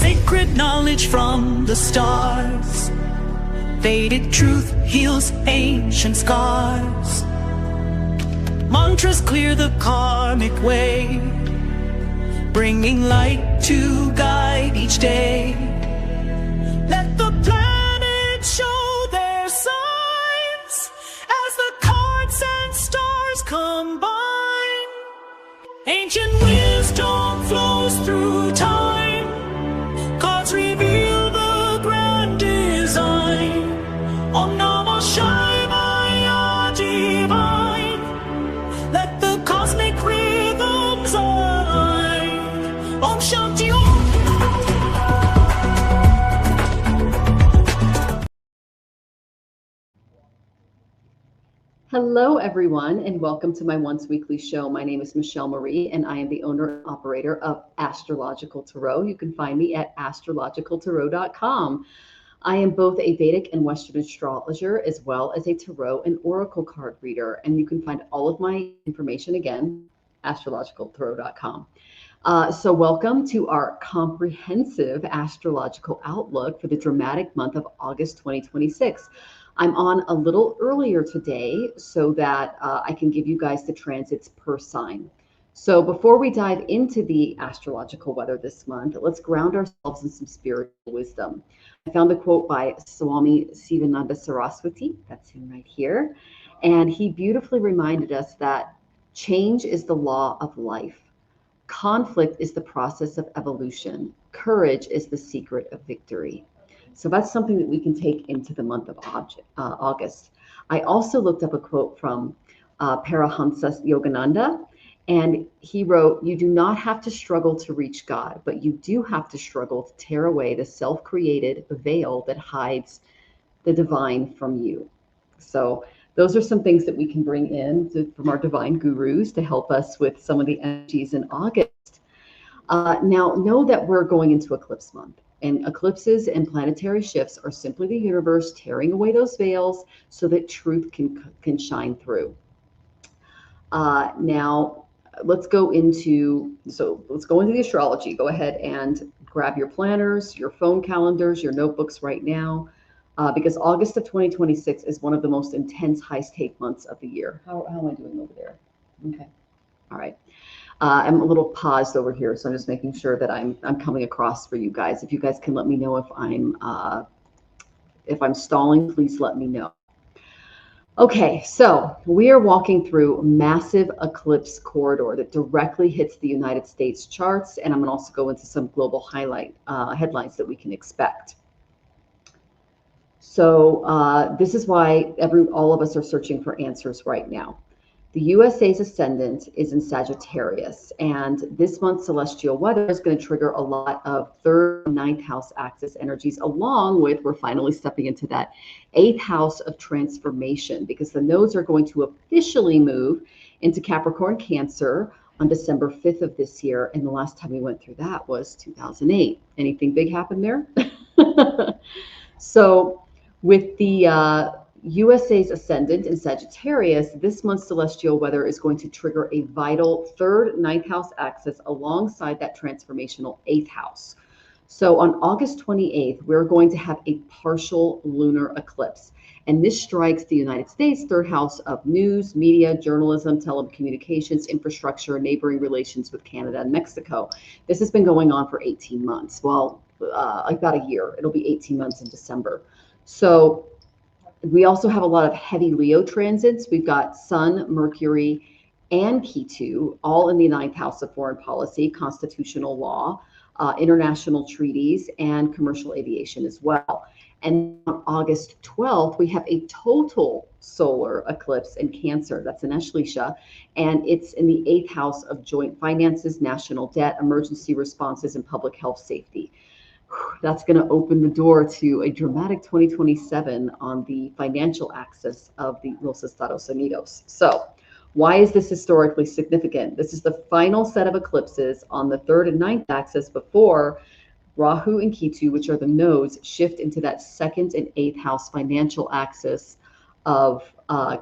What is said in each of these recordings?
sacred knowledge from the stars. Vedic truth heals ancient scars. Mantras clear the karmic way, bringing light to guide each day. Let the planets show their signs as the cards and stars combine. Ancient wisdom flows through time. Cards reveal the grand design. Om Namah Shivaya divine. Let the cosmic rhythms align. Om Shanti Om. Hello, everyone, and welcome to my once weekly show. My name is Michelle Marie, and I am the owner and operator of Astrological Tarot. You can find me at astrologicaltarot.com. I am both a Vedic and Western astrologer, as well as a tarot and oracle card reader. And you can find all of my information again, astrologicaltarot.com. So welcome to our comprehensive astrological outlook for the dramatic month of August 2026. I'm on a little earlier today so that I can give you guys the transits per sign. So before we dive into the astrological weather this month, let's ground ourselves in some spiritual wisdom. I found a quote by Swami Sivananda Saraswati, that's him right here, and he beautifully reminded us that change is the law of life. Conflict is the process of evolution. Courage is the secret of victory. So that's something that we can take into the month of August. I also looked up a quote from Paramahansa Yogananda, and he wrote, "You do not have to struggle to reach God, but you do have to struggle to tear away the self-created veil that hides the divine from you." So those are some things that we can bring in from our divine gurus to help us with some of the energies in August. Now, know that we're going into eclipse month. And eclipses and planetary shifts are simply the universe tearing away those veils so that truth can shine through. Now, let's go into the astrology. Go ahead and grab your planners, your phone calendars, your notebooks right now, because August of 2026 is one of the most intense, high-stake months of the year. How am I doing over there? Okay. All right. I'm a little paused over here, so I'm just making sure that I'm coming across for you guys. If you guys can let me know if I'm stalling, please let me know. Okay, so we are walking through massive eclipse corridor that directly hits the United States charts, and I'm going to also go into some global headlines that we can expect. So this is why all of us are searching for answers right now. The USA's ascendant is in Sagittarius, and this month's celestial weather is going to trigger a lot of 3rd and 9th house axis energies, along with, we're finally stepping into that 8th house of transformation, because the nodes are going to officially move into Capricorn Cancer on December 5th of this year, and the last time we went through that was 2008. Anything big happened there? So with the USA's ascendant in Sagittarius, this month's celestial weather is going to trigger a vital 3rd, 9th house axis alongside that transformational 8th house. So on August 28th, we're going to have a partial lunar eclipse. And this strikes the United States' 3rd house of news, media, journalism, telecommunications, infrastructure, neighboring relations with Canada and Mexico. This has been going on for 18 months. Well, about a year. It'll be 18 months in December. So we also have a lot of heavy Leo transits. We've got Sun, Mercury, and Ketu, all in the 9th house of foreign policy, constitutional law, international treaties, and commercial aviation as well. And on August 12th, we have a total solar eclipse in Cancer. That's in Ashlesha, and it's in the 8th house of joint finances, national debt, emergency responses, and public health safety. That's going to open the door to a dramatic 2027 on the financial axis of the Los Estados Unidos. So why is this historically significant? This is the final set of eclipses on the 3rd and 9th axis before Rahu and Ketu, which are the nodes, shift into that 2nd and 8th house financial axis of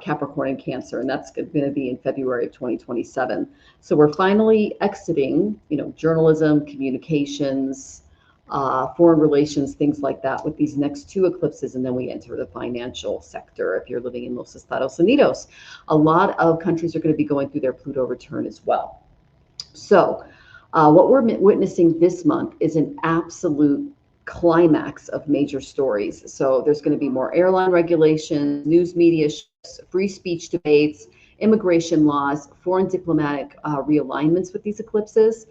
Capricorn and Cancer, and that's going to be in February of 2027. So we're finally exiting, journalism, communications, foreign relations, things like that with these next two eclipses. And then we enter the financial sector if you're living in Los Estados Unidos. A lot of countries are going to be going through their Pluto return as well. So what we're witnessing this month is an absolute climax of major stories. So there's going to be more airline regulations, news media shifts, free speech debates, immigration laws, foreign diplomatic realignments with these eclipses.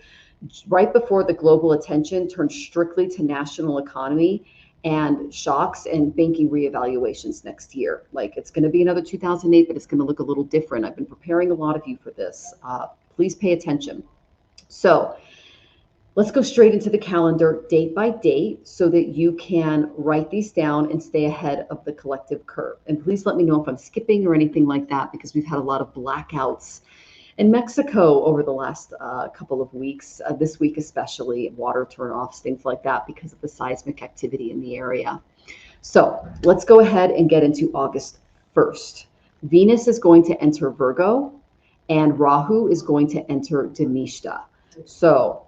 Right before the global attention turns strictly to national economy and shocks and banking reevaluations next year. Like, it's going to be another 2008, but it's going to look a little different. I've been preparing a lot of you for this. Please pay attention. So let's go straight into the calendar date by date so that you can write these down and stay ahead of the collective curve. And please let me know if I'm skipping or anything like that, because we've had a lot of blackouts in Mexico over the last couple of weeks, this week especially, water turnoffs, things like that, because of the seismic activity in the area. So let's go ahead and get into August 1st. Venus is going to enter Virgo, and Rahu is going to enter Dhanishta. So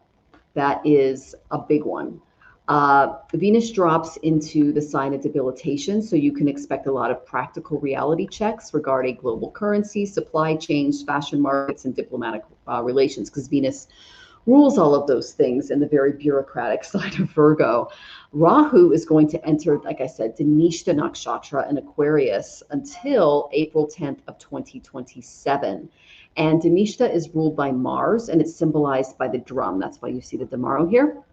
that is a big one. Venus drops into the sign of debilitation, so you can expect a lot of practical reality checks regarding global currency, supply chains, fashion markets, and diplomatic relations, because Venus rules all of those things in the very bureaucratic side of Virgo. Rahu is going to enter, like I said, Dhanishta Nakshatra in Aquarius until April 10th of 2027. And Dhanishta is ruled by Mars, and it's symbolized by the drum. That's why you see the Damaro here.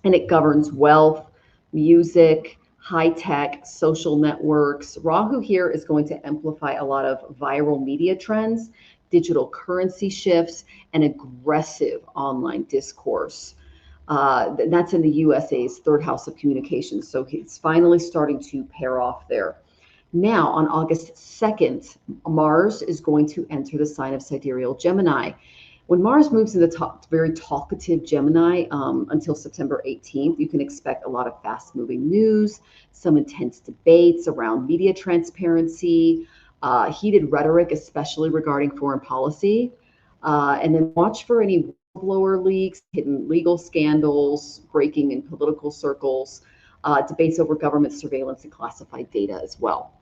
And it governs wealth, music, high tech, social networks. Rahu here is going to amplify a lot of viral media trends, digital currency shifts, and aggressive online discourse. That's in the USA's third house of communications. So it's finally starting to pair off there. Now, on August 2nd, Mars is going to enter the sign of Sidereal Gemini. When Mars moves in the very talkative Gemini until September 18th, you can expect a lot of fast-moving news, some intense debates around media transparency, heated rhetoric, especially regarding foreign policy. And then watch for any whistleblower leaks, hidden legal scandals, breaking in political circles, debates over government surveillance and classified data as well.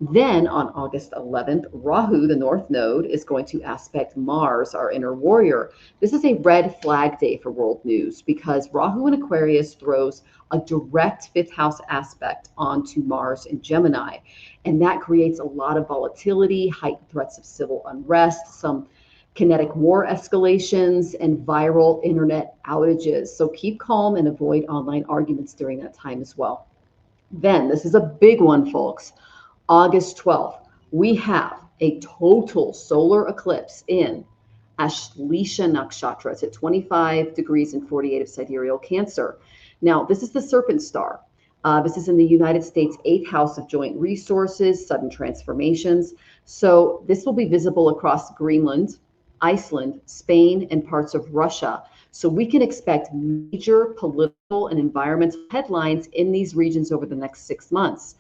Then on August 11th, Rahu, the North Node, is going to aspect Mars, our inner warrior. This is a red flag day for world news because Rahu in Aquarius throws a direct fifth house aspect onto Mars in Gemini. And that creates a lot of volatility, heightened threats of civil unrest, some kinetic war escalations, and viral internet outages. So keep calm and avoid online arguments during that time as well. Then, this is a big one, folks. August 12th, we have a total solar eclipse in Ashlesha Nakshatra. It's at 25 degrees and 48 of sidereal Cancer. Now, this is the Serpent Star. This is in the United States' 8th house of joint resources, sudden transformations. So this will be visible across Greenland, Iceland, Spain, and parts of Russia. So we can expect major political and environmental headlines in these regions over the next 6 months.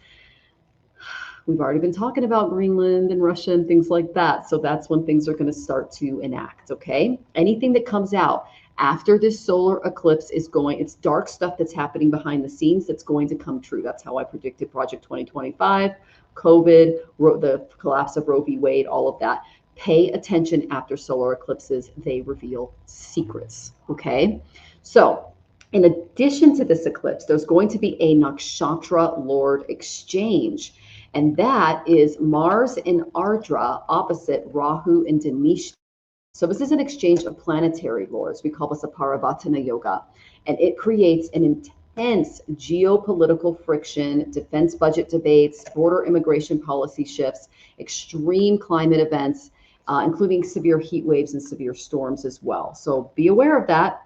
We've already been talking about Greenland and Russia and things like that. So that's when things are going to start to enact, okay? Anything that comes out after this solar eclipse is going, it's dark stuff that's happening behind the scenes that's going to come true. That's how I predicted Project 2025, COVID, the collapse of Roe v. Wade, all of that. Pay attention after solar eclipses. They reveal secrets, okay? So in addition to this eclipse, there's going to be a nakshatra lord exchange. And that is Mars in Ardra opposite Rahu in Dhanishta. So this is an exchange of planetary lords. We call this a Parivartana yoga. And it creates an intense geopolitical friction, defense budget debates, border immigration policy shifts, extreme climate events, including severe heat waves and severe storms as well. So be aware of that.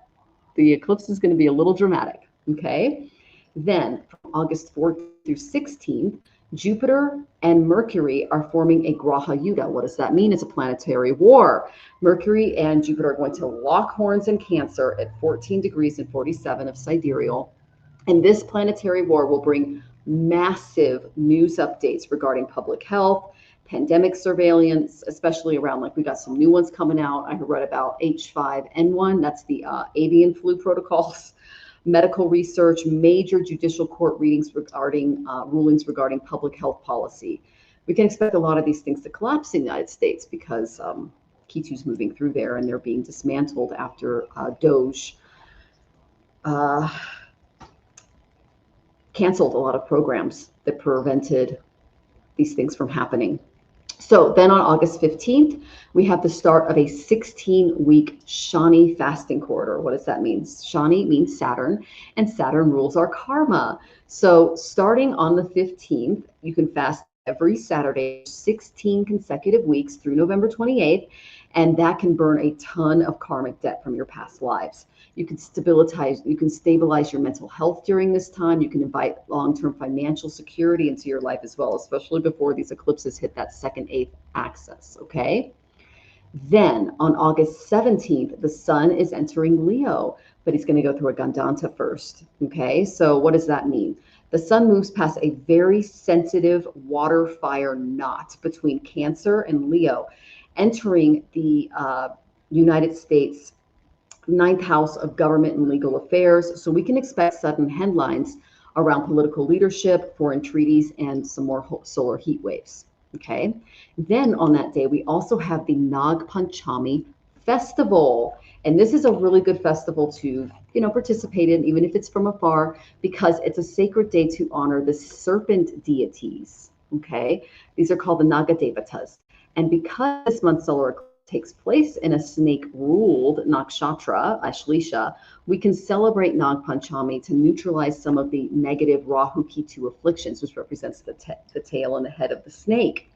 The eclipse is going to be a little dramatic, okay? Then from August 4th through 16th, Jupiter and Mercury are forming a Graha Yuddha. What does that mean? It's a planetary war. Mercury and Jupiter are going to lock horns in Cancer at 14 degrees and 47 of sidereal. And this planetary war will bring massive news updates regarding public health, pandemic surveillance, especially around, like, we got some new ones coming out. I read about H5N1, that's the avian flu protocols. medical research, major judicial court readings regarding rulings regarding public health policy. We can expect a lot of these things to collapse in the United States because Ketu's moving through there and they're being dismantled after Doge canceled a lot of programs that prevented these things from happening. So then on August 15th, we have the start of a 16-week Shani fasting quarter. What does that mean? Shani means Saturn, and Saturn rules our karma. So starting on the 15th, you can fast every Saturday, 16 consecutive weeks through November 28th, and that can burn a ton of karmic debt from your past lives. You can stabilize your mental health during this time. You can invite long-term financial security into your life as well, especially before these eclipses hit that 2nd, 8th axis, okay? Then on August 17th, the sun is entering Leo, but he's going to go through a Gandanta first, okay? So what does that mean? The sun moves past a very sensitive water fire knot between Cancer and Leo, entering the United States 9th house of government and legal affairs. So we can expect sudden headlines around political leadership, foreign treaties, and some more solar heat waves. Okay. Then on that day, we also have the Nag Panchami Festival. And this is a really good festival to, participate in, even if it's from afar, because it's a sacred day to honor the serpent deities. Okay. These are called the Naga Devatas. And because this month's solar eclipse takes place in a snake-ruled nakshatra, Ashlesha, we can celebrate Nag Panchami to neutralize some of the negative Rahu Ketu afflictions, which represents the tail and the head of the snake.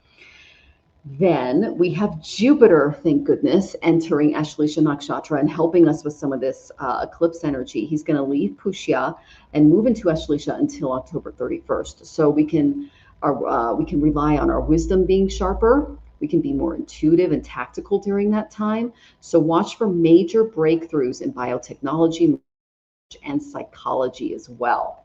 Then we have Jupiter, thank goodness, entering Ashlesha Nakshatra and helping us with some of this eclipse energy. He's going to leave Pushya and move into Ashlesha until October 31st. So we can rely on our wisdom being sharper. We can be more intuitive and tactical during that time. So watch for major breakthroughs in biotechnology and psychology as well.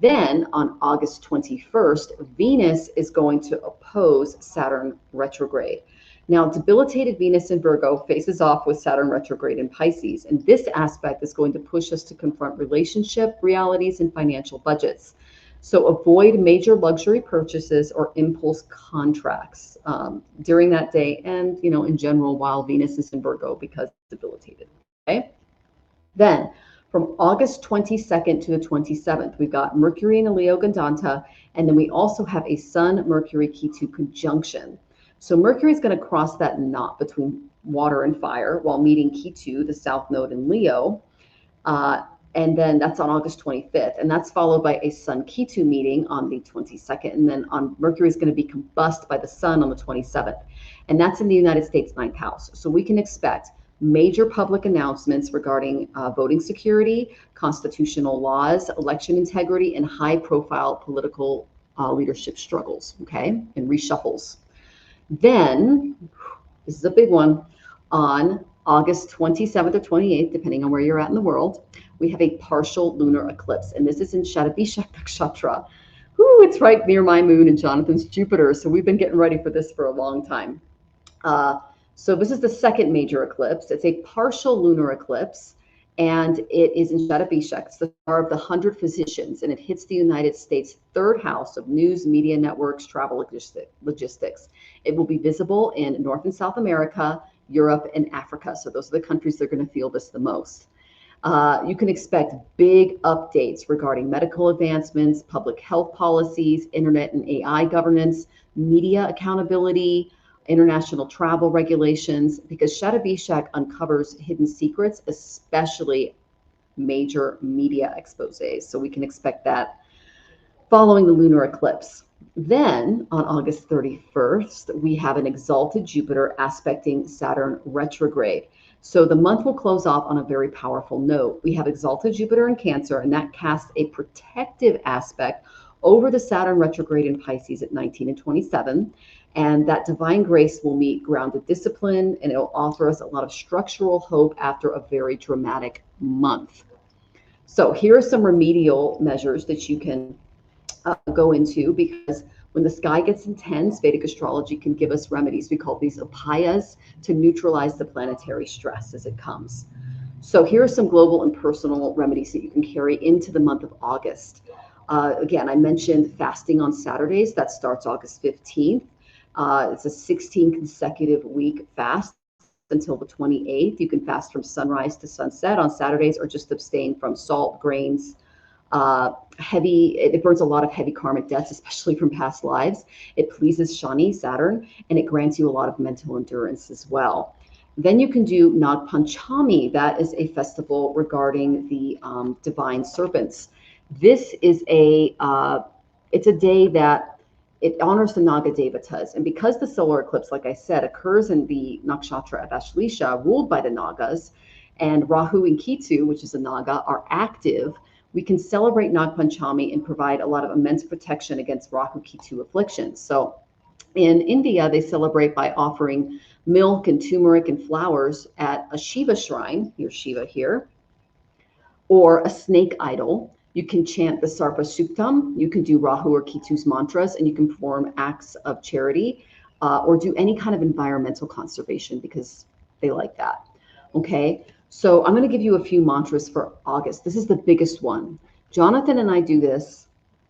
Then on August 21st, Venus is going to oppose Saturn retrograde. Now, debilitated Venus in Virgo faces off with Saturn retrograde in Pisces, and this aspect is going to push us to confront relationship realities and financial budgets. So avoid major luxury purchases or impulse contracts during that day and, in general, while Venus is in Virgo because it's debilitated, okay? Then from August 22nd to the 27th, we've got Mercury in a Leo Gandanta, and then we also have a Sun-Mercury Ketu conjunction. So Mercury is going to cross that knot between water and fire while meeting Ketu, the South Node in Leo, and then that's on August 25th, and that's followed by a Sun-Ketu meeting on the 22nd, and then Mercury is going to be combusted by the Sun on the 27th, and that's in the United States 9th house. So we can expect major public announcements regarding voting security, constitutional laws, election integrity, and high-profile political leadership struggles, okay, and reshuffles. Then, this is a big one, on August 27th or 28th, depending on where you're at in the world, we have a partial lunar eclipse, and this is in Shatabhisha Nakshatra. Ooh, it's right near my moon and Jonathan's Jupiter, so we've been getting ready for this for a long time. So this is the second major eclipse. It's a partial lunar eclipse, and it is in Shatabhisha. It's the star of the 100 physicians, and it hits the United States 3rd house of news, media networks, travel, logistics. It will be visible in North and South America, Europe, and Africa. So those are the countries that are going to feel this the most. You can expect big updates regarding medical advancements, public health policies, internet and AI governance, media accountability, international travel regulations, because Shatabhisha uncovers hidden secrets, especially major media exposés. So we can expect that following the lunar eclipse. Then on August 31st, we have an exalted Jupiter aspecting Saturn retrograde. So the month will close off on a very powerful note. We have exalted Jupiter in Cancer, and that casts a protective aspect over the Saturn retrograde in Pisces at 19 and 27. And that divine grace will meet grounded discipline, and it will offer us a lot of structural hope after a very dramatic month. So here are some remedial measures that you can go into, because when the sky gets intense, Vedic astrology can give us remedies. We call these upayas to neutralize the planetary stress as it comes. So here are some global and personal remedies that you can carry into the month of August. Again, I mentioned fasting on Saturdays. That starts August 15th. It's a 16 consecutive week fast until the 28th. You can fast from sunrise to sunset on Saturdays, or just abstain from salt, grains, it burns a lot of heavy karmic debts, especially from past lives. It pleases Shani, Saturn, and it grants you a lot of mental endurance as well. Then you can do Nag Panchami. That is a festival regarding the divine serpents. This is it's a day that it honors the Naga Devatas. And because the solar eclipse, like I said, occurs in the nakshatra of Ashlesha, ruled by the Nagas, and Rahu and Ketu, which is a Naga, are active, we can celebrate Nag Panchami and provide a lot of immense protection against Rahu Ketu afflictions. So in India, they celebrate by offering milk and turmeric and flowers at a Shiva shrine, here's Shiva here, or a snake idol. You can chant the Sarpa Suktam, you can do Rahu or Ketu's mantras, and you can perform acts of charity or do any kind of environmental conservation because they like that. Okay, so I'm going to give you a few mantras for August. This is the biggest one. Jonathan and I do this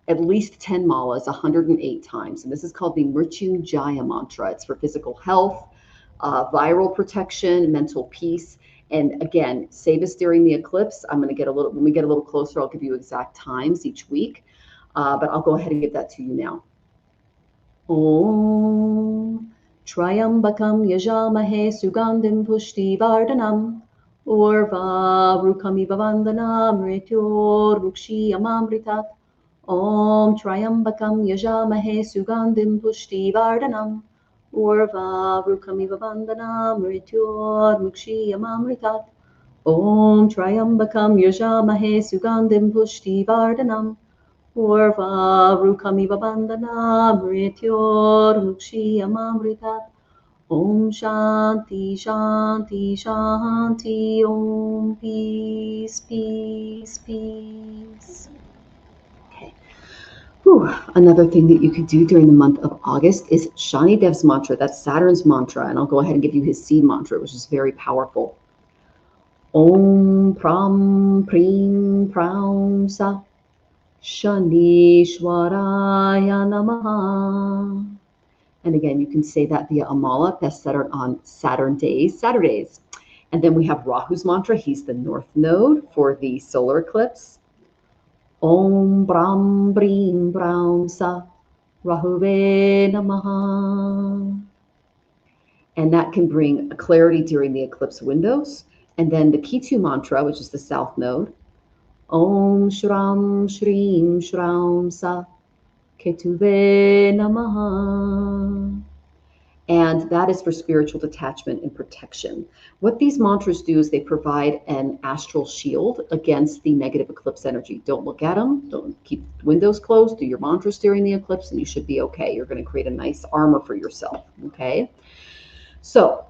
at least 10 malas, 108 times, and this is called the Mrityunjaya mantra. It's for physical health, viral protection, mental peace. And again, say this during the eclipse. When we get a little closer, I'll give you exact times each week, but I'll go ahead and give that to you now. Om Triambakam Yajamahe Sugandhim Pushti Vardhanam Urva Rukamiva Vandanam Mrityor Rukshi Amamritat. Om Triambakam Yajamahe Sugandhim Pushti Vardhanam Urva Rukamiva Vandanam Mrityor Rukshi Amamritat. Om Triambakam Yajamahe Sugandhim Pushti Vardhanam Urva Rukamiva Vandanam Mrityor Rukshi Amamritat. Om Shanti Shanti Shanti. Om Peace Peace Peace. Okay. Another thing that you could do during the month of August is Shani Dev's mantra. That's Saturn's mantra, and I'll go ahead and give you his seed mantra, which is very powerful. Om Pram Prim Pram Sa Shani Shwaraya Namaha. And again, you can say that via a mala, best centered on Saturdays. And then we have Rahu's mantra. He's the north node for the solar eclipse. Om Brahm Brim Brahm Sa Rahuve Namaha. And that can bring clarity during the eclipse windows. And then the Ketu mantra, which is the south node. Om Shram Shrim Shram Sa Ketuve Namaha. And that is for spiritual detachment and protection. What these mantras do is they provide an astral shield against the negative eclipse energy. Don't look at them. Don't keep windows closed. Do your mantras during the eclipse and you should be okay. You're going to create a nice armor for yourself. Okay. So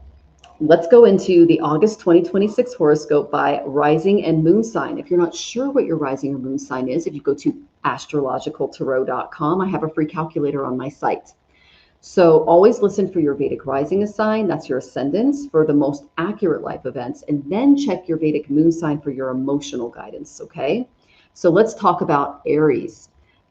let's go into the August 2026 horoscope by rising and moon sign. If you're not sure what your rising or moon sign is, if you go to astrologicaltarot.com, I have a free calculator on my site. So always listen for your Vedic rising sign, that's your ascendants, for the most accurate life events, and then check your Vedic moon sign for your emotional guidance, okay? So let's talk about Aries.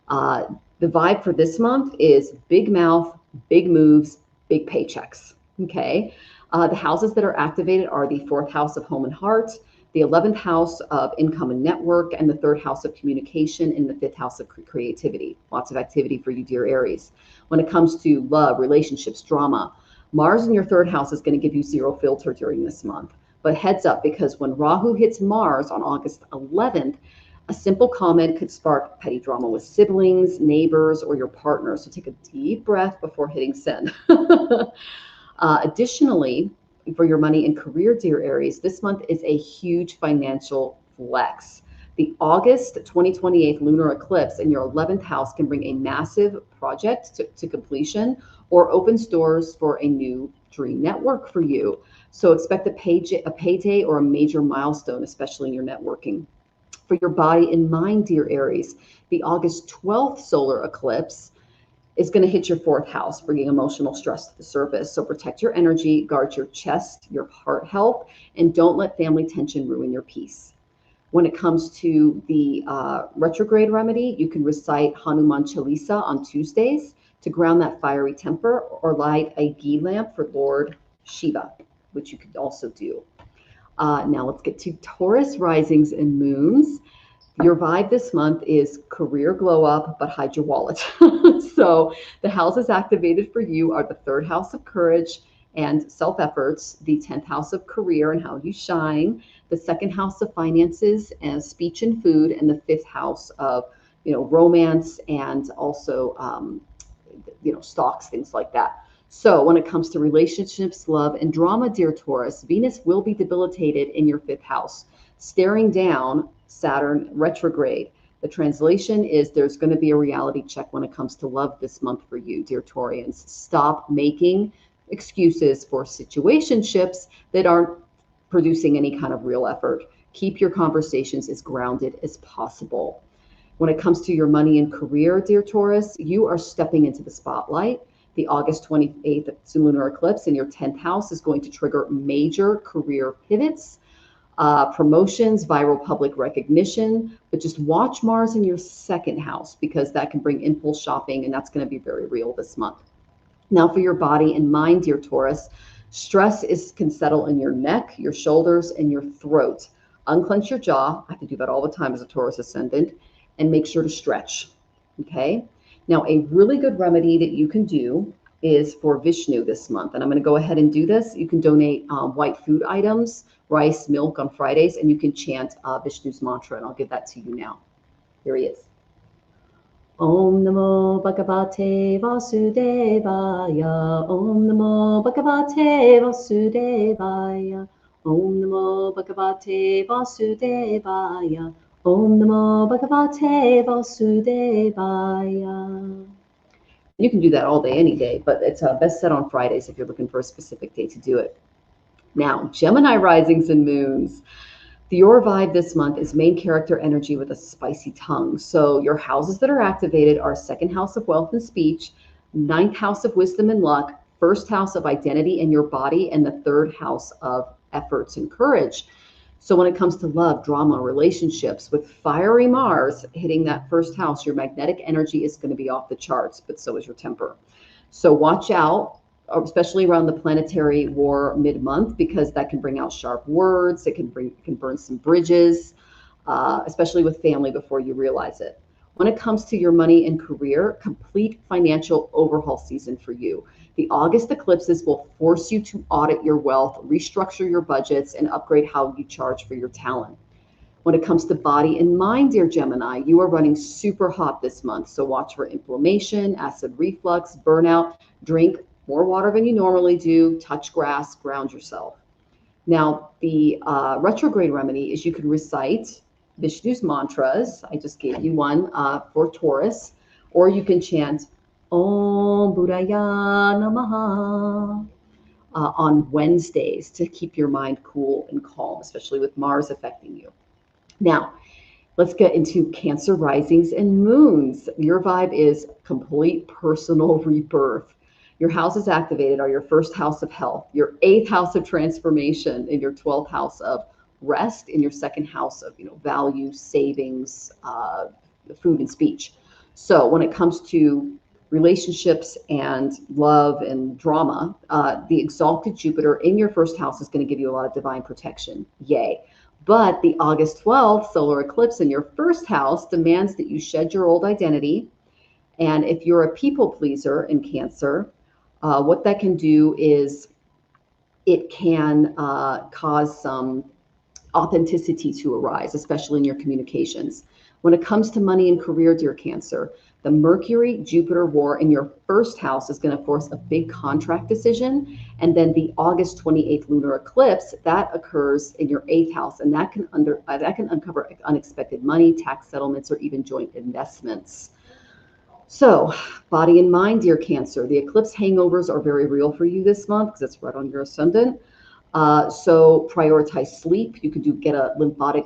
The vibe for this month is big mouth, big moves, big paychecks, okay? The houses that are activated are the 4th house of home and heart, the 11th house of income and network, and the 3rd house of communication, and the 5th house of creativity. Lots of activity for you, dear Aries. When it comes to love, relationships, drama, Mars in your 3rd house is going to give you zero filter during this month. But heads up, because when Rahu hits Mars on August 11th, a simple comment could spark petty drama with siblings, neighbors, or your partner. So take a deep breath before hitting send. Additionally, for your money and career, dear Aries, this month is a huge financial flex. The August 2028 lunar eclipse in your 11th house can bring a massive project to completion or opens doors for a new dream network for you. So expect a payday or a major milestone, especially in your networking. For your body and mind, dear Aries, the August 12th solar eclipse is going to hit your fourth house, bringing emotional stress to the surface. So protect your energy, guard your chest, your heart health, and don't let family tension ruin your peace. When it comes to the retrograde remedy, you can recite Hanuman Chalisa on Tuesdays to ground that fiery temper, or light a ghee lamp for Lord Shiva, which you could also do. Now let's get to Taurus risings and moons. Your vibe this month is career glow up, but hide your wallet. So the houses activated for you are the third house of courage and self-efforts, the 10th house of career and how you shine, the second house of finances and speech and food, and the fifth house of, romance and also, stocks, things like that. So when it comes to relationships, love, and drama, dear Taurus, Venus will be debilitated in your fifth house, staring down Saturn retrograde. The translation is there's going to be a reality check when it comes to love this month for you, dear Taurians. Stop making excuses for situationships that aren't producing any kind of real effort. Keep your conversations as grounded as possible. When it comes to your money and career, dear Taurus, you are stepping into the spotlight. The August 28th lunar eclipse in your 10th house is going to trigger major career pivots, promotions, viral public recognition, but just watch Mars in your second house because that can bring impulse shopping, and that's going to be very real this month. Now for your body and mind, dear Taurus, stress can settle in your neck, your shoulders, and your throat. Unclench your jaw. I have to do that all the time as a Taurus ascendant, and make sure to stretch. Okay. Now, a really good remedy that you can do is for Vishnu this month. And I'm going to go ahead and do this. You can donate white food items, rice, milk on Fridays, and you can chant Vishnu's mantra. And I'll give that to you now. Here he is. Om Namo Bhagavate Vasudevaya. Om Namo Bhagavate Vasudevaya. Om Namo Bhagavate Vasudevaya. Om Namo Bhagavate Vasudevaya. You can do that all day, any day, but it's best set on Fridays if you're looking for a specific day to do it. Now, Gemini risings and moons. Your vibe this month is main character energy with a spicy tongue. So your houses that are activated are second house of wealth and speech, ninth house of wisdom and luck, first house of identity and your body, and the third house of efforts and courage. So when it comes to love, drama, relationships, with fiery Mars hitting that first house, your magnetic energy is going to be off the charts, but so is your temper. So watch out, especially around the planetary war mid-month, because that can bring out sharp words. It can burn some bridges, especially with family before you realize it. When it comes to your money and career, complete financial overhaul season for you. The August eclipses will force you to audit your wealth, restructure your budgets, and upgrade how you charge for your talent. When it comes to body and mind, dear Gemini, you are running super hot this month. So watch for inflammation, acid reflux, burnout. Drink more water than you normally do, touch grass, ground yourself. Now, the retrograde remedy is you can recite Vishnu's mantras. I just gave you one for Taurus, or you can chant Om Buddhaya Namaha on Wednesdays to keep your mind cool and calm, especially with Mars affecting you. Now, let's get into Cancer risings and moons. Your vibe is complete personal rebirth. Your houses activated are your first house of health, your 8th house of transformation, and your 12th house of rest, in your second house of value, savings, food, and speech. So when it comes to relationships and love and drama, the exalted Jupiter in your first house is going to give you a lot of divine protection. Yay. But the August 12th solar eclipse in your first house demands that you shed your old identity. And if you're a people pleaser in Cancer, what that can do is it can cause some authenticity to arise, especially in your communications. When it comes to money and career, dear Cancer, the Mercury-Jupiter war in your first house is going to force a big contract decision. And then the August 28th lunar eclipse, that occurs in your 8th house. And that can uncover unexpected money, tax settlements, or even joint investments. So, body and mind, dear Cancer, the eclipse hangovers are very real for you this month because it's right on your ascendant. So prioritize sleep. You can get a lymphatic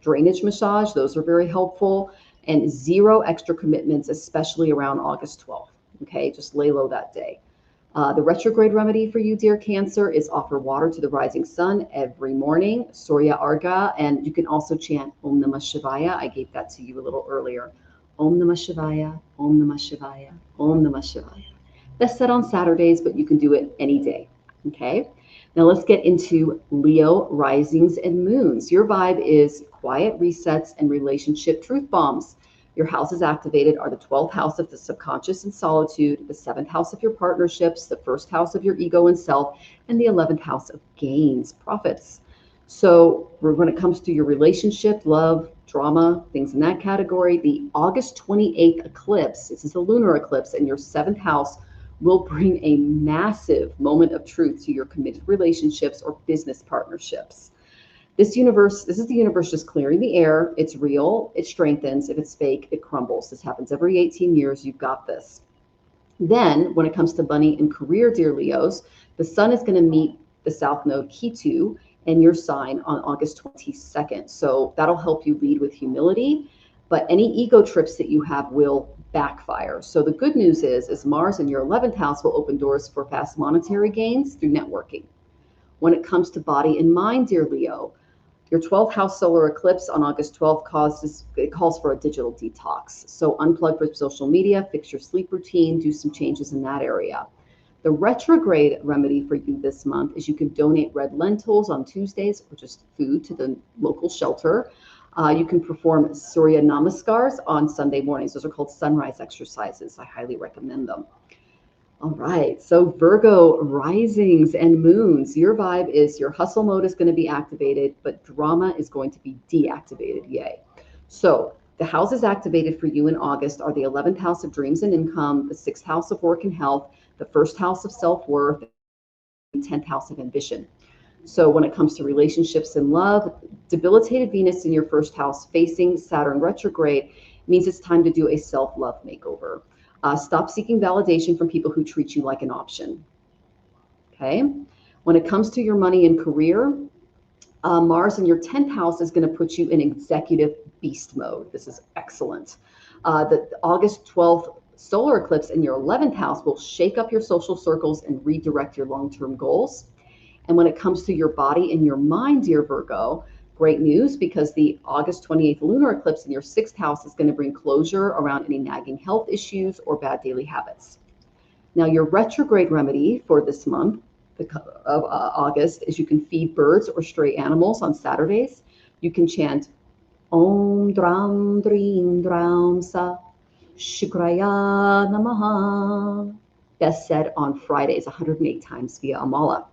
drainage massage. Those are very helpful. and 0 extra commitments, especially around August 12th. Okay, just lay low that day. The retrograde remedy for you, dear Cancer, is offer water to the rising sun every morning, Surya Arga, and you can also chant Om Namah Shivaya. I gave that to you a little earlier. Om Namah Shivaya, Om Namah Shivaya, Om Namah Shivaya. That's said on Saturdays, but you can do it any day. Okay, now let's get into Leo risings and moons. Your vibe is quiet resets and relationship truth bombs. Your houses activated are the 12th house of the subconscious and solitude, the 7th house of your partnerships, the 1st house of your ego and self, and the 11th house of gains, profits. So when it comes to your relationship, love, drama, things in that category, the August 28th eclipse, this is a lunar eclipse, and your 7th house will bring a massive moment of truth to your committed relationships or business partnerships. This is the universe just clearing the air. It's real. It strengthens. If it's fake, it crumbles. This happens every 18 years. You've got this. Then when it comes to money and career, dear Leos, the sun is going to meet the south node Ketu in your sign on August 22nd. So that'll help you lead with humility, but any ego trips that you have will backfire. So the good news is Mars in your 11th house will open doors for fast monetary gains through networking. When it comes to body and mind, dear Leo, your 12th house solar eclipse on August 12th calls for a digital detox. So unplug from social media, fix your sleep routine, do some changes in that area. The retrograde remedy for you this month is you can donate red lentils on Tuesdays, which is food, to the local shelter. You can perform Surya Namaskars on Sunday mornings. Those are called sunrise exercises. I highly recommend them. All right, so Virgo risings and moons. Your vibe is your hustle mode is going to be activated, but drama is going to be deactivated. Yay. So the houses activated for you in August are the 11th house of dreams and income, the 6th house of work and health, the 1st house of self-worth, the 10th house of ambition. So when it comes to relationships and love, debilitated Venus in your 1st house facing Saturn retrograde means it's time to do a self-love makeover. Stop seeking validation from people who treat you like an option. Okay. When it comes to your money and career, Mars in your 10th house is going to put you in executive beast mode. This is excellent. The August 12th solar eclipse in your 11th house will shake up your social circles and redirect your long-term goals. And when it comes to your body and your mind, dear Virgo, great news, because the August 28th lunar eclipse in your 6th house is going to bring closure around any nagging health issues or bad daily habits. Now, your retrograde remedy for this month of August is you can feed birds or stray animals on Saturdays. You can chant Om Dram Drim Dram Sa Shukraya Namaha. Best said on Fridays 108 times via Amala.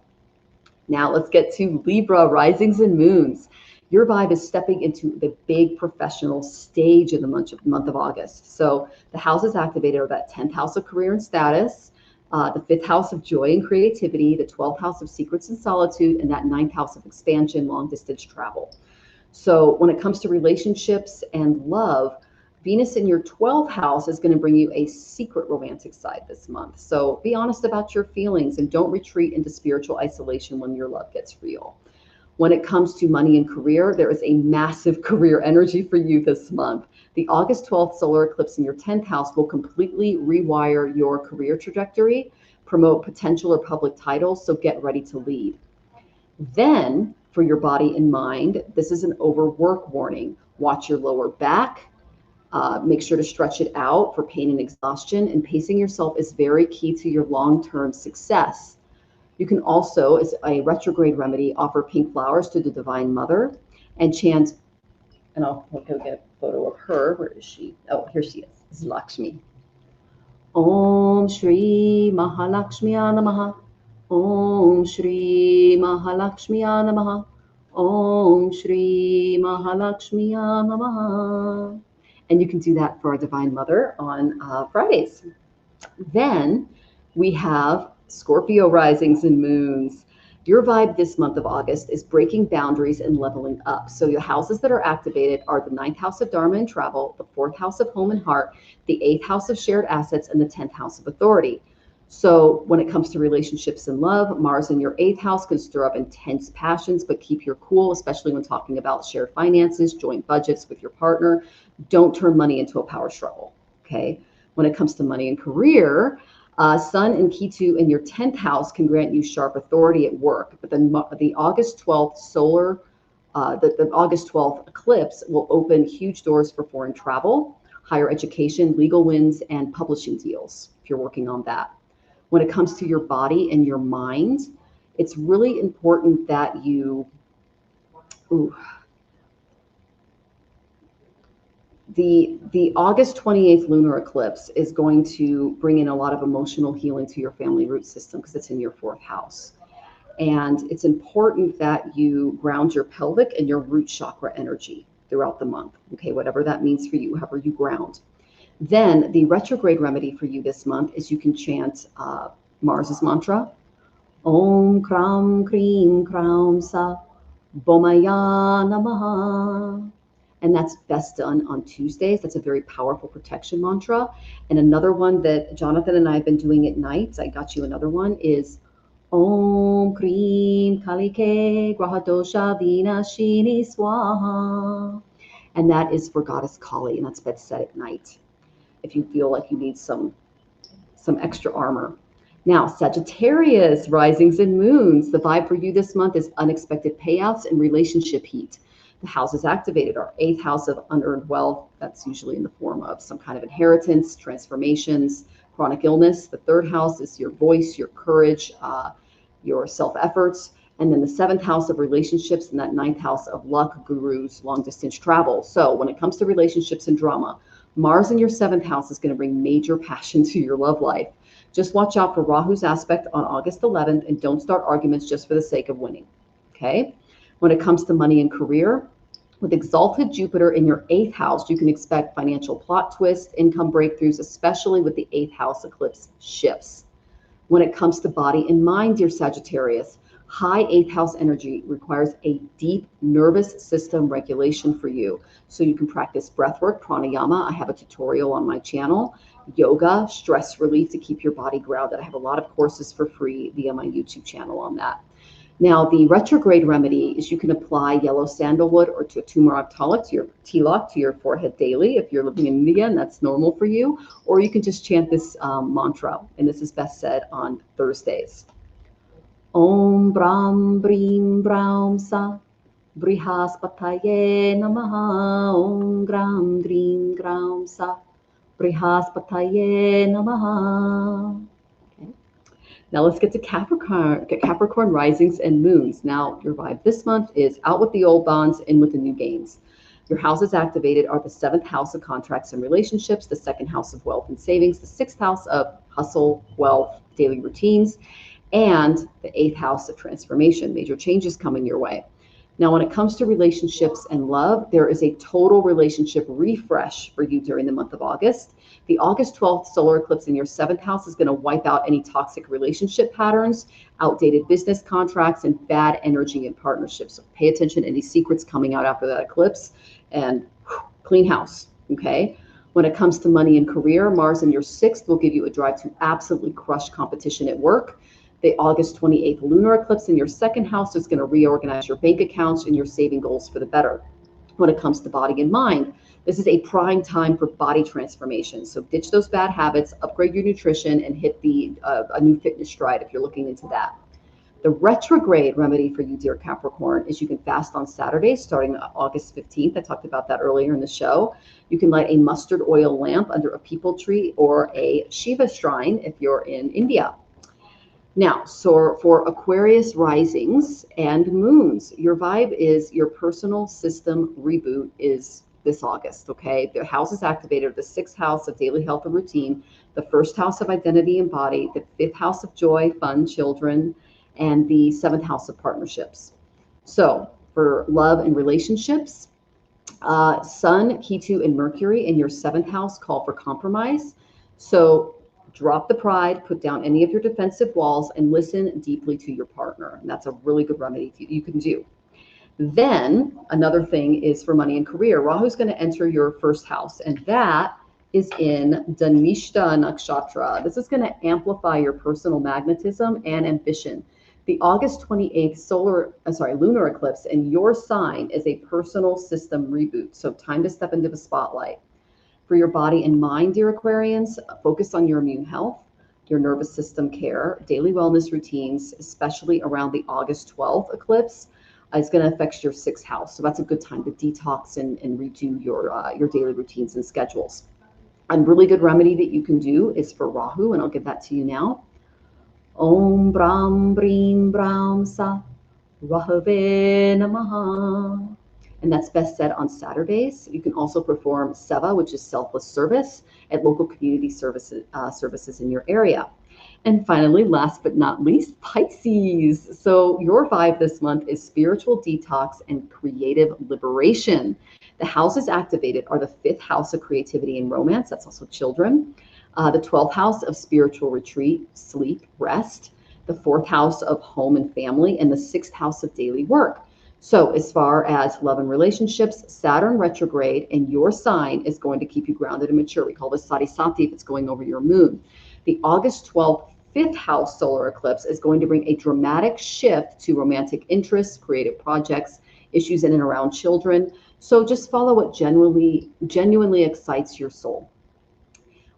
Now let's get to Libra risings and moons. Your vibe is stepping into the big professional stage in the month of August. So the houses activated are that 10th house of career and status, the 5th house of joy and creativity, the 12th house of secrets and solitude, and that 9th house of expansion, long distance travel. So when it comes to relationships and love, Venus in your 12th house is going to bring you a secret romantic side this month. So be honest about your feelings and don't retreat into spiritual isolation when your love gets real. When it comes to money and career, there is a massive career energy for you this month. The August 12th solar eclipse in your 10th house will completely rewire your career trajectory, promote potential or public titles, so get ready to lead. Then, for your body and mind, this is an overwork warning. Watch your lower back. Make sure to stretch it out for pain and exhaustion, and pacing yourself is very key to your long-term success. You can also, as a retrograde remedy, offer pink flowers to the Divine Mother and chant, and I'll go get a photo of her. Where is she? Oh, here she is. This is Lakshmi. Om Shri Mahalakshmiya Namaha. Om Shri Mahalakshmiya Namaha. Om Shri Mahalakshmiya Namaha. And you can do that for our Divine Mother on Fridays. Then we have Scorpio risings and moons. Your vibe this month of August is breaking boundaries and leveling up. So your houses that are activated are the 9th house of Dharma and travel, the 4th house of home and heart, the 8th house of shared assets, and the 10th house of authority. So when it comes to relationships and love, Mars in your 8th house can stir up intense passions, but keep your cool, especially when talking about shared finances, joint budgets with your partner. Don't turn money into a power struggle, okay? When it comes to money and career, Sun and Ketu in your 10th house can grant you sharp authority at work, but then the August 12th the August 12th eclipse will open huge doors for foreign travel, higher education, legal wins, and publishing deals if you're working on that. When it comes to your body and your mind, it's really important that you, the August 28th lunar eclipse is going to bring in a lot of emotional healing to your family root system because it's in your 4th house. And it's important that you ground your pelvic and your root chakra energy throughout the month, okay, whatever that means for you, however you ground. Then the retrograde remedy for you this month is you can chant Mars's mantra, Om Kram Krim Kram Sa Bomaya Namaha. And that's best done on Tuesdays. That's a very powerful protection mantra. And another one that Jonathan and I have been doing at night, I got you another one, is Om Krim Kalike Graha Dosha Vinashini Swaha. And that is for Goddess Kali, and that's best said at night if you feel like you need some extra armor. Now, Sagittarius, risings and moons. The vibe for you this month is unexpected payouts and relationship heat. The houses activated are 8th house of unearned wealth. That's usually in the form of some kind of inheritance, transformations, chronic illness. The 3rd house is your voice, your courage, your self-efforts. And then the 7th house of relationships and that 9th house of luck, gurus, long-distance travel. So when it comes to relationships and drama, Mars in your 7th house is going to bring major passion to your love life. Just watch out for Rahu's aspect on August 11th and don't start arguments just for the sake of winning, okay? When it comes to money and career, with exalted Jupiter in your 8th house, you can expect financial plot twists, income breakthroughs, especially with the 8th house eclipse shifts. When it comes to body and mind, dear Sagittarius, high 8th house energy requires a deep nervous system regulation for you. So you can practice breathwork, pranayama. I have a tutorial on my channel. Yoga, stress relief to keep your body grounded. I have a lot of courses for free via my YouTube channel on that. Now, the retrograde remedy is you can apply yellow sandalwood or to a turmeric tilak to your forehead daily if you're living in India and that's normal for you, or you can just chant this mantra, and this is best said on Thursdays. Om Brahm Brim Brahm Sa Brihaspataye Namaha. Om Gram Drim Gram Sa Brihaspataye Namaha. Okay. Now let's get to Capricorn risings and moons. Now your vibe this month is out with the old bonds, in with the new gains. Your houses activated are the 7th house of contracts and relationships, the 2nd house of wealth and savings, the 6th house of hustle, wealth, daily routines, and the 8th house of transformation. Major changes coming your way. Now, when it comes to relationships and love, there is a total relationship refresh for you during the month of August. The August 12th solar eclipse in your 7th house is going to wipe out any toxic relationship patterns, outdated business contracts, and bad energy in partnerships. So pay attention to any secrets coming out after that eclipse and clean house, okay? When it comes to money and career, Mars in your 6th will give you a drive to absolutely crush competition at work. The August 28th lunar eclipse in your 2nd house is going to reorganize your bank accounts and your saving goals for the better. When it comes to body and mind, this is a prime time for body transformation. So ditch those bad habits, upgrade your nutrition, and hit a new fitness stride if you're looking into that. The retrograde remedy for you, dear Capricorn, is you can fast on Saturdays starting August 15th. I talked about that earlier in the show. You can light a mustard oil lamp under a peepal tree or a Shiva shrine if you're in India. Now, so for Aquarius risings and moons, your vibe is your personal system reboot is this August, okay? The house is activated, the 6th house of daily health and routine, the 1st house of identity and body, the 5th house of joy, fun, children, and the 7th house of partnerships. So for love and relationships, Sun, Ketu, and Mercury in your 7th house call for compromise. So drop the pride, put down any of your defensive walls, and listen deeply to your partner. And that's a really good remedy you can do. Then another thing is for money and career. Rahu's going to enter your 1st house, and that is in Dhanishta Nakshatra. This is going to amplify your personal magnetism and ambition. The August 28th lunar eclipse in your sign is a personal system reboot. So time to step into the spotlight. For your body and mind, dear Aquarians, focus on your immune health, your nervous system care, daily wellness routines, especially around the August 12th eclipse. It's going to affect your 6th house. So that's a good time to detox and redo your daily routines and schedules. A really good remedy that you can do is for Rahu, and I'll give that to you now. Om Brahm Brim Brahm Sa Rahave Namaha. And that's best said on Saturdays. You can also perform Seva, which is selfless service, at local community services in your area. And finally, last but not least, Pisces. So your vibe this month is spiritual detox and creative liberation. The houses activated are the 5th house of creativity and romance. That's also children. The 12th house of spiritual retreat, sleep, rest. The 4th house of home and family, and the 6th house of daily work. So as far as love and relationships, Saturn retrograde in your sign is going to keep you grounded and mature. We call this Sadhisati if it's going over your moon. The August 12th 5th house solar eclipse is going to bring a dramatic shift to romantic interests, creative projects, issues in and around children. So just follow what genuinely excites your soul.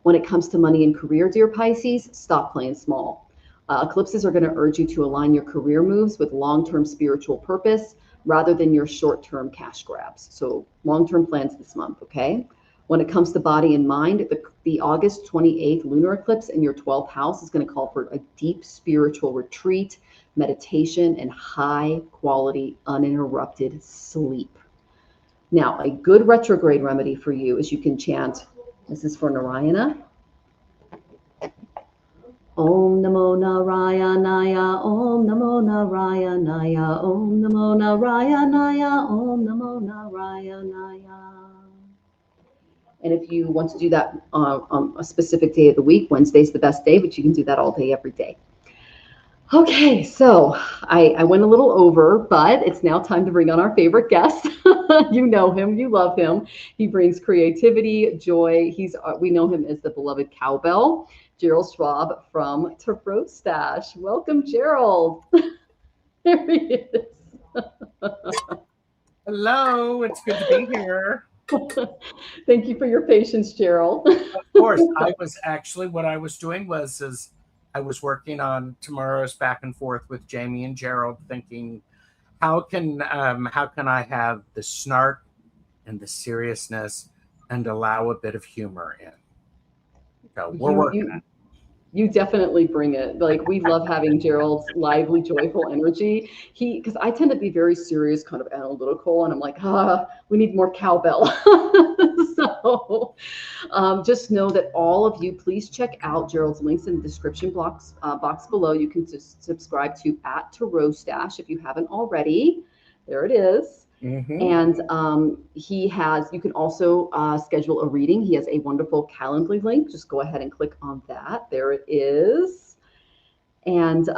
When it comes to money and career, dear Pisces, stop playing small. Eclipses are going to urge you to align your career moves with long-term spiritual purpose rather than your short-term cash grabs. So long-term plans this month, okay? When it comes to body and mind, the August 28th lunar eclipse in your 12th house is going to call for a deep spiritual retreat, meditation, and high-quality, uninterrupted sleep. Now, a good retrograde remedy for you is you can chant, this is for Narayana, Om Namo Narayanaya, Om Namo Narayanaya, Om Namo Narayanaya, Om Namo Narayanaya. And if you want to do that on a specific day of the week, Wednesday's the best day, but you can do that all day, every day. Okay, so I went a little over, but it's now time to bring on our favorite guest. You know him, you love him. He brings creativity, joy. We know him as the beloved Cowbell, Gerald Schwab from Tarotstache. Welcome, Gerald. There he is. Hello, it's good to be here. Thank you for your patience, Gerald. Of course, what I was doing was I was working on tomorrow's back and forth with Jamie and Gerald, thinking, how can I have the snark and the seriousness and allow a bit of humor in? So we're working on it. You definitely bring it. Like, we love having Gerald's lively, joyful energy. Because I tend to be very serious, kind of analytical, and I'm like, we need more Cowbell. So just know that all of you, please check out Gerald's links in the description box below. You can just subscribe to @Tarotstache if you haven't already. There it is. Mm-hmm. And you can also schedule a reading. He has a wonderful Calendly link. Just go ahead and click on that. There it is. And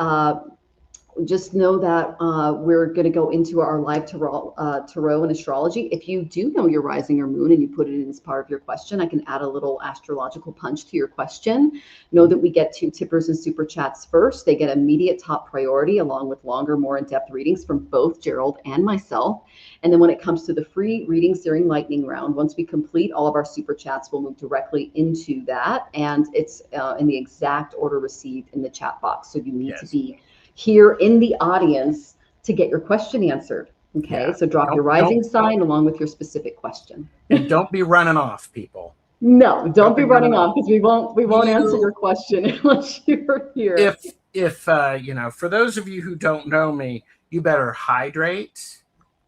just know that we're going to go into our live tarot and astrology. If you do know your rising or moon and you put it in as part of your question, I can add a little astrological punch to your question. Know that we get to tippers and super chats first. They get immediate top priority along with longer, more in-depth readings from both Gerald and myself. And then when it comes to the free readings during lightning round, once we complete all of our super chats, we'll move directly into that. And it's in the exact order received in the chat box. So you need to be here in the audience to get your question answered. Okay, so drop your rising sign along with your specific question. And don't be running off, people. No, don't be running off, because we won't answer your question unless you're here. If for those of you who don't know me, you better hydrate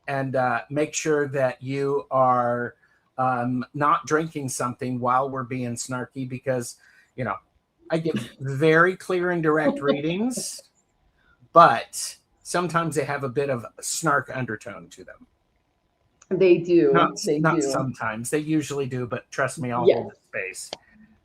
and make sure that you are not drinking something while we're being snarky, because I give very clear and direct readings. But sometimes they have a bit of snark undertone to them. They do. Not sometimes. They usually do, but trust me, I'll hold the space.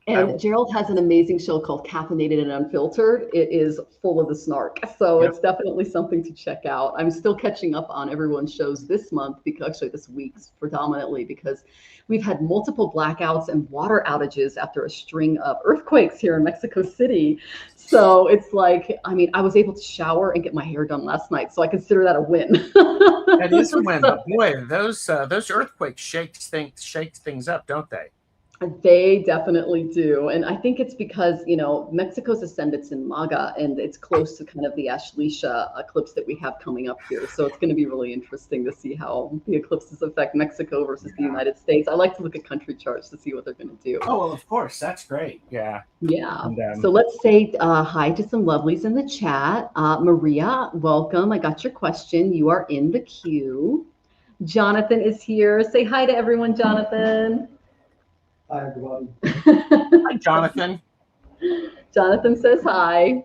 And Gerald has an amazing show called Caffeinated and Unfiltered. It is full of the snark. So it's definitely something to check out. I'm still catching up on everyone's shows this month, because actually this week's predominantly, because we've had multiple blackouts and water outages after a string of earthquakes here in Mexico City. So it's like, I mean, I was able to shower and get my hair done last night. So I consider that a win. That is a win. But boy, those earthquakes shake things up, don't they? They definitely do. And I think it's because, you know, Mexico's ascendant's in Maga, and it's close to kind of the Ashlesha eclipse that we have coming up here. So it's going to be really interesting to see how the eclipses affect Mexico versus the United States. I like to look at country charts to see what they're going to do. Oh, well, of course. That's great. Yeah. Yeah. And, so let's say hi to some lovelies in the chat. Maria, welcome. I got your question. You are in the queue. Jonathan is here. Say hi to everyone, Jonathan. Hi, everybody. Hi, Jonathan. Jonathan says hi.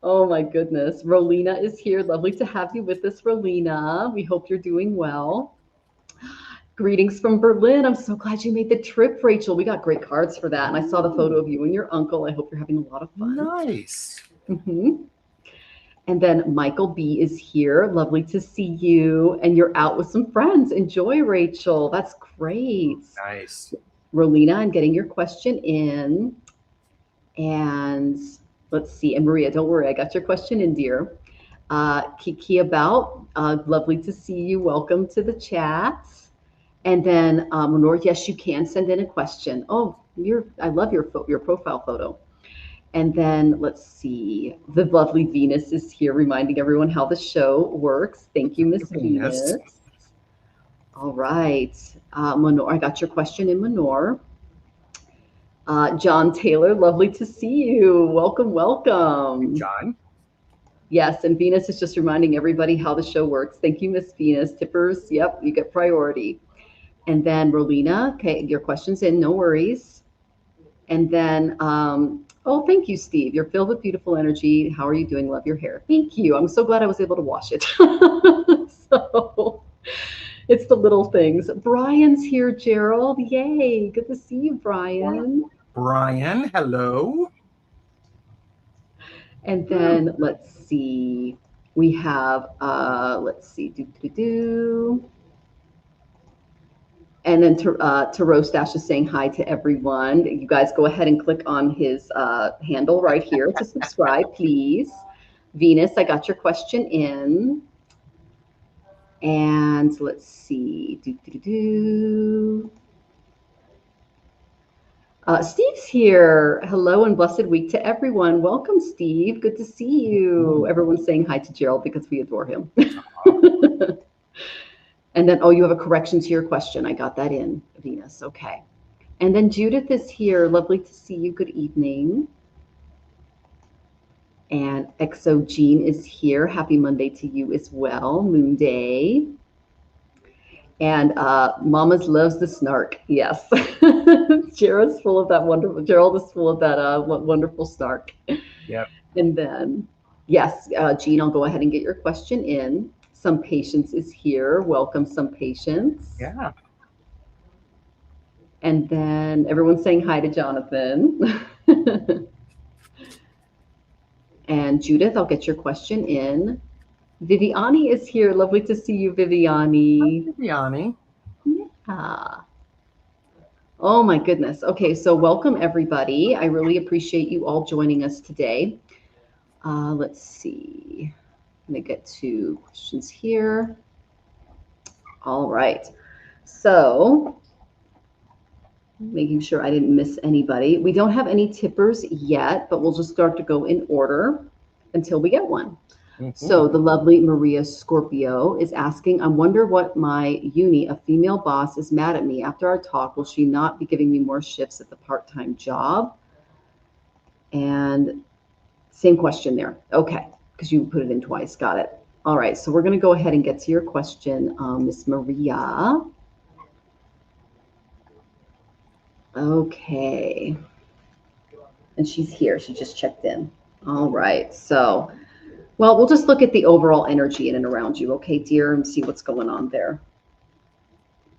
Oh, my goodness. Rolina is here. Lovely to have you with us, Rolina. We hope you're doing well. Greetings from Berlin. I'm so glad you made the trip, Rachel. We got great cards for that. And I saw the photo of you and your uncle. I hope you're having a lot of fun. Nice. Mm-hmm. And then Michael B is here. Lovely to see you. And you're out with some friends. Enjoy, Rachel. That's great. Nice. Rolina, I'm getting your question in. And let's see. And Maria, don't worry. I got your question in, dear. Kiki about. Lovely to see you. Welcome to the chat. And then Lenore, yes, you can send in a question. Oh, I love your profile photo. And then let's see. The lovely Venus is here reminding everyone how the show works. Thank you, Miss Venus. All right. Manor, I got your question in, Manor. John Taylor, lovely to see you. Welcome, welcome. John. Yes, and Venus is just reminding everybody how the show works. Thank you, Miss Venus. Tippers, yep, you get priority. And then Rolina, okay, your question's in, no worries. And then, oh, thank you, Steve. You're filled with beautiful energy. How are you doing? Love your hair. Thank you. I'm so glad I was able to wash it. So it's the little things. Brian's here, Gerald. Yay. Good to see you, Brian. Brian, hello. And then let's see. We have, let's see. And then Tarotstache is saying hi to everyone. You guys go ahead and click on his handle right here to subscribe, please. Venus, I got your question in. And let's see. Steve's here. Hello and blessed week to everyone. Welcome, Steve. Good to see you. Everyone's saying hi to Gerald because we adore him. And then, oh, you have a correction to your question. I got that in, Venus. Okay. And then Judith is here. Lovely to see you. Good evening. And Exo Jean is here. Happy Monday to you as well. Moon Day. And Mama's loves the snark. Yes. Gerald's full of that wonderful. Gerald is full of that wonderful snark. Yep. And then, yes, Jean, I'll go ahead and get your question in. Some Patience is here. Welcome, Some Patience. Yeah. And then everyone's saying hi to Jonathan. And Judith, I'll get your question in. Viviani is here. Lovely to see you, Viviani. Hi, Viviani. Yeah. Oh my goodness. Okay, so welcome everybody. I really appreciate you all joining us today. Let's see. I'm going to get to questions here. All right. So making sure I didn't miss anybody. We don't have any tippers yet, but we'll just start to go in order until we get one. Mm-hmm. So the lovely Maria Scorpio is asking, I wonder what my uni, a female boss, is mad at me after our talk. Will she not be giving me more shifts at the part-time job? And same question there. Okay. Because you put it in twice. Got it. All right. So we're going to go ahead and get to your question, Miss Maria. Okay. And she's here. She just checked in. All right. So, well, we'll just look at the overall energy in and around you. Okay, dear, and see what's going on there.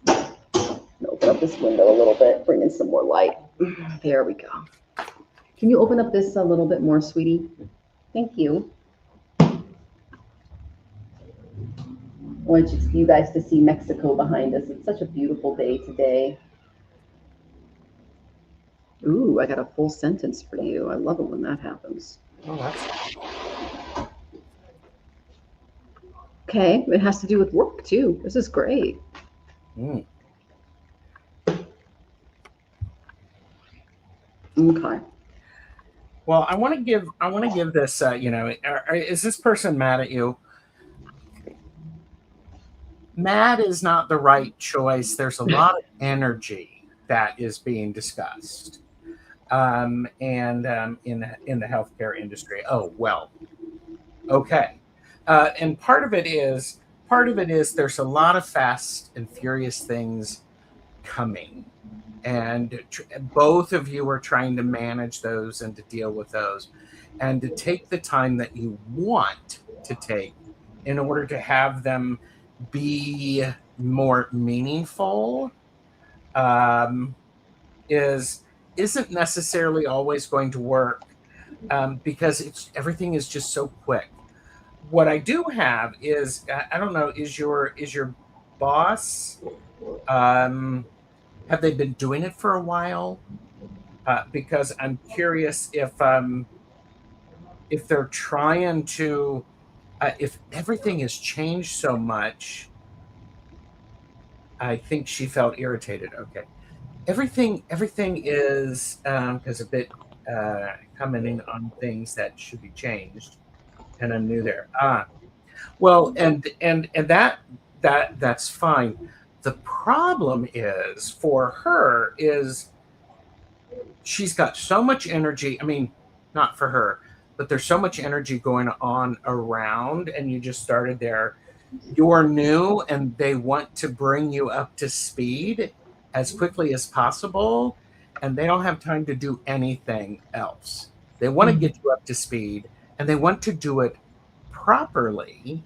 Open up this window a little bit, bring in some more light. There we go. Can you open up this a little bit more, sweetie? Thank you. I want you guys to see Mexico behind us. It's such a beautiful day today. Ooh, I got a full sentence for you. I love it when that happens. Oh, that's Okay, it has to do with work too. This is great. Okay. Well, I want to give this. Is this person mad at you? Mad is not the right choice. There's a lot of energy that is being discussed, and in the healthcare industry. Oh well, okay. And part of it is there's a lot of fast and furious things coming, and both of you are trying to manage those and to deal with those, and to take the time that you want to take in order to have them be more meaningful isn't necessarily always going to work, because everything is just so quick. What I do have is, I don't know, is your boss, have they been doing it for a while? Because I'm curious if they're trying to, if everything has changed so much. I think she felt irritated. Okay, everything is because a bit commenting on things that should be changed, and I'm new there. Well, and that's fine. The problem is for her is she's got so much energy. I mean, not for her, but there's so much energy going on around, and you just started there. You're new, and they want to bring you up to speed as quickly as possible, and they don't have time to do anything else. They want to get you up to speed, and they want to do it properly.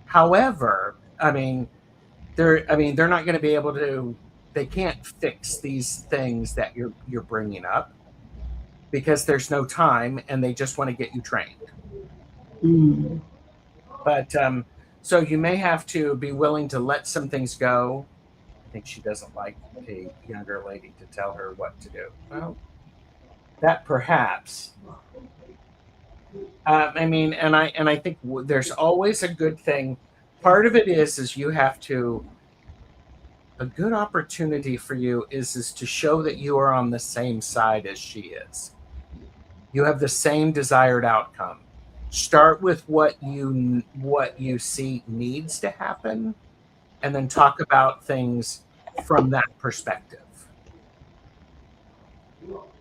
However, they're not going to be able to. They can't fix these things that you're bringing up because there's no time, and they just want to get you trained. But so you may have to be willing to let some things go. I think she doesn't like a younger lady to tell her what to do. Well, that perhaps. And I think there's always a good thing. Part of it is you have to. A good opportunity for you is to show that you are on the same side as she is. You have the same desired outcome. Start with what you see needs to happen, and then talk about things from that perspective.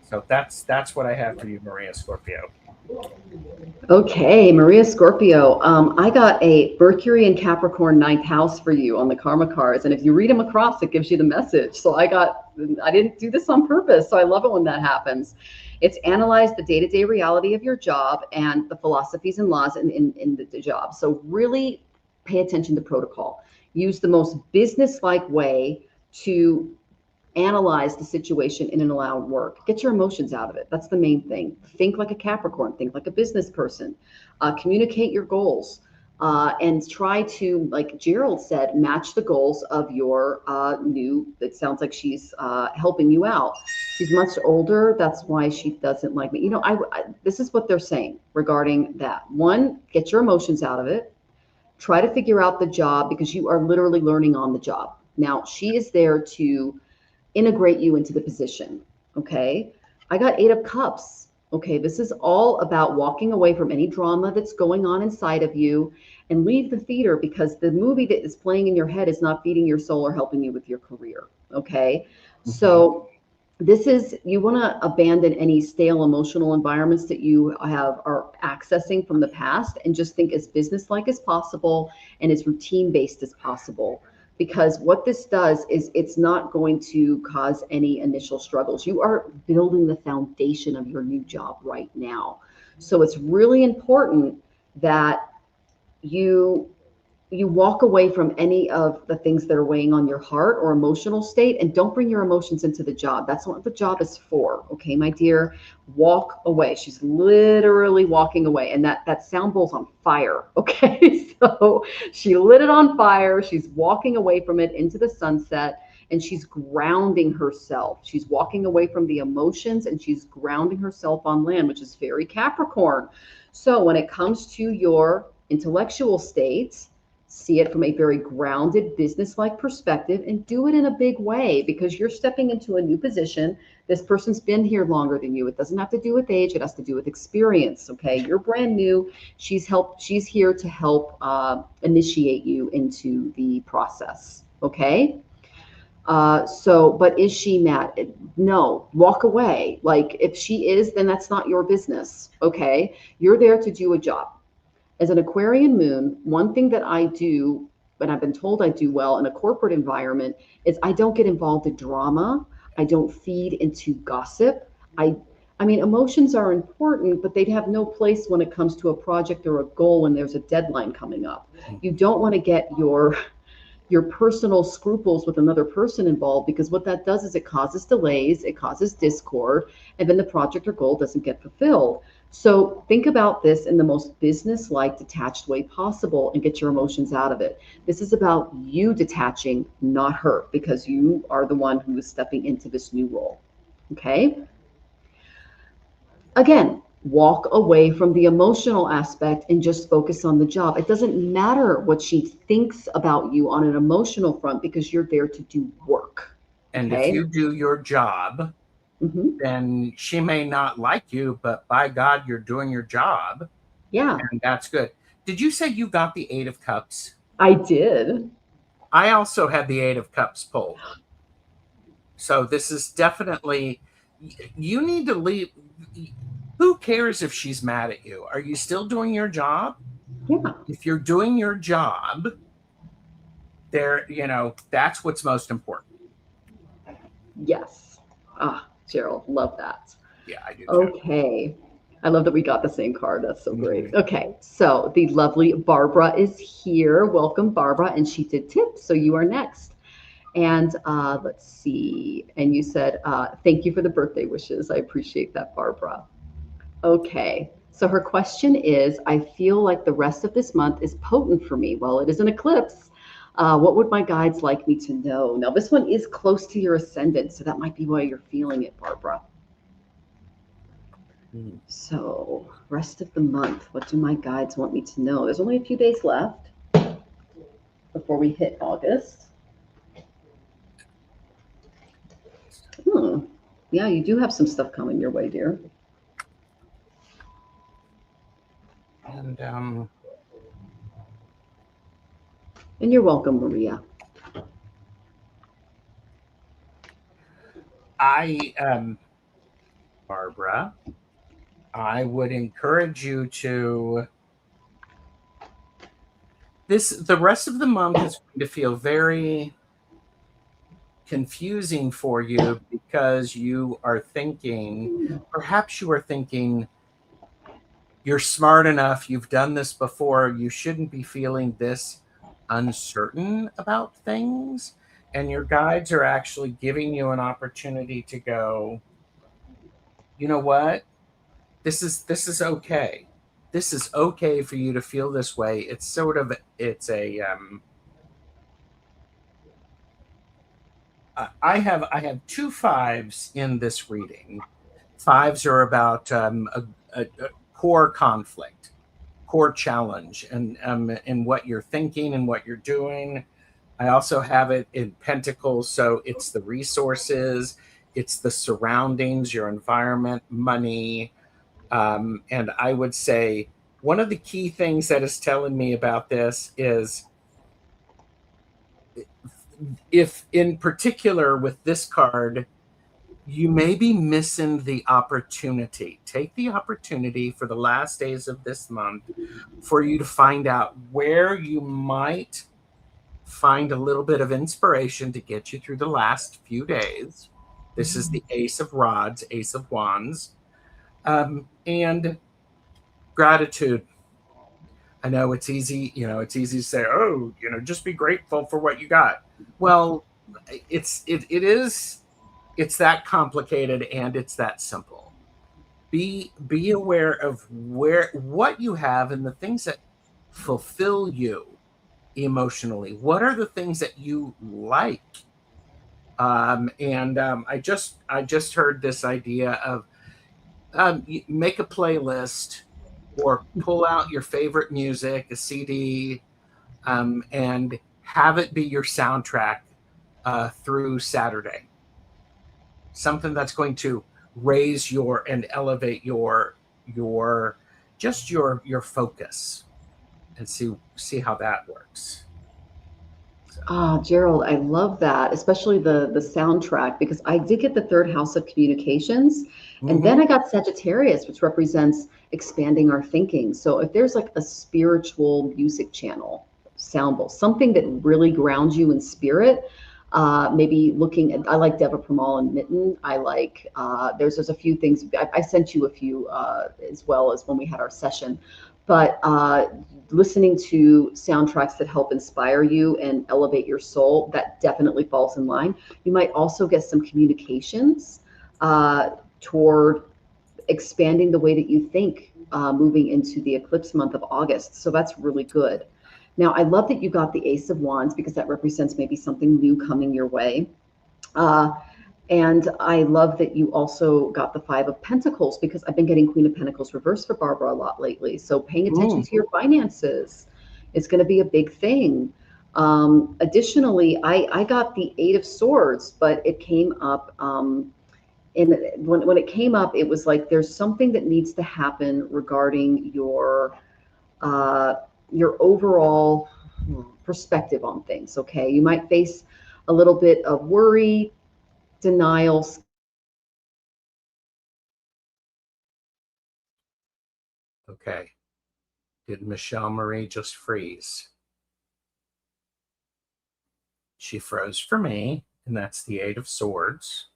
So that's what I have for you, Maria Scorpio. Okay, Maria Scorpio. I got a Mercury and Capricorn 9th house for you on the karma cards, and if you read them across, it gives you the message. So I didn't do this on purpose, so I love it when that happens. It's analyze the day-to-day reality of your job and the philosophies and laws in the job. So really pay attention to protocol. Use the most business-like way to analyze the situation in and around work. Get your emotions out of it. That's the main thing. Think like a Capricorn. Think like a business person. Communicate your goals. And try to, like Gerald said, match the goals of your it sounds like she's helping you out. She's much older. That's why she doesn't like me. You know, this is what they're saying regarding that. One, get your emotions out of it. Try to figure out the job, because you are literally learning on the job. Now, she is there to integrate you into the position. Okay. I got 8 of Cups. Okay. This is all about walking away from any drama that's going on inside of you and leave the theater, because the movie that is playing in your head is not feeding your soul or helping you with your career. Okay. So this is, you want to abandon any stale emotional environments that you are accessing from the past, and just think as business-like as possible and as routine-based as possible. Because what this does is it's not going to cause any initial struggles. You are building the foundation of your new job right now. So it's really important that you you walk away from any of the things that are weighing on your heart or emotional state, and don't bring your emotions into the job. That's what the job is for. Okay, my dear, walk away. She's literally walking away, and that sound bowl's on fire. Okay, so she lit it on fire. She's walking away from it into the sunset, and she's grounding herself. She's walking away from the emotions, and she's grounding herself on land, which is very Capricorn. So when it comes to your intellectual state, see it from a very grounded, business-like perspective, and do it in a big way, because you're stepping into a new position. This person's been here longer than you. It doesn't have to do with age. It has to do with experience. Okay, you're brand new. She's here to help initiate you into the process. Okay. But is she mad? No, walk away. Like, if she is, then that's not your business. Okay, you're there to do a job. As an Aquarian moon, one thing that I do, and I've been told I do well in a corporate environment, is I don't get involved in drama. I don't feed into gossip. I mean, emotions are important, but they'd have no place when it comes to a project or a goal when there's a deadline coming up. You don't want to get your personal scruples with another person involved, because what that does is it causes delays, it causes discord, and then the project or goal doesn't get fulfilled. So think about this in the most business-like, detached way possible, and get your emotions out of it. This is about you detaching, not her, because you are the one who is stepping into this new role. Okay? Again, walk away from the emotional aspect and just focus on the job. It doesn't matter what she thinks about you on an emotional front, because you're there to do work. And okay? if you do your job, then she may not like you, but by God, you're doing your job. Yeah. And that's good. Did you say you got the 8 of Cups? I did. I also had the 8 of Cups pulled. So this is definitely, you need to leave. Who cares if she's mad at you? Are you still doing your job? Yeah. If you're doing your job, that's what's most important. Yes. Gerald, love that. Yeah, I do too. Okay. I love that we got the same card. That's so great. Okay. So the lovely Barbara is here. Welcome, Barbara. And she did tips. So you are next. And let's see. And you said, thank you for the birthday wishes. I appreciate that, Barbara. Okay. So her question is, I feel like the rest of this month is potent for me. Well, it is an eclipse. What would my guides like me to know? Now, this one is close to your ascendant, so that might be why you're feeling it, Barbara. So, rest of the month, what do my guides want me to know? There's only a few days left before we hit August. Yeah, you do have some stuff coming your way, dear. And you're welcome, Maria. Barbara, I would encourage you to, the rest of the month is going to feel very confusing for you, because you are thinking, perhaps you are thinking, you're smart enough, you've done this before, you shouldn't be feeling this uncertain about things. And your guides are actually giving you an opportunity to go, you know what? This is okay. This is okay for you to feel this way. It's I have 2 5s in this reading. 5s are about a core conflict, core challenge, and in what you're thinking and what you're doing. I also have it in Pentacles, so it's the resources, it's the surroundings, your environment, money. And I would say one of the key things that is telling me about this is, if in particular with this card, you may be missing the opportunity. Take the opportunity for the last days of this month for you to find out where you might find a little bit of inspiration to get you through the last few days. This is the Ace of Rods, Ace of Wands, and gratitude. I know it's easy, it's easy to say, oh, just be grateful for what you got. Well, it's that complicated and it's that simple. Be aware of what you have and the things that fulfill you emotionally. What are the things that you like? I just heard this idea of make a playlist or pull out your favorite music, a CD, and have it be your soundtrack through Saturday. Something that's going to raise and elevate your focus, and see how that works. Ah, Gerald, I love that, especially the soundtrack, because I did get the third house of communications, and then I got Sagittarius, which represents expanding our thinking. So if there's like a spiritual music channel, sound bowl, something that really grounds you in spirit, maybe looking at, I like Deva Premal and Mitten. I like, there's a few things, I sent you a few as well as when we had our session, but listening to soundtracks that help inspire you and elevate your soul, that definitely falls in line. You might also get some communications toward expanding the way that you think moving into the eclipse month of August. So that's really good. Now, I love that you got the Ace of Wands, because that represents maybe something new coming your way. And I love that you also got the Five of Pentacles, because I've been getting Queen of Pentacles reversed for Barbara a lot lately. So paying attention to your finances is going to be a big thing. Additionally, I got the Eight of Swords, but it came up when it came up, it was like there's something that needs to happen regarding your overall perspective on things. Okay, you might face a little bit of worry, denial. Okay. Did Michelle Marie just freeze? She froze for me, and that's the Eight of Swords.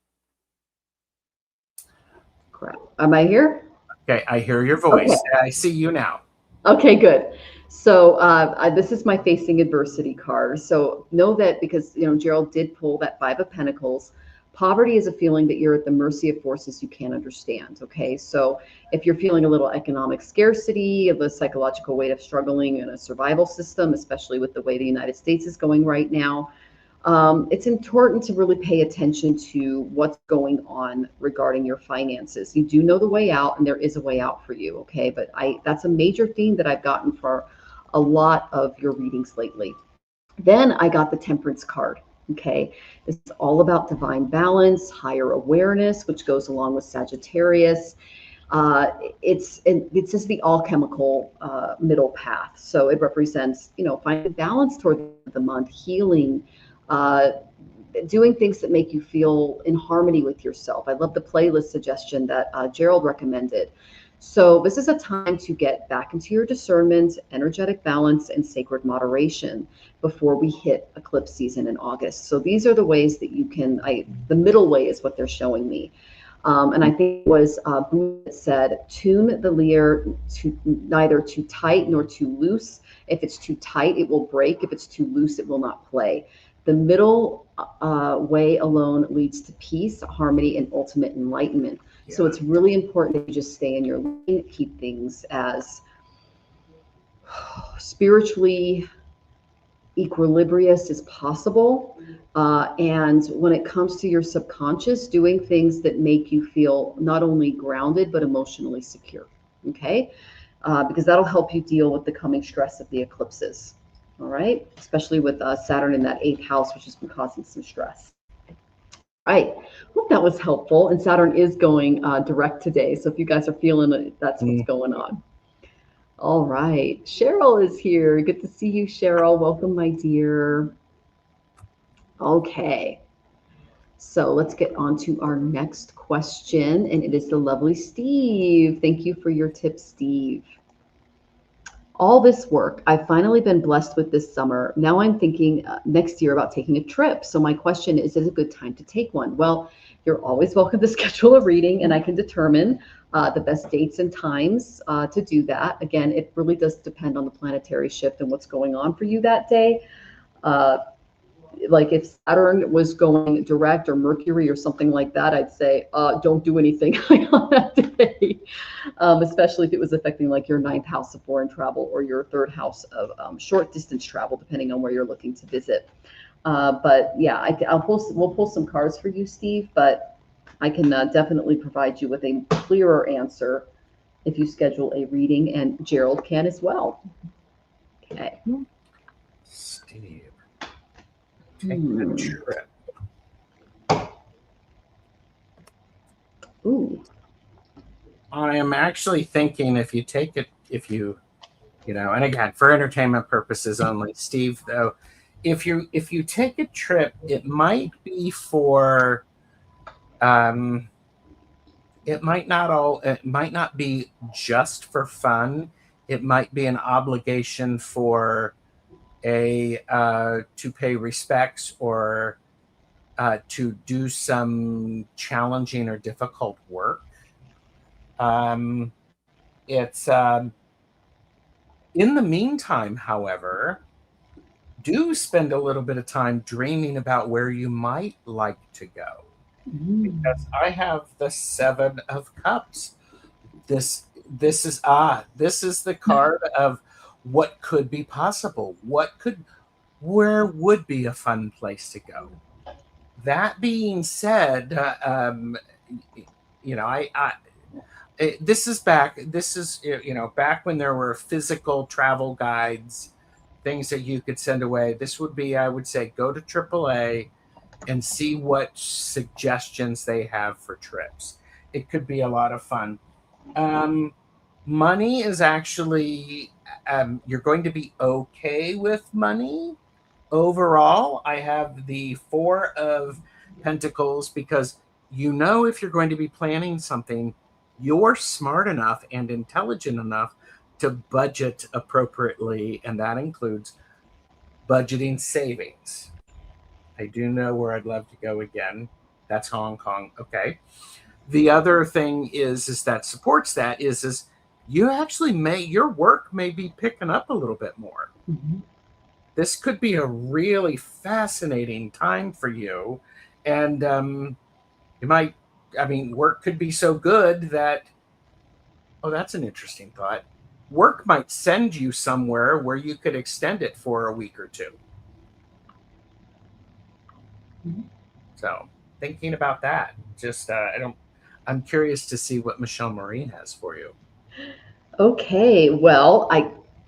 Crap. Am I here? Okay, I hear your voice. Okay. I see you now. Okay, good. So this is my facing adversity card. So know that, because Gerald did pull that Five of Pentacles. Poverty is a feeling that you're at the mercy of forces you can't understand. Okay, so if you're feeling a little economic scarcity, of a psychological weight of struggling in a survival system, especially with the way the United States is going right now, it's important to really pay attention to what's going on regarding your finances. You do know the way out, and there is a way out for you. Okay, but that's a major theme that I've gotten for a lot of your readings lately. Then I got the Temperance card. Okay, this is all about divine balance, higher awareness, which goes along with Sagittarius. It's just the alchemical middle path. So it represents, finding balance toward the month, healing, doing things that make you feel in harmony with yourself. I love the playlist suggestion that Gerald recommended. So this is a time to get back into your discernment, energetic balance, and sacred moderation before we hit eclipse season in August. So these are the ways that you can, the middle way is what they're showing me. And I think it was Buddha that said, tune the lyre to neither too tight nor too loose. If it's too tight, it will break. If it's too loose, it will not play. The middle way alone leads to peace, harmony, and ultimate enlightenment. Yeah. So it's really important that you just stay in your lane, keep things as spiritually equilibrious as possible. And when it comes to your subconscious, doing things that make you feel not only grounded, but emotionally secure. Okay? Because that'll help you deal with the coming stress of the eclipses. All right? Especially with Saturn in that 8th house, which has been causing some stress. All right. Hope that was helpful. And Saturn is going direct today. So if you guys are feeling it, that's what's going on. All right. Cheryl is here. Good to see you, Cheryl. Welcome, my dear. Okay. So let's get on to our next question. And it is the lovely Steve. Thank you for your tip, Steve. All this work I've finally been blessed with this summer. Now I'm thinking next year about taking a trip. So my question is it a good time to take one? Well, you're always welcome to schedule a reading, and I can determine the best dates and times to do that. Again, it really does depend on the planetary shift and what's going on for you that day. Like if Saturn was going direct or Mercury or something like that, I'd say don't do anything on that day, especially if it was affecting like your 9th house of foreign travel or your 3rd house of short distance travel, depending on where you're looking to visit. But yeah, we'll pull some cards for you, Steve, but I can definitely provide you with a clearer answer if you schedule a reading, and Gerald can as well. Okay. Steve. Taking a trip. Ooh. I am actually thinking if you take it, and again, for entertainment purposes only, Steve, though, if you take a trip, it might be for, it might not be just for fun. It might be an obligation for to pay respects or to do some challenging or difficult work. It's in the meantime, however, do spend a little bit of time dreaming about where you might like to go. Because I have the 7 of Cups. This is the card of what could be possible. Where would be a fun place to go? That being said, this is back when there were physical travel guides, things that you could send away. This would be, I would say, go to AAA and see what suggestions they have for trips. It could be a lot of fun. Money is actually, you're going to be okay with money. Overall, I have the 4 of Pentacles because if you're going to be planning something, you're smart enough and intelligent enough to budget appropriately, and that includes budgeting savings. I do know where I'd love to go again. That's Hong Kong. Okay. The other thing is that supports that is you actually your work may be picking up a little bit more. Mm-hmm. This could be a really fascinating time for you. And work could be so good that, that's an interesting thought. Work might send you somewhere where you could extend it for a week or 2. Mm-hmm. So thinking about that, I'm curious to see what Michelle Marie has for you. Okay, well,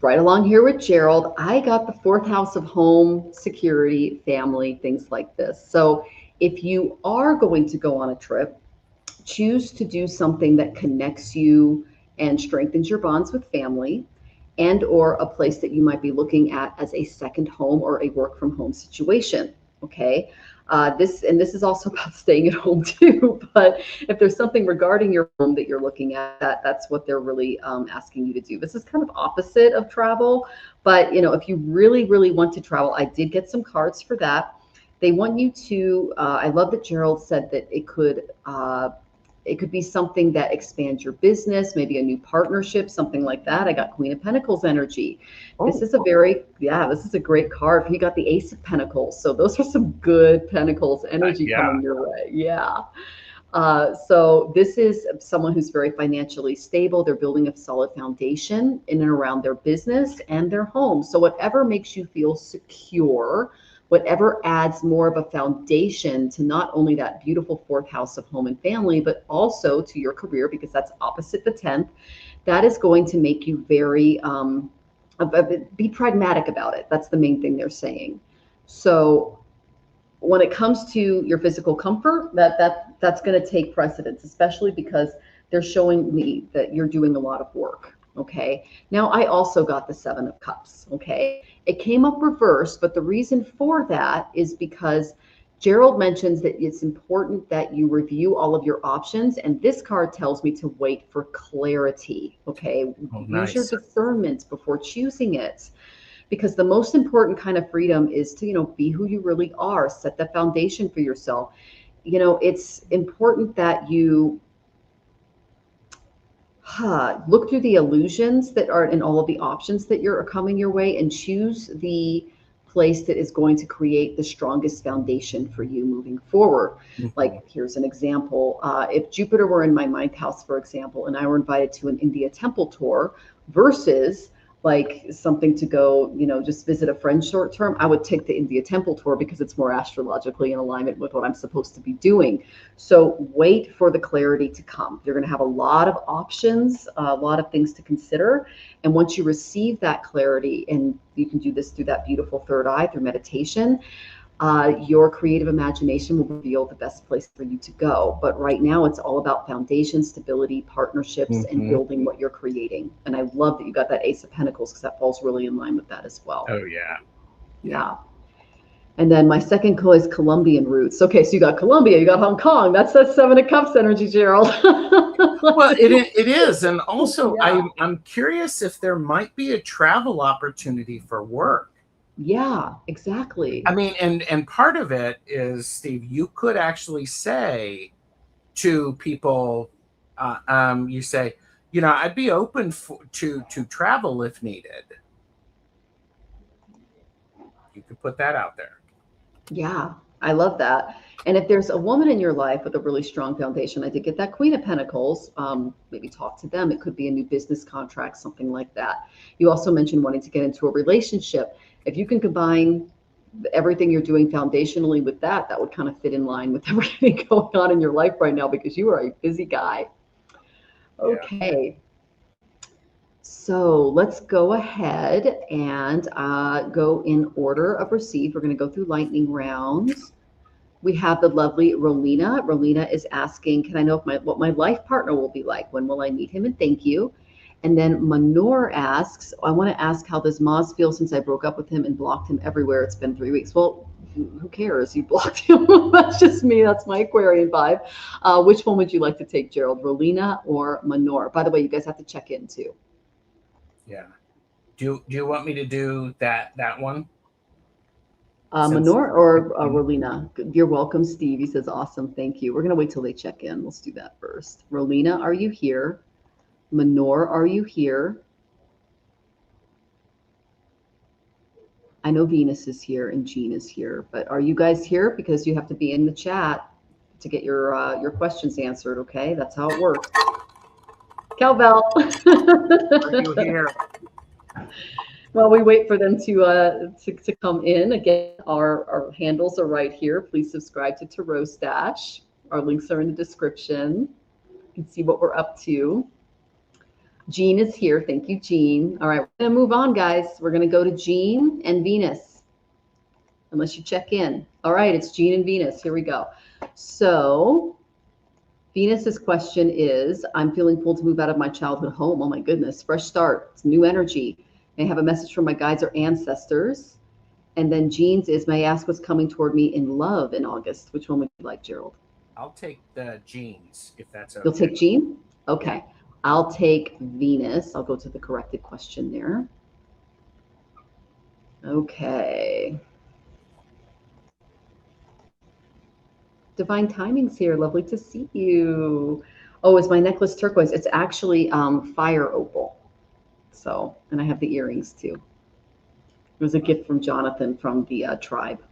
right along here with Gerald, I got the 4th house of home, security, family, things like this. So if you are going to go on a trip, choose to do something that connects you and strengthens your bonds with family, and or a place that you might be looking at as a second home or a work from home situation. Okay. This is also about staying at home too, but if there's something regarding your home that you're looking at, that's what they're really asking you to do. This is kind of opposite of travel, but if you really, really want to travel, I did get some cards for that. They want you to, I love that Gerald said that it could be something that expands your business, maybe a new partnership, something like that. I got Queen of Pentacles energy. This is a great card. He got the Ace of Pentacles. So those are some good Pentacles energy coming your way. Yeah. So this is someone who's very financially stable. They're building a solid foundation in and around their business and their home. So whatever makes you feel secure, whatever adds more of a foundation to not only that beautiful 4th house of home and family, but also to your career, because that's opposite the 10th, that is going to make you very, be pragmatic about it. That's the main thing they're saying. So when it comes to your physical comfort, that's going to take precedence, especially because they're showing me that you're doing a lot of work. Okay. Now I also got the 7 of Cups. Okay. It came up reversed, but the reason for that is because Gerald mentions that it's important that you review all of your options. And this card tells me to wait for clarity. Okay. Use your discernment before choosing it, because the most important kind of freedom is to, be who you really are, set the foundation for yourself. it's important that you look through the illusions that are in all of the options that are coming your way and choose the place that is going to create the strongest foundation for you moving forward. Like, here's an example. If Jupiter were in my ninth house, for example, and I were invited to an India temple tour versus like something to go, just visit a friend short term, I would take the India temple tour because it's more astrologically in alignment with what I'm supposed to be doing. So wait for the clarity to come. You're going to have a lot of options, a lot of things to consider. And once you receive that clarity, and you can do this through that beautiful third eye, through meditation, your creative imagination will reveal the best place for you to go. But right now, it's all about foundation, stability, partnerships, and building what you're creating. And I love that you got that Ace of Pentacles, because that falls really in line with that as well. Oh, yeah. Yeah. And then my second clue is Colombian roots. Okay, so you got Colombia, you got Hong Kong. That's that Seven of Cups energy, Gerald. Well, it is. And also, Yeah. I'm curious if there might be a travel opportunity for work. Yeah, exactly. I mean, and part of it is, Steve, you could actually say to people, you say, I'd be open to travel if needed. You could put that out there. Yeah, I love that. And if there's a woman in your life with a really strong foundation, I did get that Queen of Pentacles, maybe talk to them. It could be a new business contract, something like that. You also mentioned wanting to get into a relationship. If you can combine everything you're doing foundationally with that, that would kind of fit in line with everything going on in your life right now, because you are a busy guy. Okay. Yeah. So let's go ahead and go in order of receive. We're going to go through lightning rounds. We have the lovely Rolina. Rolina is asking, can I know what my life partner will be like? When will I meet him? And thank you. And then Manor asks, I want to ask, how does Maz feel since I broke up with him and blocked him everywhere? It's been 3 weeks. Well, who cares? You blocked him. That's just me. That's my Aquarian vibe. Which one would you like to take, Gerald? Rolina or Manor? By the way, you guys have to check in too. Yeah. Do you want me to do that one? Manor or Rolina? You're welcome, Steve. He says, awesome. Thank you. We're going to wait till they check in. Let's do that first. Rolina, are you here? Manor, are you here? I know Venus is here and Jean is here, but are you guys here? Because you have to be in the chat to get your questions answered, okay? That's how it works. Cowbell. Are you here? While we wait for them to come in, again, our handles are right here. Please subscribe to Tarotstache. Our links are in the description. You can see what we're up to. Jean is here. Thank you, Jean. All right, we're going to move on, guys. We're going to go to Jean and Venus, unless you check in. All right, it's Jean and Venus. Here we go. So Venus's question is, I'm feeling pulled to move out of my childhood home. Oh, my goodness. Fresh start. It's new energy. May I have a message from my guides or ancestors? And then Jean's is, may I ask what's coming toward me in love in August? Which one would you like, Gerald? I'll take the Jeans, if that's okay. You'll take Jean? Okay. I'll take Venus. I'll go to the corrected question there. Okay. Divine Timing's here. Lovely to see you. Oh, is my necklace turquoise? It's actually fire opal. So, and I have the earrings too. It was a gift from Jonathan from the tribe.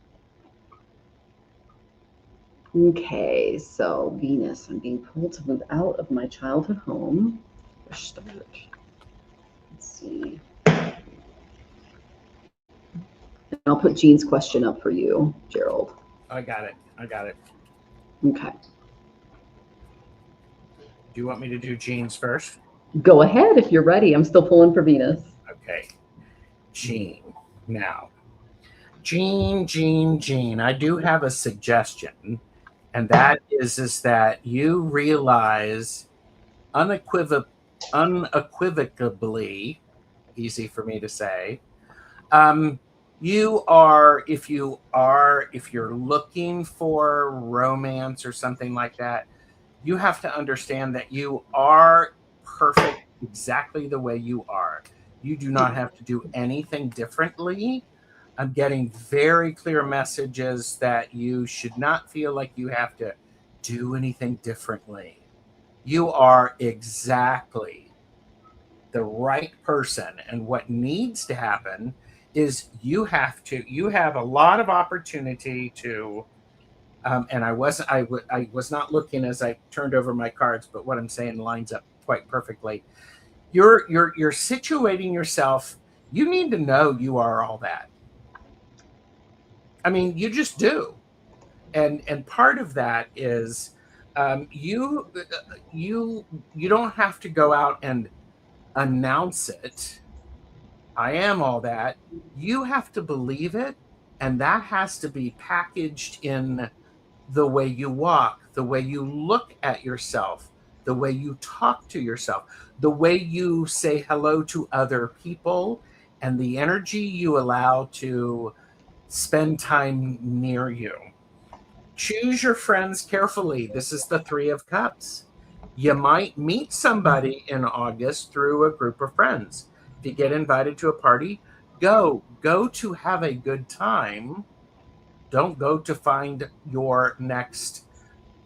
Okay, so Venus, I'm being pulled to move out of my childhood home. Let's see. I'll put Jean's question up for you, Gerald. I got it. Okay. Do you want me to do Jeans first? Go ahead if you're ready. I'm still pulling for Venus. Okay. Jean. Now, Jean, I do have a suggestion, and that is that you realize unequivocally, easy for me to say, if you're looking for romance or something like that, you have to understand that you are perfect exactly the way you are. You do not have to do anything differently. I'm getting very clear messages that you should not feel like you have to do anything differently. You are exactly the right person. And what needs to happen is you have a lot of opportunity to, and I was not looking as I turned over my cards, but what I'm saying lines up quite perfectly. You're situating yourself. You need to know you are all that. I mean, you just do. And part of that is you don't have to go out and announce it. I am all that. You have to believe it, and that has to be packaged in the way you walk, the way you look at yourself, the way you talk to yourself, the way you say hello to other people, and the energy you allow to spend time near you. Choose your friends carefully. This is the Three of Cups. You might meet somebody in August through a group of friends. If you get invited to a party, go to have a good time. Don't go to find your next,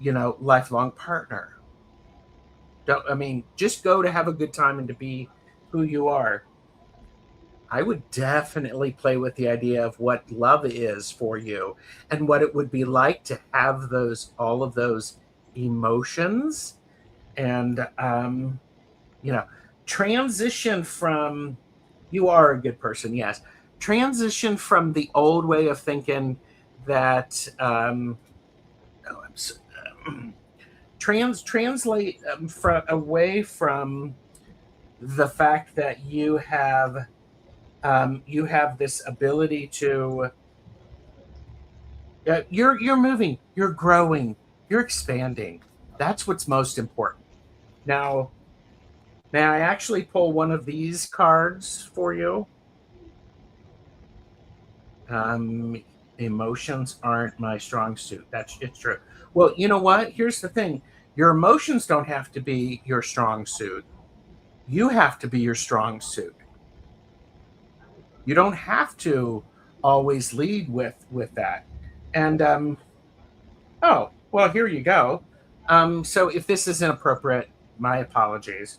lifelong partner. Just go to have a good time and to be who you are. I would definitely play with the idea of what love is for you and what it would be like to have all of those emotions and, transition from, you are a good person, yes. Transition from the old way of thinking that, translate away from the fact that you have this ability to, you're moving, you're growing, you're expanding. That's what's most important. Now, may I actually pull one of these cards for you? Emotions aren't my strong suit. It's true. Well, you know what? Here's the thing. Your emotions don't have to be your strong suit. You have to be your strong suit. You don't have to always lead with that. And, oh, well, here you go. So if this is inappropriate, my apologies.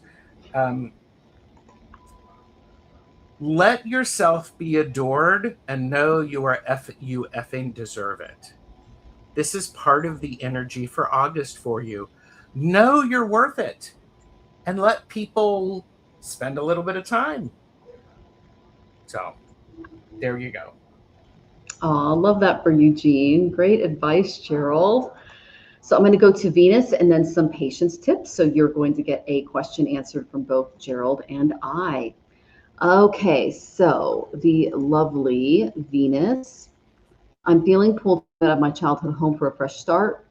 Let yourself be adored and know you effing deserve it. This is part of the energy for August for you. Know you're worth it and let people spend a little bit of time. So there you go. Oh, love that for you, Jean. Great advice, Gerald. So I'm going to go to Venus and then some patience tips. So you're going to get a question answered from both Gerald and I. Okay, so the lovely Venus. I'm feeling pulled out of my childhood home for a fresh start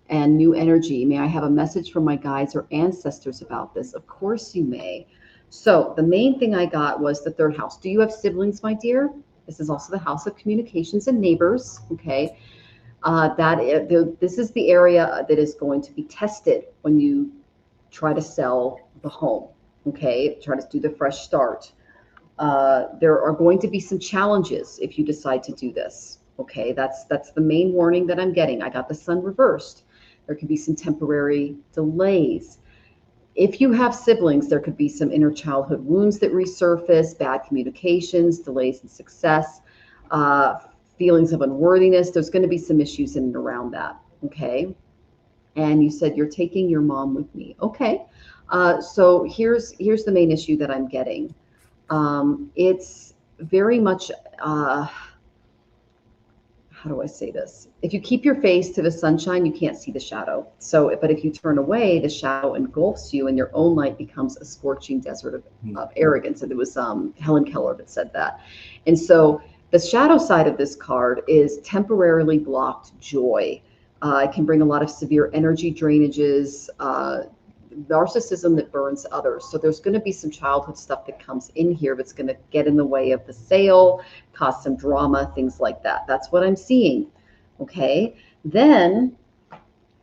and new energy. May I have a message from my guides or ancestors about this? Of course you may. So the main thing I got was the third house. Do you have siblings, my dear? This is also the house of communications and neighbors. Okay. This is the area that is going to be tested when you try to sell the home. Okay. Try to do the fresh start. There are going to be some challenges if you decide to do this. Okay. That's the main warning that I'm getting. I got the sun reversed. There could be some temporary delays. If you have siblings, there could be some inner childhood wounds that resurface, bad communications, delays in success, feelings of unworthiness. There's going to be some issues in and around that. Okay. And you said you're taking your mom with me. Okay. So here's the main issue that I'm getting. It's very much, how do I say this? If you keep your face to the sunshine, you can't see the shadow. So, but if you turn away, the shadow engulfs you and your own light becomes a scorching desert of arrogance. And it was Helen Keller that said that. And so the shadow side of this card is temporarily blocked joy. It can bring a lot of severe energy drainages, narcissism that burns others. So there's going to be some childhood stuff that comes in here that's going to get in the way of the sale, cause some drama, things like that. That's what I'm seeing. Okay. Then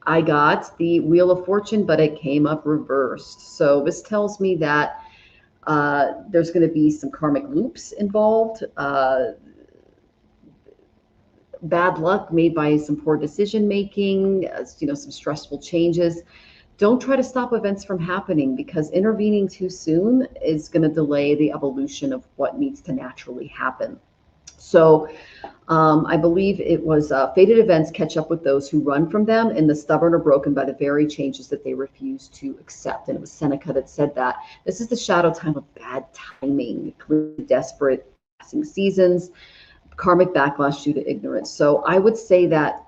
I got the Wheel of Fortune, but it came up reversed. So this tells me that there's going to be some karmic loops involved. bad luck made by some poor decision making, some stressful changes. Don't try to stop events from happening, because intervening too soon is going to delay the evolution of what needs to naturally happen. So I believe it was fated events catch up with those who run from them, and the stubborn are broken by the very changes that they refuse to accept. And it was Seneca that said that. This is the shadow time of bad timing, desperate passing seasons, karmic backlash due to ignorance. So I would say that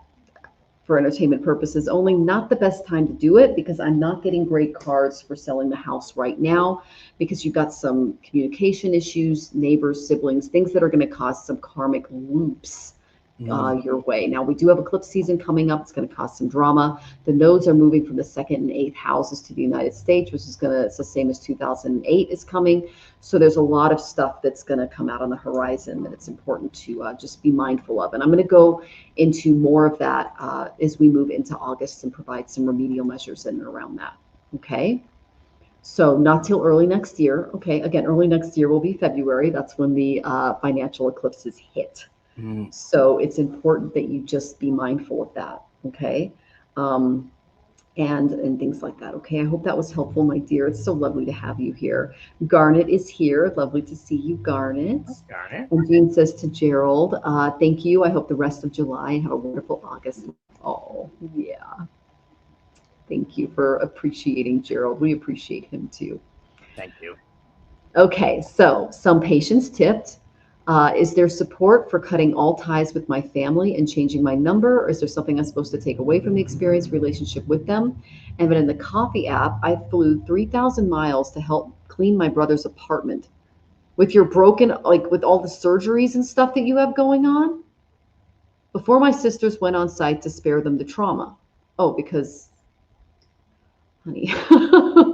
for entertainment purposes only, not the best time to do it, because I'm not getting great cards for selling the house right now, because you've got some communication issues, neighbors, siblings, things that are going to cause some karmic loops your way. Now, we do have eclipse season coming up. It's going to cause some drama. The nodes are moving from the 2nd and 8th houses to the United States, which is it's the same as 2008 is coming. So there's a lot of stuff that's going to come out on the horizon that it's important to just be mindful of. And I'm going to go into more of that as we move into August and provide some remedial measures in and around that. Okay. So not till early next year. Okay. Again, early next year will be February. That's when the financial eclipses hit. So it's important that you just be mindful of that. Okay. And things like that. Okay. I hope that was helpful, my dear. It's so lovely to have you here. Garnet is here. Lovely to see you, Garnet. Garnet. And Jean says to Gerald, thank you. I hope the rest of July and have a wonderful August. Oh, yeah. Thank you for appreciating Gerald. We appreciate him too. Thank you. Okay. So some patients tipped. Is there support for cutting all ties with my family and changing my number? Or is there something I'm supposed to take away from the experience relationship with them? And then in the coffee app, I flew 3,000 miles to help clean my brother's apartment. With your broken, with all the surgeries and stuff that you have going on? Before my sisters went on site to spare them the trauma. Oh, because, honey,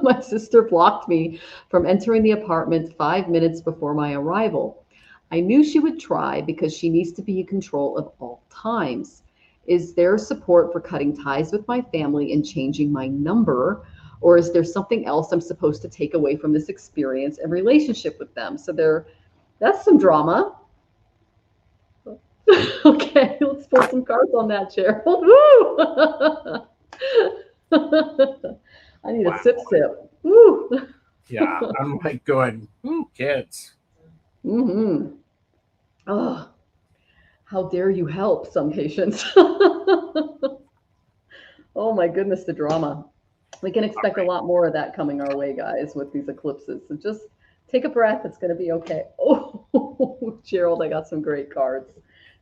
my sister blocked me from entering the apartment 5 minutes before my arrival. I knew she would try because she needs to be in control of all times. Is there support for cutting ties with my family and changing my number? Or is there something else I'm supposed to take away from this experience and relationship with them? So that's some drama. Okay, let's pull some cards on that, Gerald. Woo! I need a sip. Woo! Yeah, I'm like going, ooh, kids. Mm-hmm. Oh, how dare you help some patients. Oh my goodness, the drama. We can expect a lot more of that coming our way, guys, with these eclipses. So just take a breath. It's going to be okay. Oh, Gerald, I got some great cards.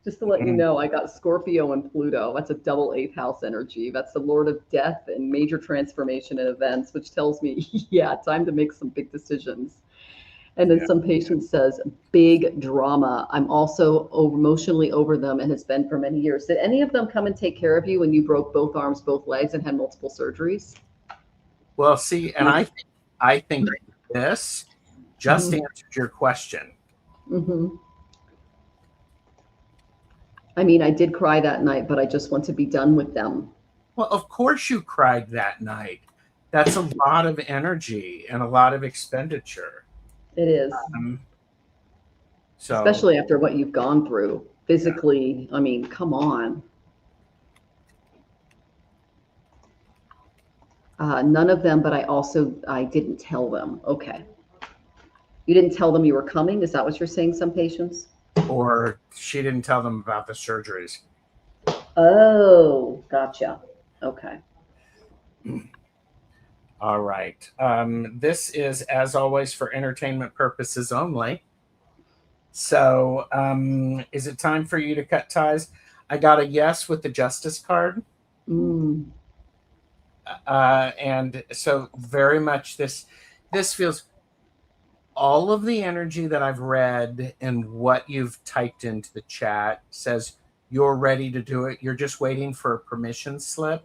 Just to let you know, I got Scorpio and Pluto. That's a double 8th house energy. That's the Lord of Death and major transformation and events, which tells me, yeah, time to make some big decisions. And then some patient says, big drama. I'm also emotionally over them, and has been for many years. Did any of them come and take care of you when you broke both arms, both legs, and had multiple surgeries? Well, see, and I think this just answered your question. I mean, I did cry that night, but I just want to be done with them. Well, of course you cried that night. That's a lot of energy and a lot of expenditure. It is. So, especially after what you've gone through physically. I mean, come on. None of them, but I didn't tell them. Okay. You didn't tell them you were coming? Is that what you're saying, some patients? Or she didn't tell them about the surgeries. Oh, gotcha. Okay. All right. This is, as always, for entertainment purposes only. So is it time for you to cut ties? I got a yes with the Justice card. And so very much this feels, all of the energy that I've read and what you've typed into the chat says you're ready to do it. You're just waiting for a permission slip.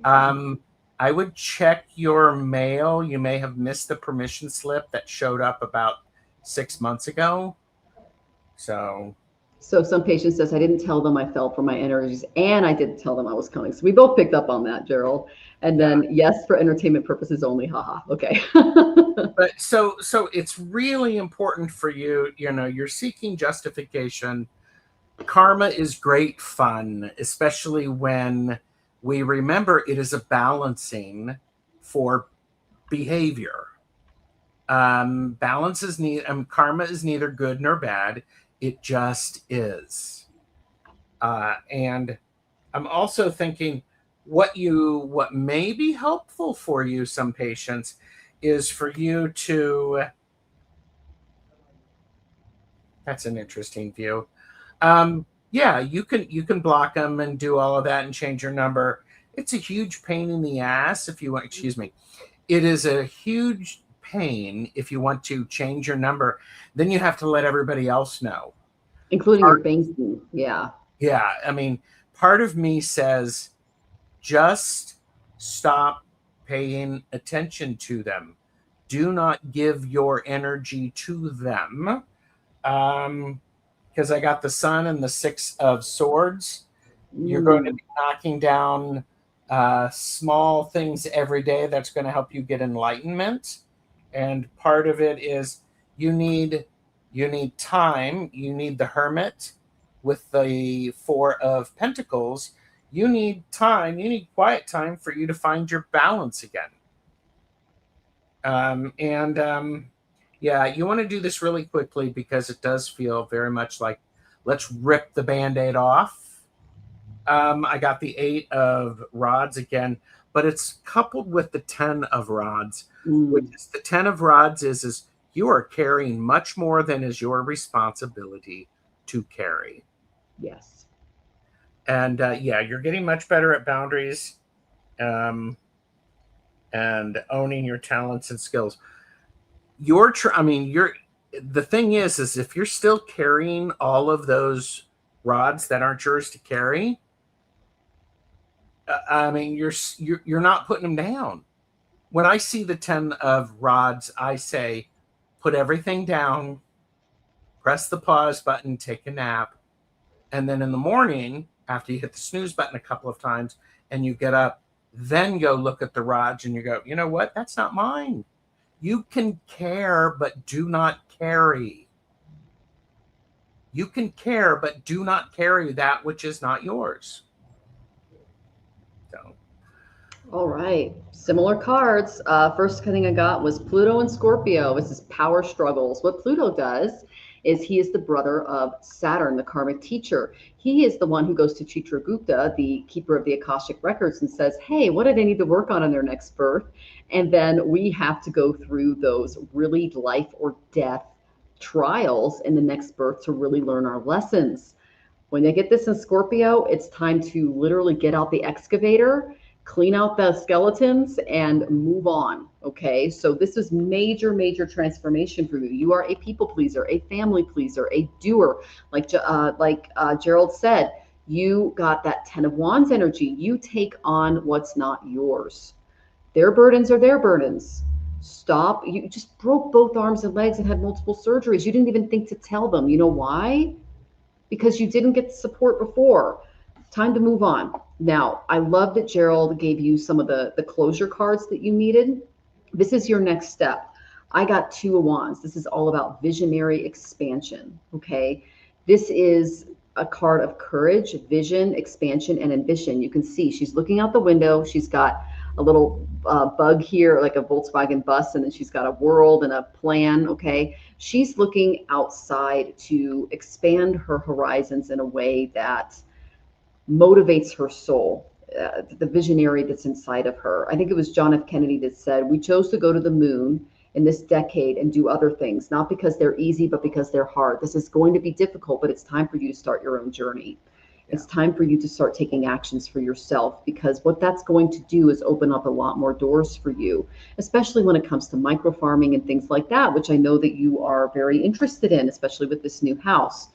I would check your mail. You may have missed the permission slip that showed up about 6 months ago. So some patient says, I didn't tell them I fell for my energies, and I didn't tell them I was coming. So we both picked up on that, Gerald. And then yes, for entertainment purposes only. Haha. Okay. But so it's really important for you. You know, you're seeking justification Karma is great fun, especially when we remember it is a balancing for behavior. Balance is karma is neither good nor bad. It just is. And I'm also thinking what may be helpful for you, some patients, is for you to, that's an interesting view. Yeah, you can block them and do all of that and change your number. It's a huge pain in the ass if you want, excuse me. It is a huge pain if you want to change your number. Then you have to let everybody else know. Including your banking. Yeah. Yeah. I mean, part of me says, just stop paying attention to them. Do not give your energy to them. Because I got the Sun and the Six of Swords. You're going to be knocking down small things every day that's going to help you get enlightenment. And part of it is you need time. You need the Hermit with the Four of Pentacles. You need time. You need quiet time for you to find your balance again. Yeah, you want to do this really quickly because it does feel very much like let's rip the Band-Aid off. I got the 8 of Rods again, but it's coupled with the 10 of Rods, which is the 10 of Rods is you are carrying much more than is your responsibility to carry. Yes. And yeah, you're getting much better at boundaries and owning your talents and skills. The thing is if you're still carrying all of those rods that aren't yours to carry, you're not putting them down. When I see the 10 of Rods, I say, put everything down, press the pause button, take a nap, and then in the morning, after you hit the snooze button a couple of times and you get up, then go look at the rods and you go, you know what? That's not mine. You can care, but do not carry. You can care, but do not carry that which is not yours. So. All right. Similar cards. First thing I got was Pluto and Scorpio. This is power struggles. What Pluto does is he is the brother of Saturn, the karmic teacher. He is the one who goes to Chitragupta, the keeper of the Akashic records, and says, hey, what do they need to work on in their next birth? And then we have to go through those really life or death trials in the next birth to really learn our lessons. When they get this in Scorpio, it's time to literally get out the excavator, clean out the skeletons, and move on. Okay, so this is major, major transformation for you. You are a people pleaser, a family pleaser, a doer. Like Gerald said, you got that 10 of Wands energy. You take on what's not yours. Their burdens are their burdens. Stop. You just broke both arms and legs and had multiple surgeries. You didn't even think to tell them. You know why? Because you didn't get the support before. Time to move on. Now, I love that Gerald gave you some of the closure cards that you needed. This is your next step. I got 2 of Wands. This is all about visionary expansion. Okay. This is a card of courage, vision, expansion, and ambition. You can see she's looking out the window. She's got a little bug here, like a Volkswagen bus, and then she's got a world and a plan. Okay. She's looking outside to expand her horizons in a way that motivates her soul, the visionary that's inside of her. I think it was John F. Kennedy that said, we chose to go to the moon in this decade and do other things, not because they're easy, but because they're hard. This is going to be difficult, but it's time for you to start your own journey. Yeah. It's time for you to start taking actions for yourself, because what that's going to do is open up a lot more doors for you, especially when it comes to micro farming and things like that, which I know that you are very interested in, especially with this new house.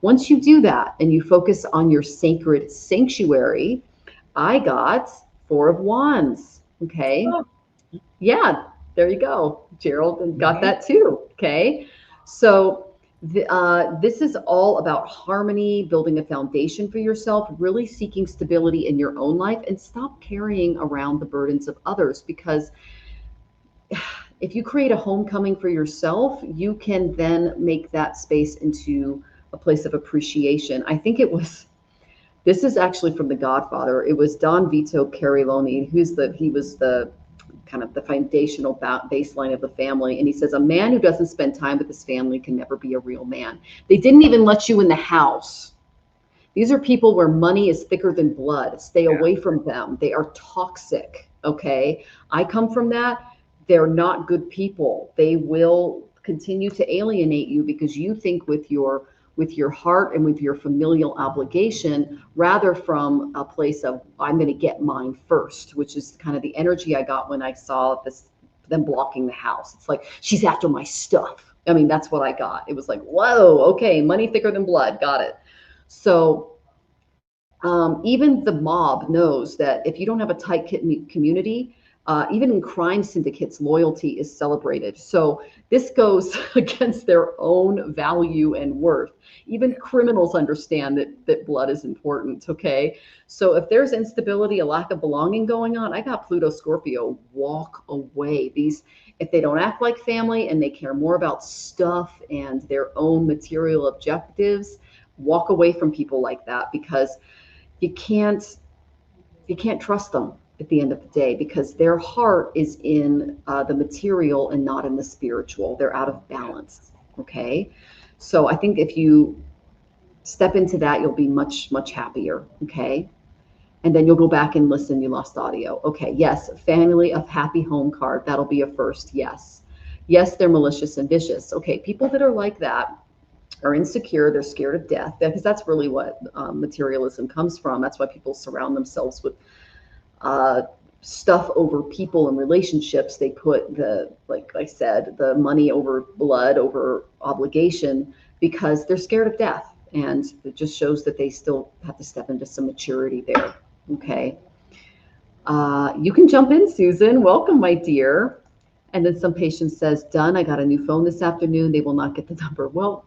Once you do that and you focus on your sacred sanctuary, I got 4 of Wands. Okay. Oh. Yeah, there you go, Gerald, and got that too. Okay. So this is all about harmony, building a foundation for yourself, really seeking stability in your own life, and stop carrying around the burdens of others. Because if you create a homecoming for yourself, you can then make that space into a a place of appreciation. I think this is actually from The Godfather. It was Don Vito Corleone, he was the kind of the foundational baseline of the family. And he says, a man who doesn't spend time with his family can never be a real man. They didn't even let you in the house. These are people where money is thicker than blood. Stay away from them. They are toxic. Okay. I come from that. They're not good people. They will continue to alienate you because you think with your heart and with your familial obligation, rather from a place of, I'm going to get mine first, which is kind of the energy I got when I saw them blocking the house. It's like, she's after my stuff. I mean, that's what I got. It was like, whoa, okay, money thicker than blood. Got it. So even the mob knows that if you don't have a tight community, even in crime syndicates, loyalty is celebrated. So this goes against their own value and worth. Even criminals understand that blood is important, okay? So if there's instability, a lack of belonging going on, I got Pluto Scorpio, walk away. If they don't act like family and they care more about stuff and their own material objectives, walk away from people like that, because you can't trust them at the end of the day, because their heart is in the material and not in the spiritual. They're out of balance. Okay. So I think if you step into that, you'll be much, much happier. Okay. And then you'll go back and listen. You lost audio. Okay. Yes. Family of happy home card. That'll be a first. Yes. Yes. They're malicious and vicious. Okay. People that are like that are insecure. They're scared of death, because that's really what materialism comes from. That's why people surround themselves with stuff over people and relationships. They put like I said, the money over blood, over obligation, because they're scared of death. And it just shows that they still have to step into some maturity there. Okay. You can jump in, Susan. Welcome, my dear. And then some patient says, done. I got a new phone this afternoon. They will not get the number. Well,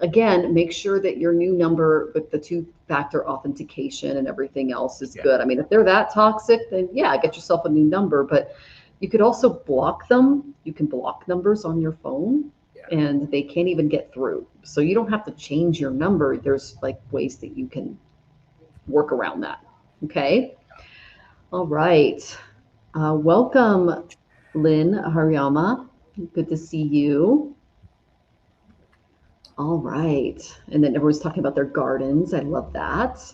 again, make sure that your new number with the 2-factor authentication and everything else is good. I mean, if they're that toxic, then yeah, get yourself a new number. But you could also block them. You can block numbers on your phone, and they can't even get through. So you don't have to change your number. There's like ways that you can work around that. Okay. All right. Welcome, Lynn Hariyama. Good to see you. All right. And then everyone's talking about their gardens. I love that.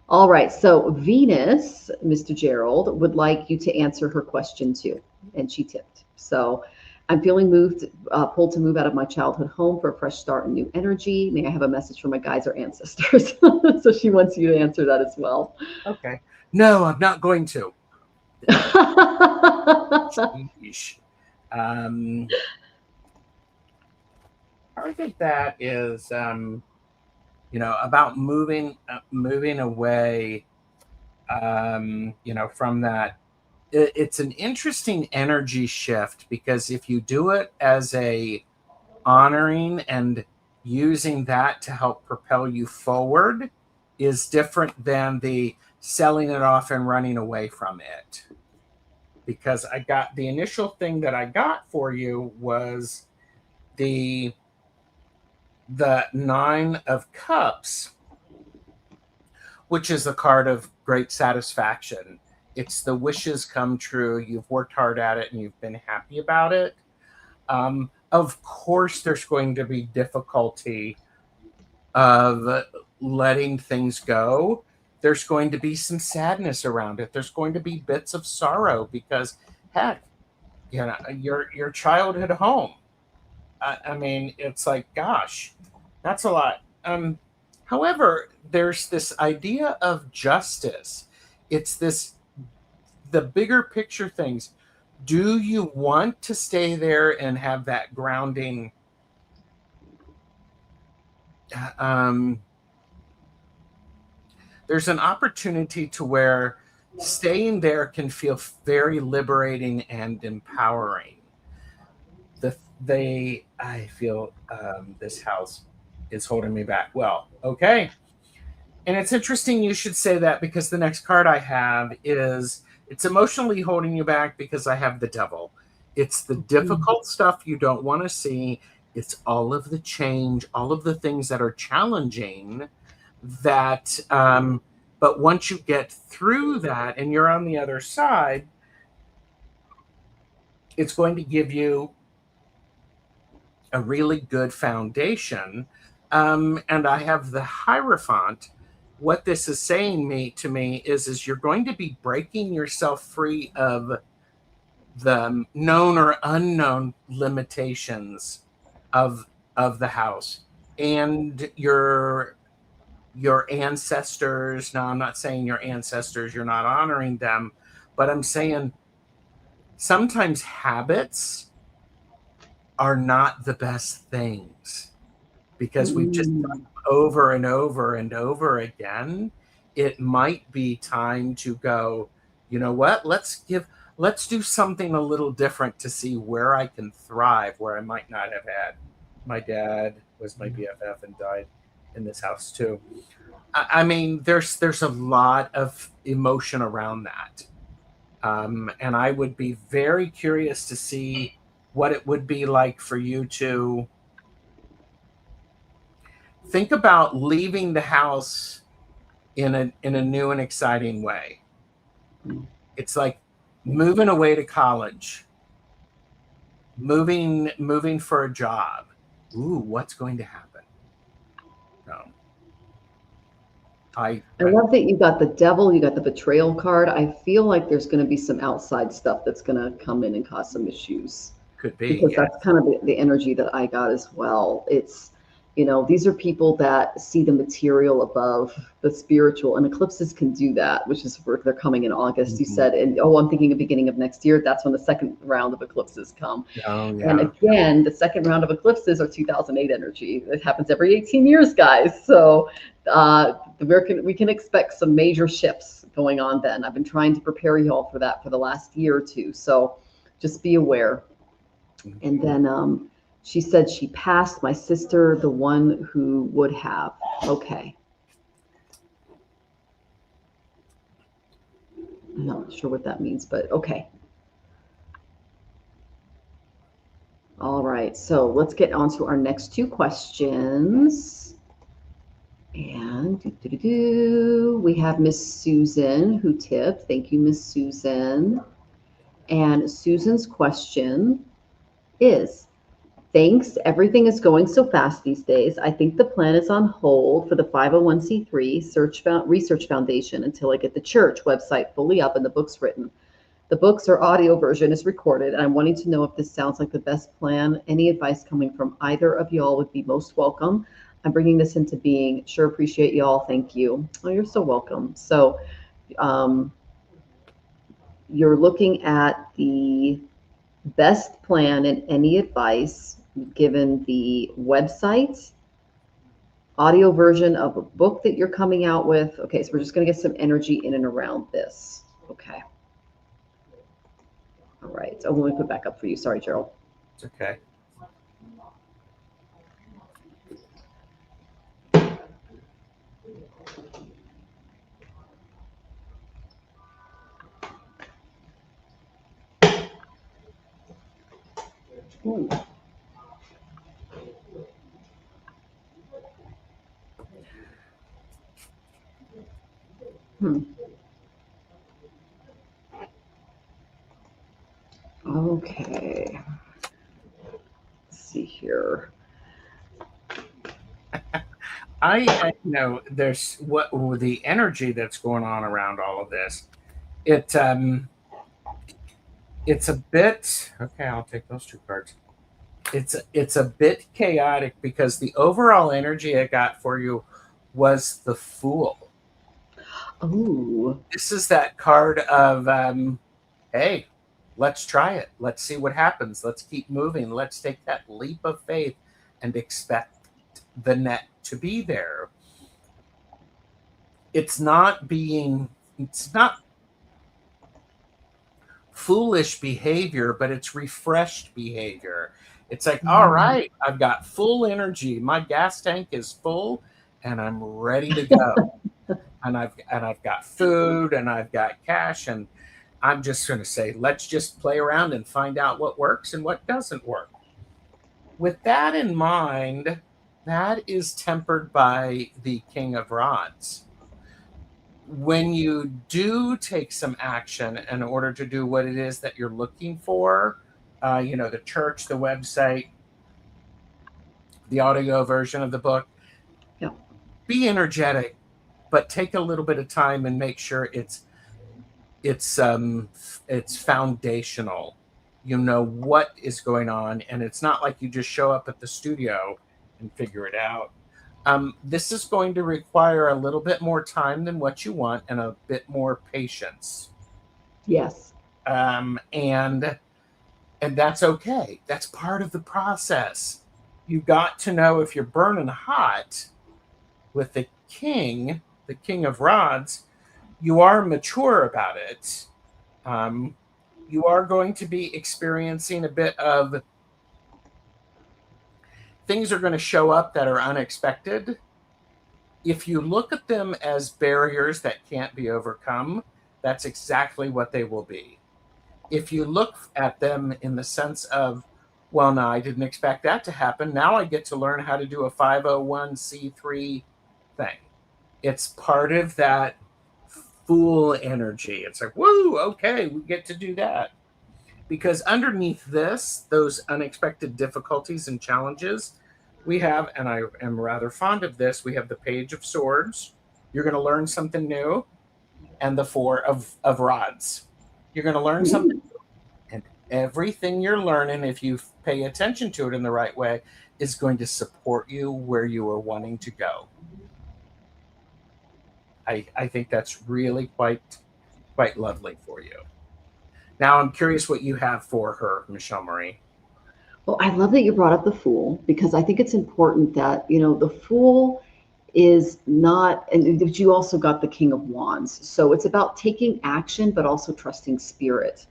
All right. So Venus, Mr. Gerald, would like you to answer her question too. And she tipped. So I'm feeling pulled to move out of my childhood home for a fresh start and new energy. May I have a message from my guides or ancestors? So she wants you to answer that as well. Okay. No, I'm not going to. Part of that is, about moving away, from that. It's an interesting energy shift, because if you do it as a honoring and using that to help propel you forward, is different than the selling it off and running away from it. Because the initial thing that I got for you was the 9 of Cups, which is a card of great satisfaction. It's the wishes come true. You've worked hard at it and you've been happy about it. Of course, there's going to be difficulty of letting things go. There's going to be some sadness around it. There's going to be bits of sorrow because, heck, your childhood home. I mean, it's like, gosh, that's a lot. However, there's this idea of justice. It's the bigger picture things. Do you want to stay there and have that grounding? There's an opportunity to where staying there can feel very liberating and empowering. I feel this house is holding me back. Well, okay. And it's interesting you should say that, because the next card I have it's emotionally holding you back because I have the Devil. It's the difficult stuff you don't want to see. It's all of the change, all of the things that are challenging that, but once you get through that and you're on the other side, it's going to give you a really good foundation. And I have the Hierophant. What this is saying to me is you're going to be breaking yourself free of the known or unknown limitations of the house and your ancestors. Now, I'm not saying your ancestors, you're not honoring them, but I'm saying sometimes habits are not the best things because we've just done them over and over and over again. It might be time to go, you know what, let's do something a little different to see where I can thrive, where I might not have had. My dad was my BFF and died in this house too. I mean, there's a lot of emotion around that. And I would be very curious to see what it would be like for you to think about leaving the house in a new and exciting way. It's like moving away to college, moving for a job. Ooh, what's going to happen? No. I love that you got the devil, you got the betrayal card. I feel like there's going to be some outside stuff that's going to come in and cause some issues. Could be. Because that's kind of the energy that I got as well. It's, these are people that see the material above the spiritual, and eclipses can do that, which is where they're coming in August. Mm-hmm. You said, and I'm thinking of beginning of next year. That's when the second round of eclipses come. Oh, yeah. And again, the second round of eclipses are 2008 energy. It happens every 18 years, guys. So we can expect some major shifts going on then. I've been trying to prepare you all for that for the last year or two. So just be aware. And then she said she passed my sister, the one who would have. Okay. I'm not sure what that means, but okay. All right. So let's get on to our next two questions. And we have Miss Susan who tipped. Thank you, Miss Susan. And Susan's question is, thanks, everything is going so fast these days. I think the plan is on hold for the 501c3 Research Foundation until I get the church website fully up and the books written. The books or audio version is recorded, and I'm wanting to know if this sounds like the best plan. Any advice coming from either of y'all would be most welcome. I'm bringing this into being. Sure appreciate y'all. Thank you. Oh, you're so welcome. So you're looking at the best plan and any advice given the website, audio version of a book that you're coming out with. Okay, so we're just going to get some energy in and around this. Okay. All right. So let me put back up for you. Sorry, Gerald. It's okay. Okay. Let's see here. I know there's what the energy that's going on around all of this. It's a bit okay. I'll take those two cards. It's a bit chaotic because the overall energy I got for you was the Fool. Oh, this is that card of hey, let's try it. Let's see what happens. Let's keep moving. Let's take that leap of faith and expect the net to be there. It's not foolish behavior, but it's refreshed behavior. It's like, all right, I've got full energy. My gas tank is full and I'm ready to go. and I've got food and I've got cash, and I'm just going to say, let's just play around and find out what works and what doesn't work. with that in mind, that is tempered by the King of Rods. When you do take some action in order to do what it is that you're looking for, the church, the website, the audio version of the book, Yeah. be energetic, but take a little bit of time and make sure it's foundational. You know what is going on, and it's not like you just show up at the studio and figure it out. This is going to require a little bit more time than what you want and a bit more patience. Yes. And that's okay. That's part of the process. You got to know if you're burning hot with the king of rods, you are mature about it. You are going to be experiencing a bit of things are going to show up that are unexpected. If you look at them as barriers that can't be overcome, that's exactly what they will be. If you look at them in the sense of, well, no, I didn't expect that to happen. Now I get to learn how to do a 501c3 thing. It's part of that Fool energy. It's like, woo, okay, we get to do that. Because underneath this, those unexpected difficulties and challenges, we have, and I am rather fond of this, we have the Page of Swords. You're going to learn something new. And the Four of Rods. You're going to learn something new. And everything you're learning, if you pay attention to it in the right way, is going to support you where you are wanting to go. I think that's really quite lovely for you. Now, I'm curious what you have for her, Michelle Marie. Well, I love that you brought up the Fool, because I think it's important that, the Fool is not, and you also got the King of Wands. So it's about taking action, but also trusting spirit.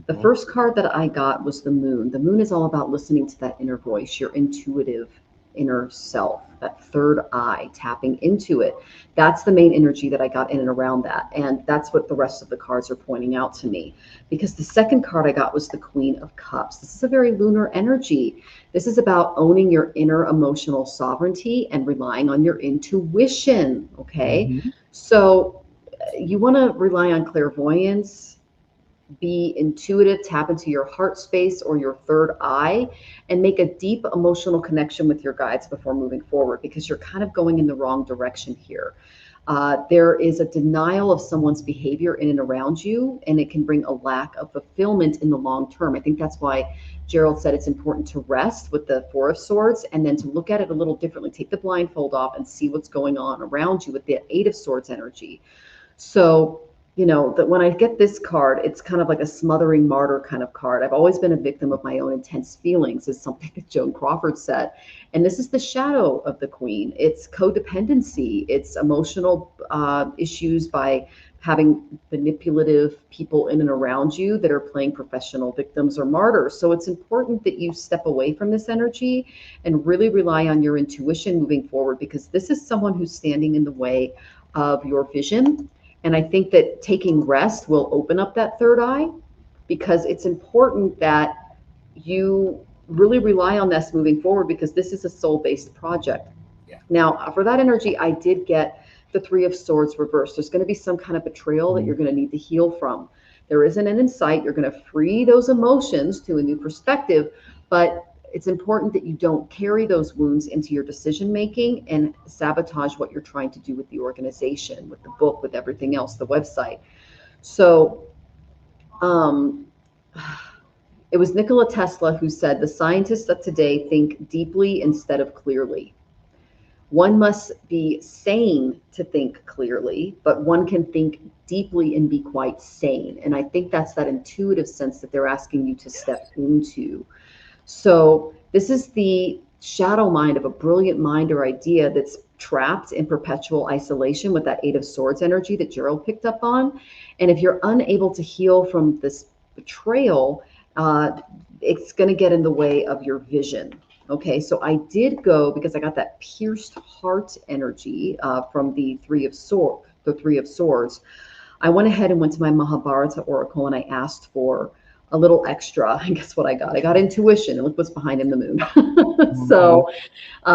The first card that I got was the Moon. The Moon is all about listening to that inner voice, your intuitive inner self, that third eye, tapping into it. That's the main energy that I got in and around that. And that's what the rest of the cards are pointing out to me. Because the second card I got was the Queen of Cups. This is a very lunar energy. This is about owning your inner emotional sovereignty and relying on your intuition. Okay. So you want to rely on clairvoyance, be intuitive, tap into your heart space or your third eye, and make a deep emotional connection with your guides before moving forward, because you're kind of going in the wrong direction here. There is a denial of someone's behavior in and around you, and it can bring a lack of fulfillment in the long term. I think that's why Gerald said it's important to rest with the Four of Swords, and then to look at it a little differently. Take the blindfold off and see what's going on around you with the Eight of Swords energy. So that when I get this card, it's kind of like a smothering martyr kind of card. I've always been a victim of my own intense feelings, is something that Joan Crawford said. And this is the shadow of the Queen. It's codependency. It's emotional issues by having manipulative people in and around you that are playing professional victims or martyrs. So it's important that you step away from this energy and really rely on your intuition moving forward, because this is someone who's standing in the way of your vision. And I think that taking rest will open up that third eye, because it's important that you really rely on this moving forward, because this is a soul-based project. Yeah. Now, for that energy, I did get the Three of Swords reversed. There's going to be some kind of betrayal that you're going to need to heal from. There isn't an insight. You're going to free those emotions to a new perspective, but it's important that you don't carry those wounds into your decision making and sabotage what you're trying to do with the organization, with the book, with everything else, the website. So it was Nikola Tesla who said, the scientists of today think deeply instead of clearly. One must be sane to think clearly, but one can think deeply and be quite sane. And I think that's that intuitive sense that they're asking you to step into. So this is the shadow mind of a brilliant mind or idea that's trapped in perpetual isolation with that Eight of Swords energy that Gerald picked up on. And if you're unable to heal from this betrayal, it's going to get in the way of your vision. Okay, so I did go, because I got that pierced heart energy from the Three of Swords. I went ahead and went to my Mahabharata oracle, and I asked for a little extra. And guess what I got? I got intuition, and look what's behind him, the moon. So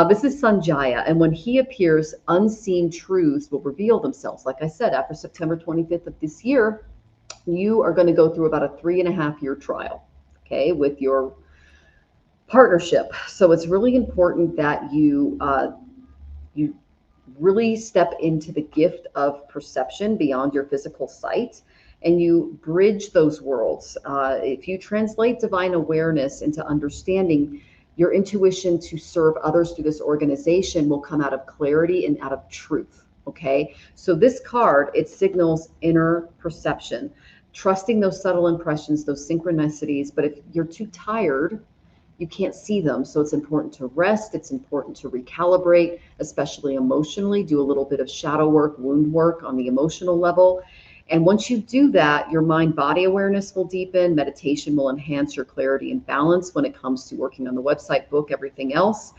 this is Sanjaya, and when he appears, unseen truths will reveal themselves. Like I said, after September 25th of this year, you are going to go through about a 3.5-year trial, okay, with your partnership. So it's really important that you really step into the gift of perception beyond your physical sight, and you bridge those worlds. If you translate divine awareness into understanding, your intuition to serve others through this organization will come out of clarity and out of truth. Okay, so this card, it signals inner perception, trusting those subtle impressions, those synchronicities. But if you're too tired, you can't see them. So it's important to rest. It's important to recalibrate, especially emotionally, do a little bit of shadow work, wound work on the emotional level. And once you do that, your mind-body awareness will deepen. Meditation will enhance your clarity and balance when it comes to working on the website, book, everything else.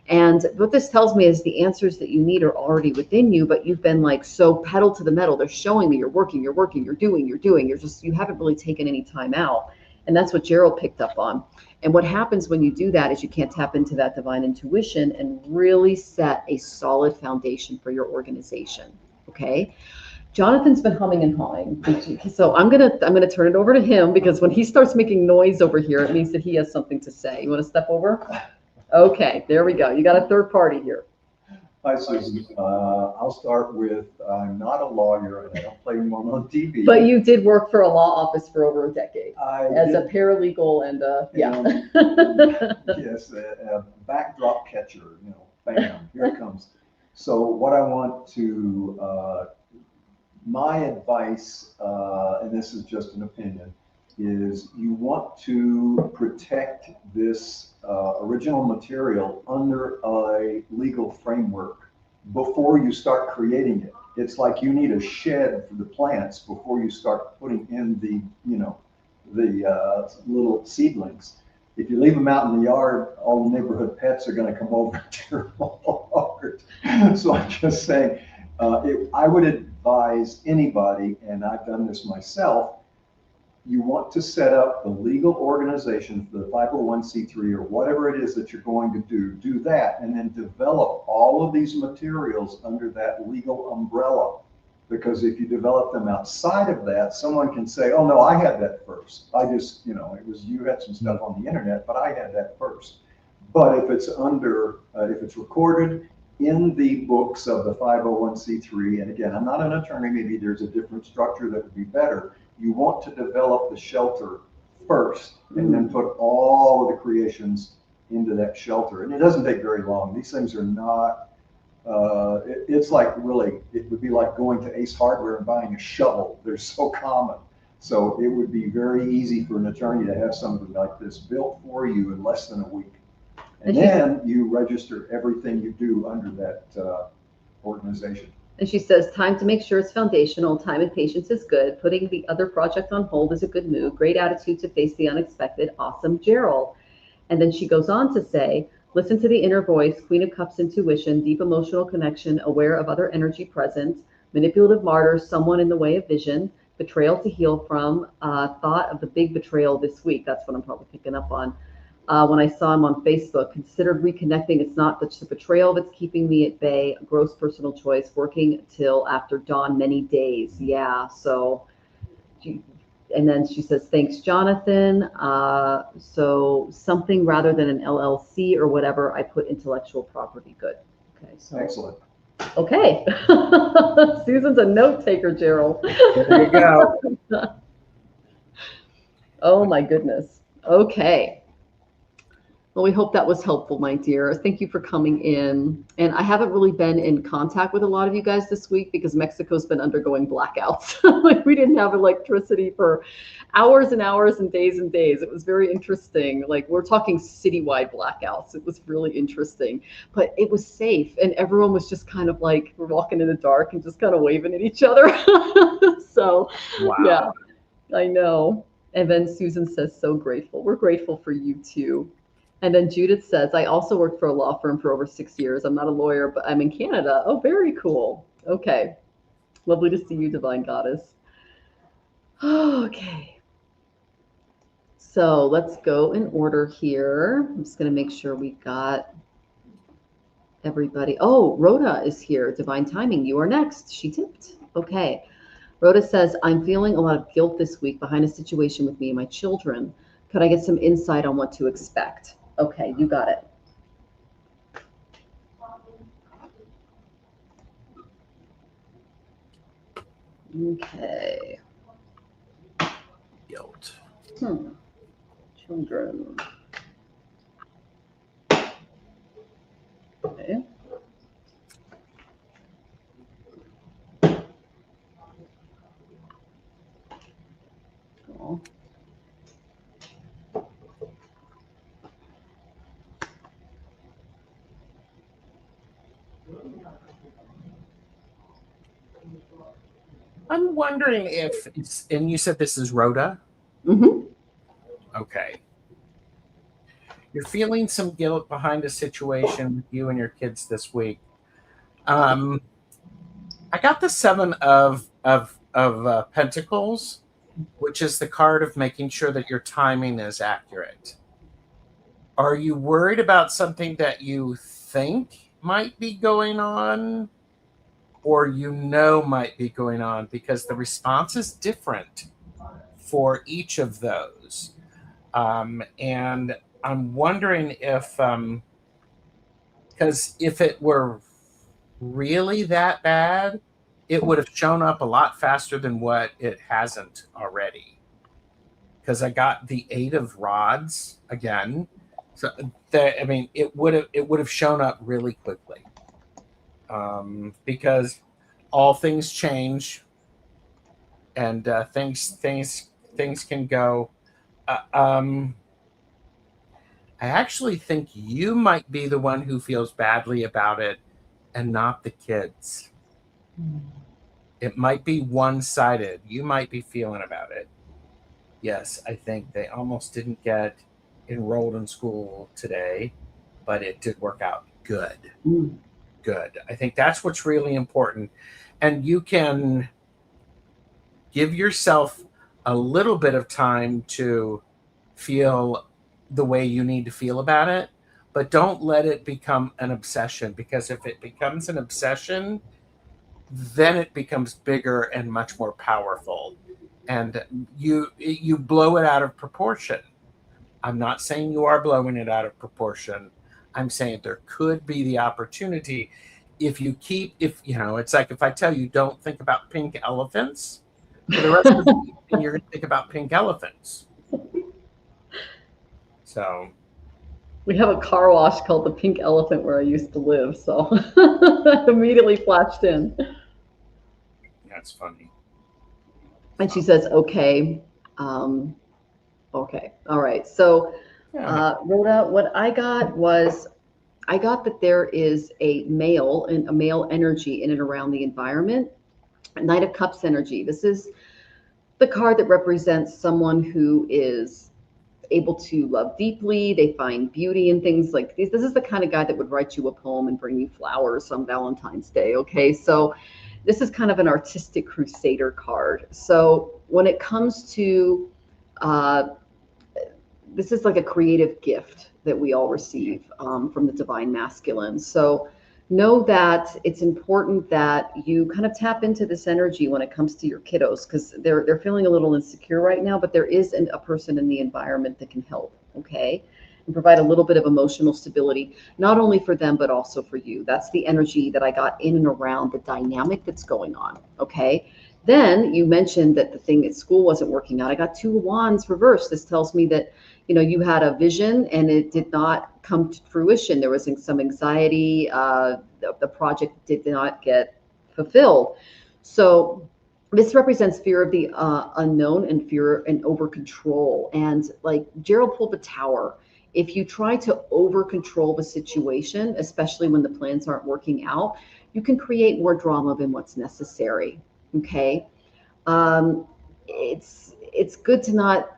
And what this tells me is the answers that you need are already within you, but you've been like so pedal to the metal. They're showing me you're working, you're doing. You haven't really taken any time out. And that's what Gerald picked up on. And what happens when you do that is you can't tap into that divine intuition and really set a solid foundation for your organization. Okay. Jonathan's been humming and hawing. So I'm gonna turn it over to him, because when he starts making noise over here, it means that he has something to say. You want to step over? Okay, there we go. You got a third party here. Hi, Susan. I'll start with, I'm not a lawyer and I don't play one on TV. But you did work for a law office for over a decade as a paralegal and yes, a backdrop catcher, bam, here it comes. So what I want to, my advice, and this is just an opinion, is you want to protect this original material under a legal framework before you start creating it. It's like you need a shed for the plants before you start putting in the little seedlings. If you leave them out in the yard, all the neighborhood pets are going to come over and tear them all apart. So I'm just saying, I would advise anybody, and I've done this myself, you want to set up the legal organization for the 501c3 or whatever it is that you're going to do that, and then develop all of these materials under that legal umbrella. Because if you develop them outside of that, someone can say, oh no, I had that first. I just, it was, you had some stuff on the internet, but I had that first. But if it's if it's recorded in the books of the 501c3, and again, I'm not an attorney, maybe there's a different structure that would be better. You want to develop the shelter first, and then put all of the creations into that shelter. And it doesn't take very long. These things are not, it's like really, it would be like going to Ace Hardware and buying a shovel. They're so common. So it would be very easy for an attorney to have something like this built for you in less than a week. And then you register everything you do under that organization. And she says, time to make sure it's foundational. Time and patience is good. Putting the other project on hold is a good move. Great attitude to face the unexpected. Awesome, Gerald. And then she goes on to say, listen to the inner voice, Queen of Cups intuition, deep emotional connection, aware of other energy present, manipulative martyr, someone in the way of vision, betrayal to heal from, thought of the big betrayal this week. That's what I'm probably picking up on. When I saw him on Facebook, considered reconnecting. It's not the betrayal that's keeping me at bay. Gross personal choice, working till after dawn, many days. Yeah, so, and then she says, thanks, Jonathan. So something rather than an LLC or whatever, I put intellectual property. Good. Okay, so. Excellent. Okay. Susan's a note taker, Gerald. There you go. Oh my goodness. Okay. Well, we hope that was helpful, my dear. Thank you for coming in. And I haven't really been in contact with a lot of you guys this week because Mexico's been undergoing blackouts. Like we didn't have electricity for hours and hours and days and days. It was very interesting. Like we're talking citywide blackouts. It was really interesting, but it was safe. And everyone was just kind of like, we're walking in the dark and just kind of waving at each other. So wow. Yeah, I know. And then Susan says, so grateful. We're grateful for you too. And then Judith says, I also worked for a law firm for over 6 years. I'm not a lawyer, but I'm in Canada. Oh, very cool. Okay. Lovely to see you, Divine Goddess. Okay. So let's go in order here. I'm just going to make sure we got everybody. Oh, Rhoda is here. Divine timing. You are next. She tipped. Okay. Rhoda says, I'm feeling a lot of guilt this week behind a situation with me and my children. Could I get some insight on what to expect? Okay, you got it. Okay. Guilt. Children. Okay. Oh. I'm wondering if it's, and you said this is Rhoda? Mm-hmm. Okay. You're feeling some guilt behind a situation with you and your kids this week. I got the Seven of Pentacles, which is the card of making sure that your timing is accurate. Are you worried about something that you think might be going on, or might be going on? Because the response is different for each of those. And I'm wondering if, because if it were really that bad, it would have shown up a lot faster than what it hasn't already. Because I got the Eight of Rods again. So it would have shown up really quickly. Because all things change, and things can go. I actually think you might be the one who feels badly about it, and not the kids. It might be one-sided. You might be feeling about it. Yes, I think they almost didn't get enrolled in school today, but it did work out good. Good. I think that's what's really important. And you can give yourself a little bit of time to feel the way you need to feel about it, but don't let it become an obsession, because if it becomes an obsession, then it becomes bigger and much more powerful, and you blow it out of proportion. I'm not saying you are blowing it out of proportion. I'm saying there could be the opportunity if it's like if I tell you don't think about pink elephants, for the rest of the evening you're going to think about pink elephants. So We have a car wash called the Pink Elephant where I used to live, so that immediately flashed in. that's funny. And she says, okay. Okay. All right. So, Rhoda, what I got that there is a male energy in and around the environment. Knight of Cups energy. This is the card that represents someone who is able to love deeply. They find beauty in things like these. This is the kind of guy that would write you a poem and bring you flowers on Valentine's Day. Okay. So this is kind of an artistic crusader card. So when it comes to, this is like a creative gift that we all receive from the divine masculine. So know that it's important that you kind of tap into this energy when it comes to your kiddos, because they're feeling a little insecure right now, but there is a person in the environment that can help, okay, and provide a little bit of emotional stability, not only for them, but also for you. That's the energy that I got in and around the dynamic that's going on, okay? Then you mentioned that the thing at school wasn't working out. I got Two of Wands reversed. This tells me that, you had a vision and it did not come to fruition. There was some anxiety. The project did not get fulfilled. So this represents fear of the unknown and fear and over control. And like Gerald pulled the Tower. If you try to over control the situation, especially when the plans aren't working out, you can create more drama than what's necessary. Okay. It's good to not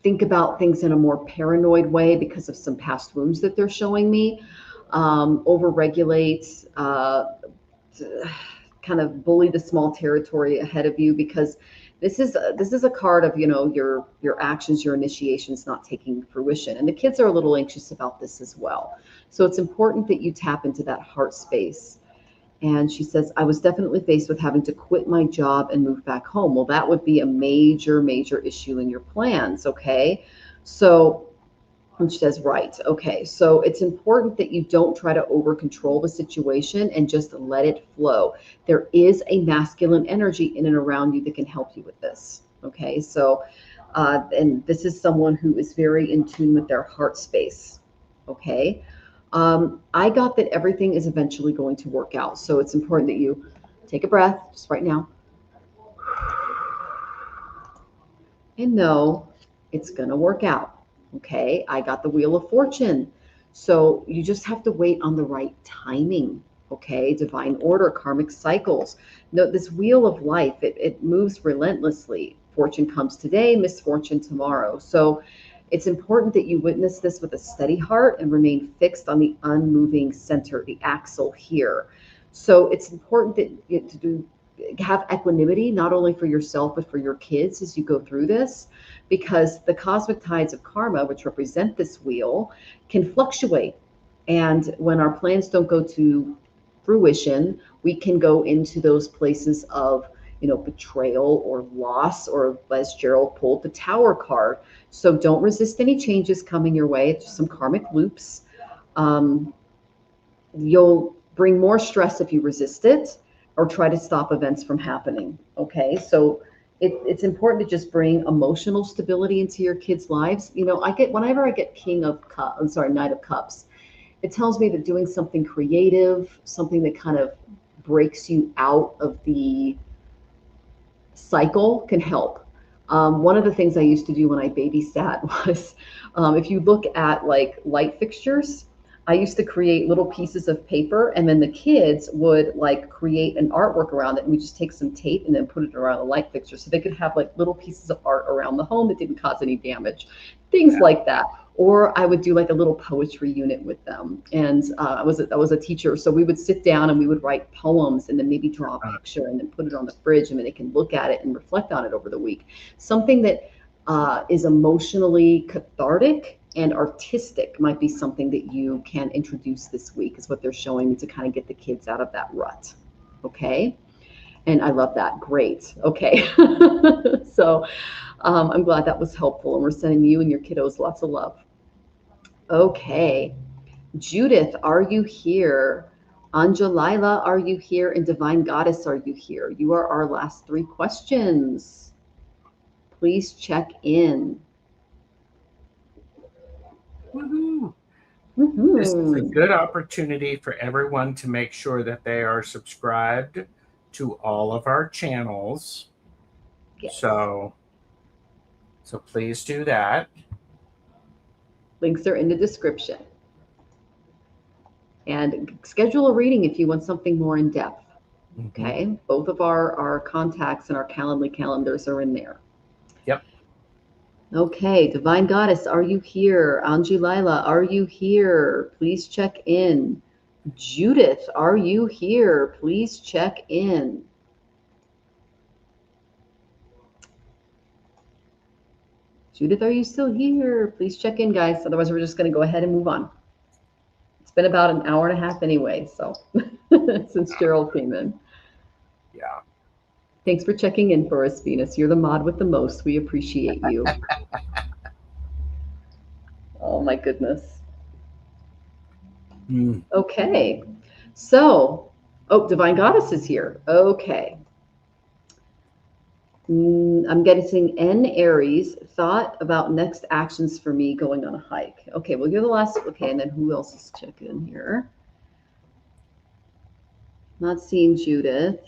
think about things in a more paranoid way because of some past wounds that they're showing me. Overregulate, kind of bully the small territory ahead of you, because This is a card of, you know, your actions, your initiations not taking fruition. And the kids are a little anxious about this as well. So it's important that you tap into that heart space. And she says, I was definitely faced with having to quit my job and move back home. Well, that would be a major, major issue in your plans. Okay. So, and she says, right. Okay. So it's important that you don't try to over control the situation and just let it flow. There is a masculine energy in and around you that can help you with this. Okay. So, and this is someone who is very in tune with their heart space. Okay. I got that everything is eventually going to work out. So it's important that you take a breath just right now and know it's going to work out. Okay. I got the Wheel of Fortune. So you just have to wait on the right timing. Okay. Divine order, karmic cycles. No, this wheel of life, it moves relentlessly. Fortune comes today, misfortune tomorrow. So it's important that you witness this with a steady heart and remain fixed on the unmoving center, the axle here. So it's important that you have equanimity, not only for yourself, but for your kids as you go through this, because the cosmic tides of karma, which represent this wheel, can fluctuate. And when our plans don't go to fruition, we can go into those places of, you know, betrayal or loss, or as Gerald pulled the Tower card. So don't resist any changes coming your way. It's just some karmic loops. You'll bring more stress if you resist it or try to stop events from happening. Okay, so it's important to just bring emotional stability into your kids' lives. You know, whenever I get Knight of Cups, it tells me that doing something creative, something that kind of breaks you out of the cycle can help. One of the things I used to do when I babysat was, if you look at like light fixtures, I used to create little pieces of paper, and then the kids would like create an artwork around it, and we just take some tape and then put it around a light fixture so they could have like little pieces of art around the home that didn't cause any damage, things like that. Or I would do like a little poetry unit with them. And I was a teacher, so we would sit down and we would write poems and then maybe draw a picture and then put it on the fridge, and then they can look at it and reflect on it over the week. Something that is emotionally cathartic and artistic might be something that you can introduce this week, is what they're showing me, to kind of get the kids out of that rut. Okay. And I love that. Great. Okay. So I'm glad that was helpful, and we're sending you and your kiddos lots of love. Okay. Judith, are you here? Angelila, are you here? And Divine Goddess, are you here? You are our last 3 questions. Please check in. Woohoo. Woohoo. This is a good opportunity for everyone to make sure that they are subscribed to all of our channels. Yes. So please do that. Links are in the description. And schedule a reading if you want something more in depth. Okay. Both of our contacts and our Calendly calendars are in there. Yep. Okay. Divine Goddess, are you here? Angelila, are you here? Please check in. Judith, are you here? Please check in. Judith, are you still here? Please check in, guys. Otherwise, we're just going to go ahead and move on. It's been about an hour and a half anyway, so since Gerald came in. Yeah. Thanks for checking in for us, Venus. You're the mod with the most. We appreciate you. Oh, my goodness. Okay. So, Divine Goddess is here. Okay. I'm getting N Aries, thought about next actions for me going on a hike. Okay, well, you're the last. Okay, and then who else is checking in here? Not seeing Judith.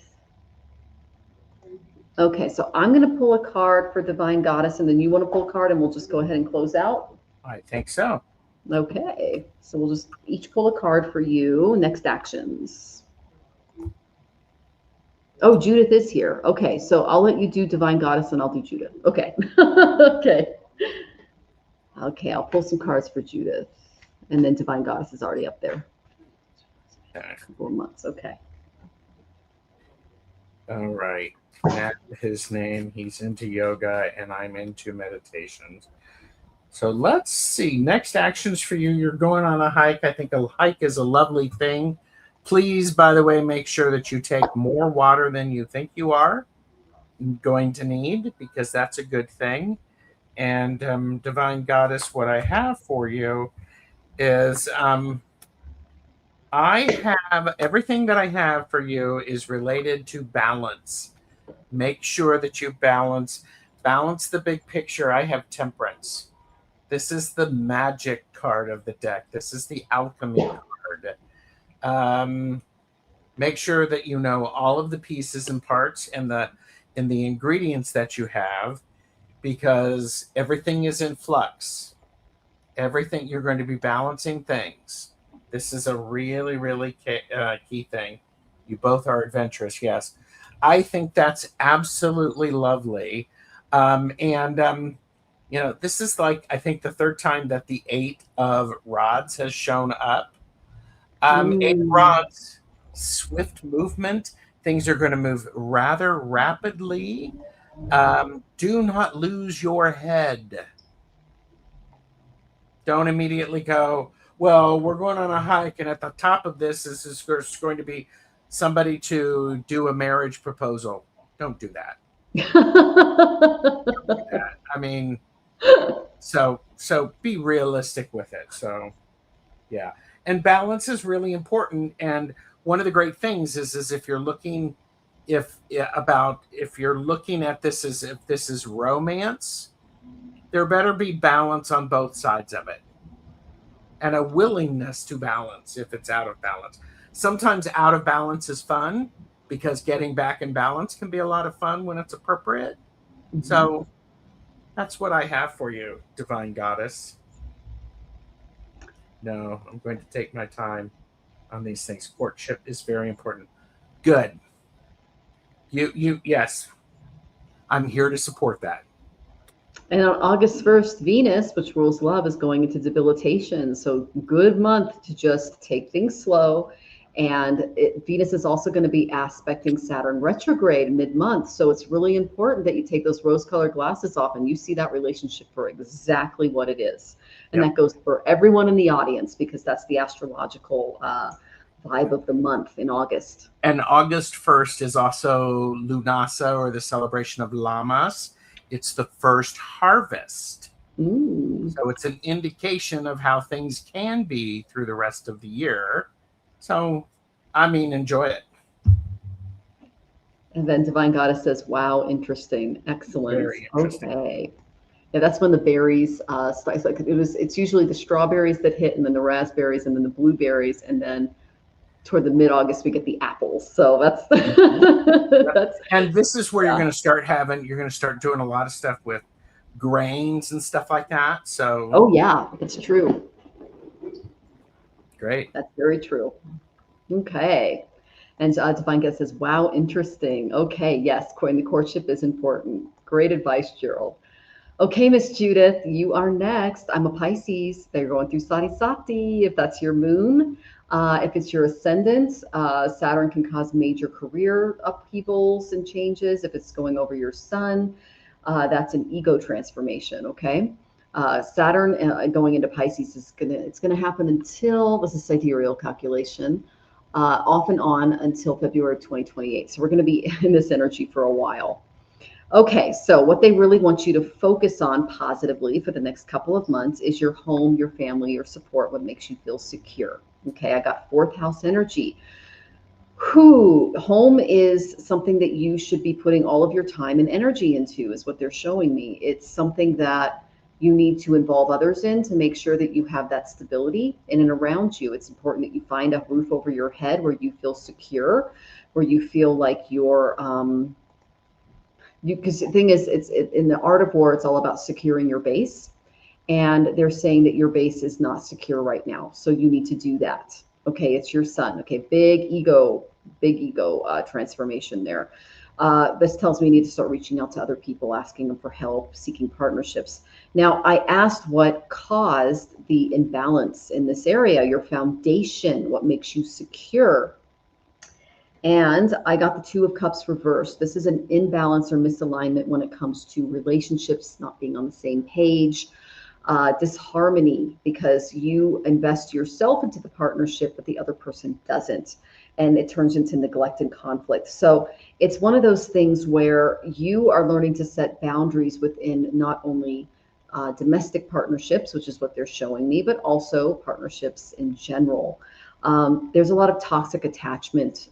Okay, so I'm going to pull a card for Divine Goddess, and then you want to pull a card, and we'll just go ahead and close out. I think so. Okay, so we'll just each pull a card for you. Next actions. Oh, Judith is here. Okay, so I'll let you do Divine Goddess and I'll do Judith. Okay. Okay. Okay, I'll pull some cards for Judith. And then Divine Goddess is already up there. 4 months. Okay. All right. And his name, he's into yoga, and I'm into meditations. So let's see. Next actions for you. You're going on a hike. I think a hike is a lovely thing. Please, by the way, make sure that you take more water than you think you are going to need, because that's a good thing. And Divine Goddess, what I have for you is I have everything that I have for you is related to balance. Make sure that you balance the big picture. I have Temperance. This is the magic card of the deck. This is the alchemy card. Make sure that you know all of the pieces and parts and the ingredients that you have, because everything is in flux. Everything, you're going to be balancing things. This is a really, really key thing. You both are adventurous, yes. I think that's absolutely lovely. This is like, I think, the third time that the 8 of Rods has shown up. 8 Rods, swift movement. Things are going to move rather rapidly. Do not lose your head. Don't immediately go, well, we're going on a hike, and at the top of this is going to be somebody to do a marriage proposal. Don't do that. Don't do that. I mean, so be realistic with it. So, yeah. And balance is really important. And one of the great things is if you're looking if you're looking at this as if this is romance, there better be balance on both sides of it, and a willingness to balance if it's out of balance. Sometimes out of balance is fun, because getting back in balance can be a lot of fun when it's appropriate. Mm-hmm. So that's what I have for you, Divine Goddess. No, I'm going to take my time on these things. Courtship is very important. Good. Yes. I'm here to support that. And on August 1st, Venus, which rules love, is going into debilitation. So good month to just take things slow. And Venus is also going to be aspecting Saturn retrograde mid-month. So it's really important that you take those rose-colored glasses off and you see that relationship for exactly what it is. And that goes for everyone in the audience, because that's the astrological vibe of the month in August. And August 1st is also Lunasa, or the celebration of Lamas. It's the first harvest. So it's an indication of how things can be through the rest of the year. So, I mean, enjoy it. And then Divine Goddess says, wow, interesting. Excellent. Very interesting. Okay. Yeah, that's when the berries start. It's usually the strawberries that hit, and then the raspberries, and then the blueberries, and then toward the mid-August we get the apples. So that's that's. And this is where you're going to start doing a lot of stuff with grains and stuff like that. So. Oh yeah, it's true. Great. That's very true. Okay. And Divine Goddess says, wow, interesting. Okay, yes, the courtship is important. Great advice, Gerald. Okay, Miss Judith, you are next. I'm a Pisces. They're going through Sati Sati. If that's your moon, if it's your ascendant, Saturn can cause major career upheavals and changes. If it's going over your sun, that's an ego transformation. Okay. Saturn going into Pisces it's gonna happen until, this is sidereal calculation, off and on until February 2028. So we're gonna be in this energy for a while. Okay, so what they really want you to focus on positively for the next couple of months is your home, your family, your support, what makes you feel secure. Okay, I got 4th house energy. Home is something that you should be putting all of your time and energy into, is what they're showing me. It's something that you need to involve others in to make sure that you have that stability in and around you. It's important that you find a roof over your head where you feel secure, where you feel like you're, because the thing is, in the art of war, it's all about securing your base. And they're saying that your base is not secure right now. So you need to do that. Okay, it's your sun. Okay, big ego transformation there. This tells me you need to start reaching out to other people, asking them for help, seeking partnerships. Now, I asked what caused the imbalance in this area, your foundation, what makes you secure. And I got the Two of Cups reversed. This is an imbalance or misalignment when it comes to relationships not being on the same page, disharmony because you invest yourself into the partnership, but the other person doesn't. And it turns into neglect and conflict. So it's one of those things where you are learning to set boundaries within not only domestic partnerships, which is what they're showing me, but also partnerships in general. There's a lot of toxic attachment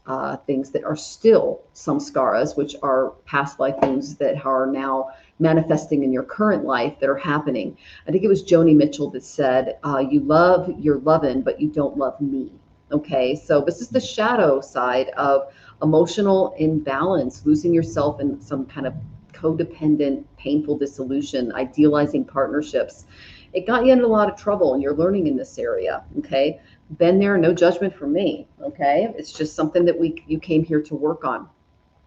things that are still samskaras, which are past life wounds that are now manifesting in your current life that are happening. I think it was Joni Mitchell that said, you love your lovin', but you don't love me. Okay, so this is the shadow side of emotional imbalance, losing yourself in some kind of codependent, painful dissolution, idealizing partnerships. It got you into a lot of trouble and you're learning in this area. Okay, been there, no judgment from me. Okay, it's just something that you came here to work on.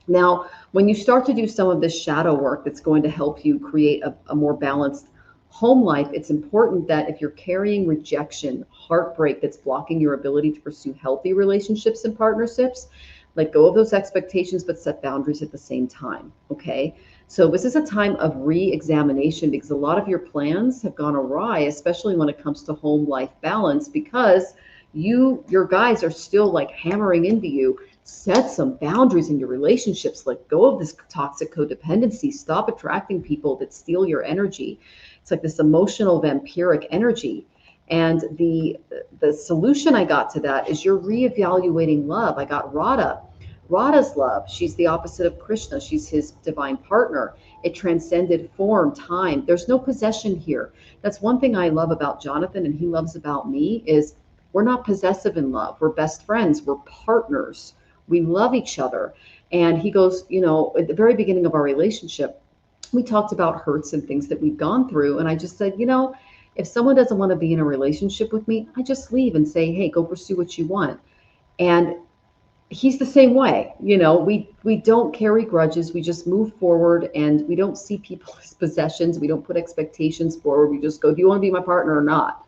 Now, when you start to do some of this shadow work that's going to help you create a more balanced home life, it's important that if you're carrying rejection, heartbreak that's blocking your ability to pursue healthy relationships and partnerships, let go of those expectations, but set boundaries at the same time. Okay. So this is a time of re-examination because a lot of your plans have gone awry, especially when it comes to home life balance, because your guys are still like hammering into you. Set some boundaries in your relationships. Let go of this toxic codependency. Stop attracting people that steal your energy. It's like this emotional vampiric energy. And the solution I got to that is you're reevaluating love. I got Radha. Radha's love. She's the opposite of Krishna. She's his divine partner. It transcended form, time. There's no possession here. That's one thing I love about Jonathan and he loves about me is we're not possessive in love. We're best friends. We're partners. We love each other. And he goes, at the very beginning of our relationship, we talked about hurts and things that we've gone through. And I just said, if someone doesn't want to be in a relationship with me, I just leave and say, hey, go pursue what you want. And he's the same way. We don't carry grudges. We just move forward and we don't see people as possessions. We don't put expectations forward. We just go, do you want to be my partner or not?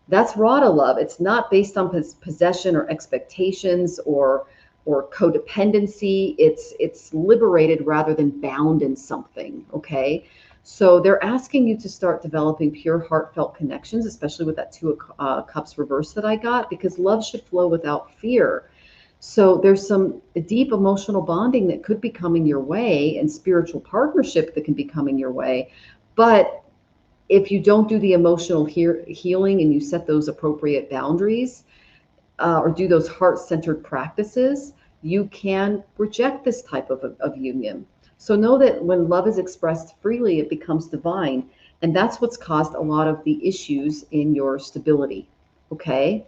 That's Radha love. It's not based on possession or expectations or codependency. It's liberated rather than bound in something. Okay. So they're asking you to start developing pure heartfelt connections, especially with that Two of Cups reverse that I got, because love should flow without fear. So there's some deep emotional bonding that could be coming your way and spiritual partnership that can be coming your way. But if you don't do the emotional healing and you set those appropriate boundaries or do those heart-centered practices, you can reject this type of union. So know that when love is expressed freely, it becomes divine. And that's what's caused a lot of the issues in your stability. Okay.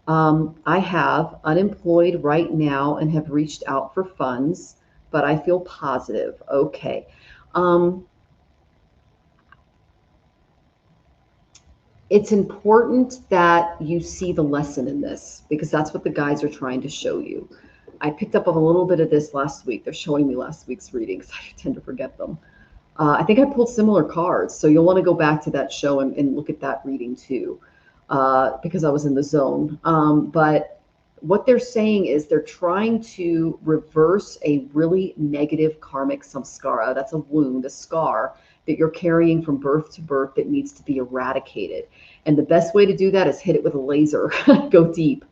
I have unemployed right now and have reached out for funds, but I feel positive. Okay. It's important that you see the lesson in this because that's what the guides are trying to show you. I picked up on a little bit of this last week. They're showing me last week's readings. I tend to forget them. I think I pulled similar cards. So you'll want to go back to that show and look at that reading too, because I was in the zone. But what they're saying is they're trying to reverse a really negative karmic samskara. That's a wound, a scar that you're carrying from birth to birth that needs to be eradicated. And the best way to do that is hit it with a laser, go deep.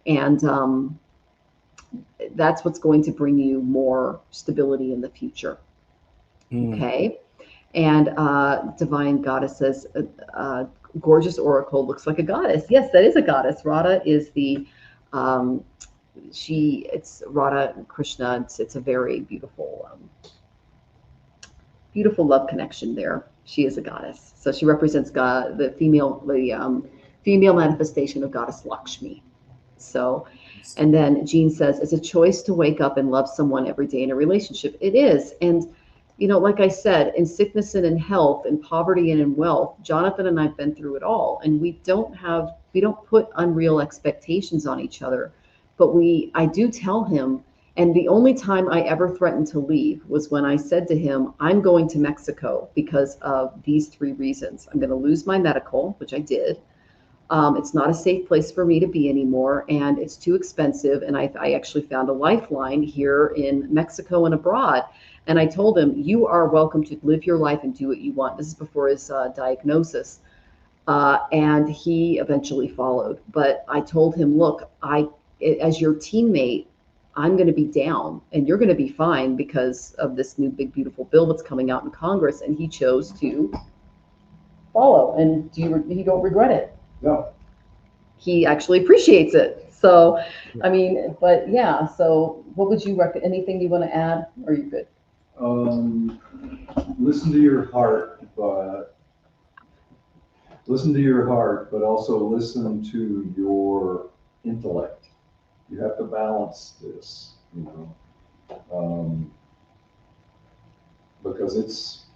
And that's what's going to bring you more stability in the future. Okay. And Divine Goddess says, gorgeous oracle, looks like a goddess. Yes, that is a goddess. Radha is the, it's Radha and Krishna. It's a very beautiful, beautiful love connection there. She is a goddess. So she represents God, the female manifestation of goddess Lakshmi. So, and then Jean says, it's a choice to wake up and love someone every day in a relationship. It is. And, like I said, in sickness and in health, in poverty and in wealth, Jonathan and I've been through it all. And we don't put unreal expectations on each other, but I do tell him. And the only time I ever threatened to leave was when I said to him, I'm going to Mexico because of these 3 reasons. I'm going to lose my medical, which I did. It's not a safe place for me to be anymore, and it's too expensive. And I actually found a lifeline here in Mexico and abroad. And I told him, you are welcome to live your life and do what you want. This is before his diagnosis. And he eventually followed. But I told him, look, as your teammate, I'm going to be down and you're going to be fine because of this new big, beautiful bill that's coming out in Congress. And he chose to follow. And he don't regret it. No. He actually appreciates it. So, I mean, but yeah, so what would you recommend? Anything you want to add? Or are you good? Listen to your heart, but also listen to your intellect. You have to balance this, because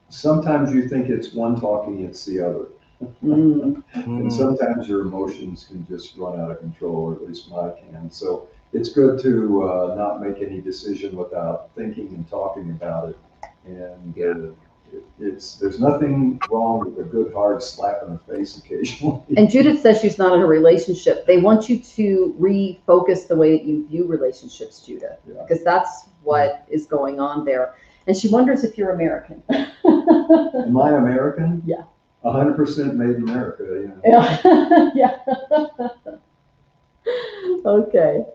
sometimes you think it's one talking, it's the other. And sometimes your emotions can just run out of control, or at least mine can. So it's good to not make any decision without thinking and talking about it. And there's nothing wrong with a good hard slap in the face occasionally. And Judith says she's not in a relationship. They want you to refocus the way that you view relationships, Judith, because that's what is going on there. And she wonders if you're American. Am I American? Yeah. 100% made in America. Yeah. Okay.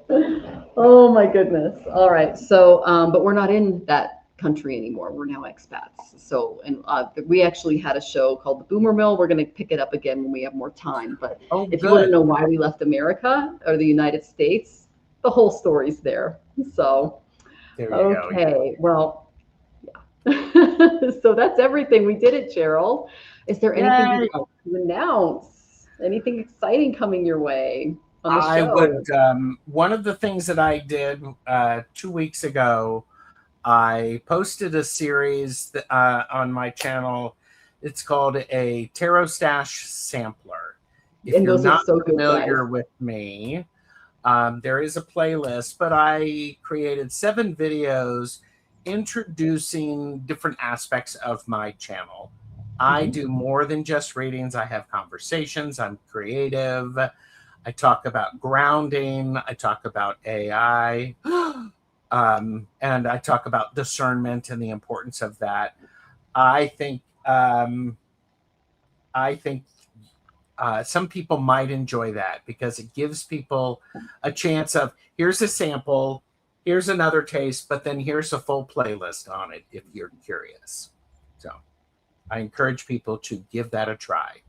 Oh my goodness. All right. So, but we're not in that country anymore. We're now expats. So, and we actually had a show called The Boomer Mill. We're going to pick it up again when we have more time. But if you want to know why we left America or the United States, the whole story's there. So, there you go. Okay. Well, yeah. So that's everything. We did it, Gerald. Is there anything you'd like to announce? Anything exciting coming your way on the show? I would. One of the things that I did 2 weeks ago, I posted a series on my channel. It's called a Tarotstache sampler. If you're not familiar with me, there is a playlist, but I created 7 videos introducing different aspects of my channel. I do more than just readings. I have conversations. I'm creative. I talk about grounding. I talk about AI. And I talk about discernment and the importance of that. I think some people might enjoy that because it gives people a chance of, here's a sample, here's another taste, but then here's a full playlist on it if you're curious. So I encourage people to give that a try.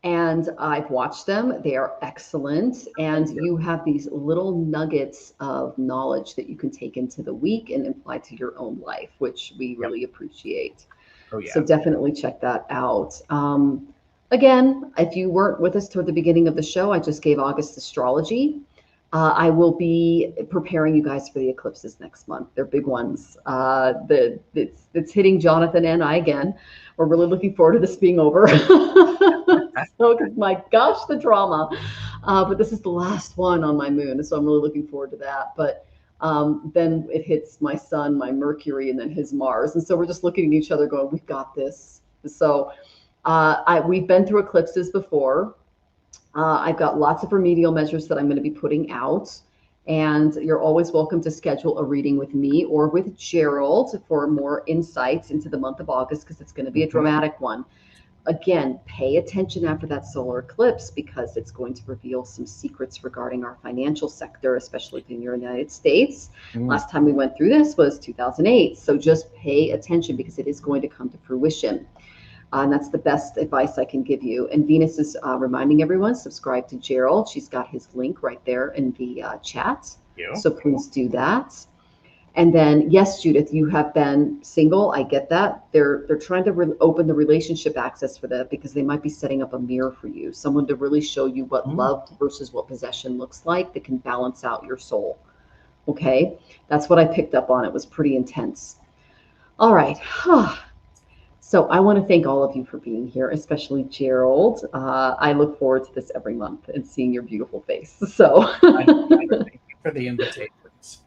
And I've watched them. They are excellent. And you have these little nuggets of knowledge that you can take into the week and apply to your own life, which we really appreciate. Oh, yeah. So definitely check that out. Again, if you weren't with us toward the beginning of the show, I just gave August Astrology. I will be preparing you guys for the eclipses next month. They're big ones. It's hitting Jonathan and I again. We're really looking forward to this being over. So, my gosh, the drama. But this is the last one on my moon, so I'm really looking forward to that. But then it hits my sun, my Mercury, and then his Mars. And so we're just looking at each other going, we've got this. So we've been through eclipses before. I've got lots of remedial measures that I'm going to be putting out. And you're always welcome to schedule a reading with me or with Gerald for more insights into the month of August, because it's going to be a dramatic one. Again, pay attention after that solar eclipse, because it's going to reveal some secrets regarding our financial sector, especially in the United States. Last time we went through this was 2008. So just pay attention, because it is going to come to fruition. And that's the best advice I can give you. And Venus is reminding everyone, subscribe to Gerald. She's got his link right there in the chat. So please do that. And then, yes, Judith, you have been single. I get that. They're trying to open the relationship access for that, because they might be setting up a mirror for you, someone to really show you what love versus what possession looks like, that can balance out your soul. Okay, that's what I picked up on. It was pretty intense. All right. So I want to thank all of you for being here, especially Gerald. I look forward to this every month and seeing your beautiful face. So Thank you for the invitations.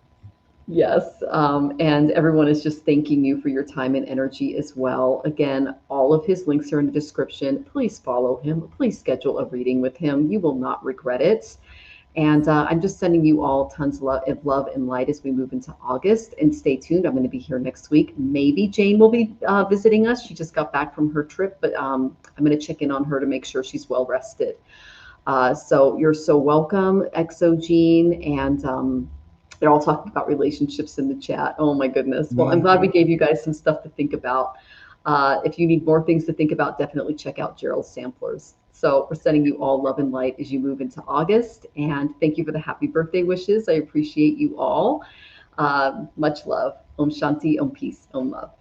Yes, and everyone is just thanking you for your time and energy as well. Again, all of his links are in the description. Please follow him. Please schedule a reading with him. You will not regret it. And I'm just sending you all tons of love and light as we move into August. And stay tuned. I'm going to be here next week. Maybe Jane will be visiting us. She just got back from her trip, but I'm going to check in on her to make sure she's well rested. So you're so welcome, Exogene, and they're all talking about relationships in the chat. Oh my goodness. Well, I'm glad we gave you guys some stuff to think about. If you need more things to think about, definitely check out Gerald's samplers. So we're sending you all love and light as you move into August. And thank you for the happy birthday wishes. I appreciate you all. Much love. Om Shanti, Om Peace, Om Love.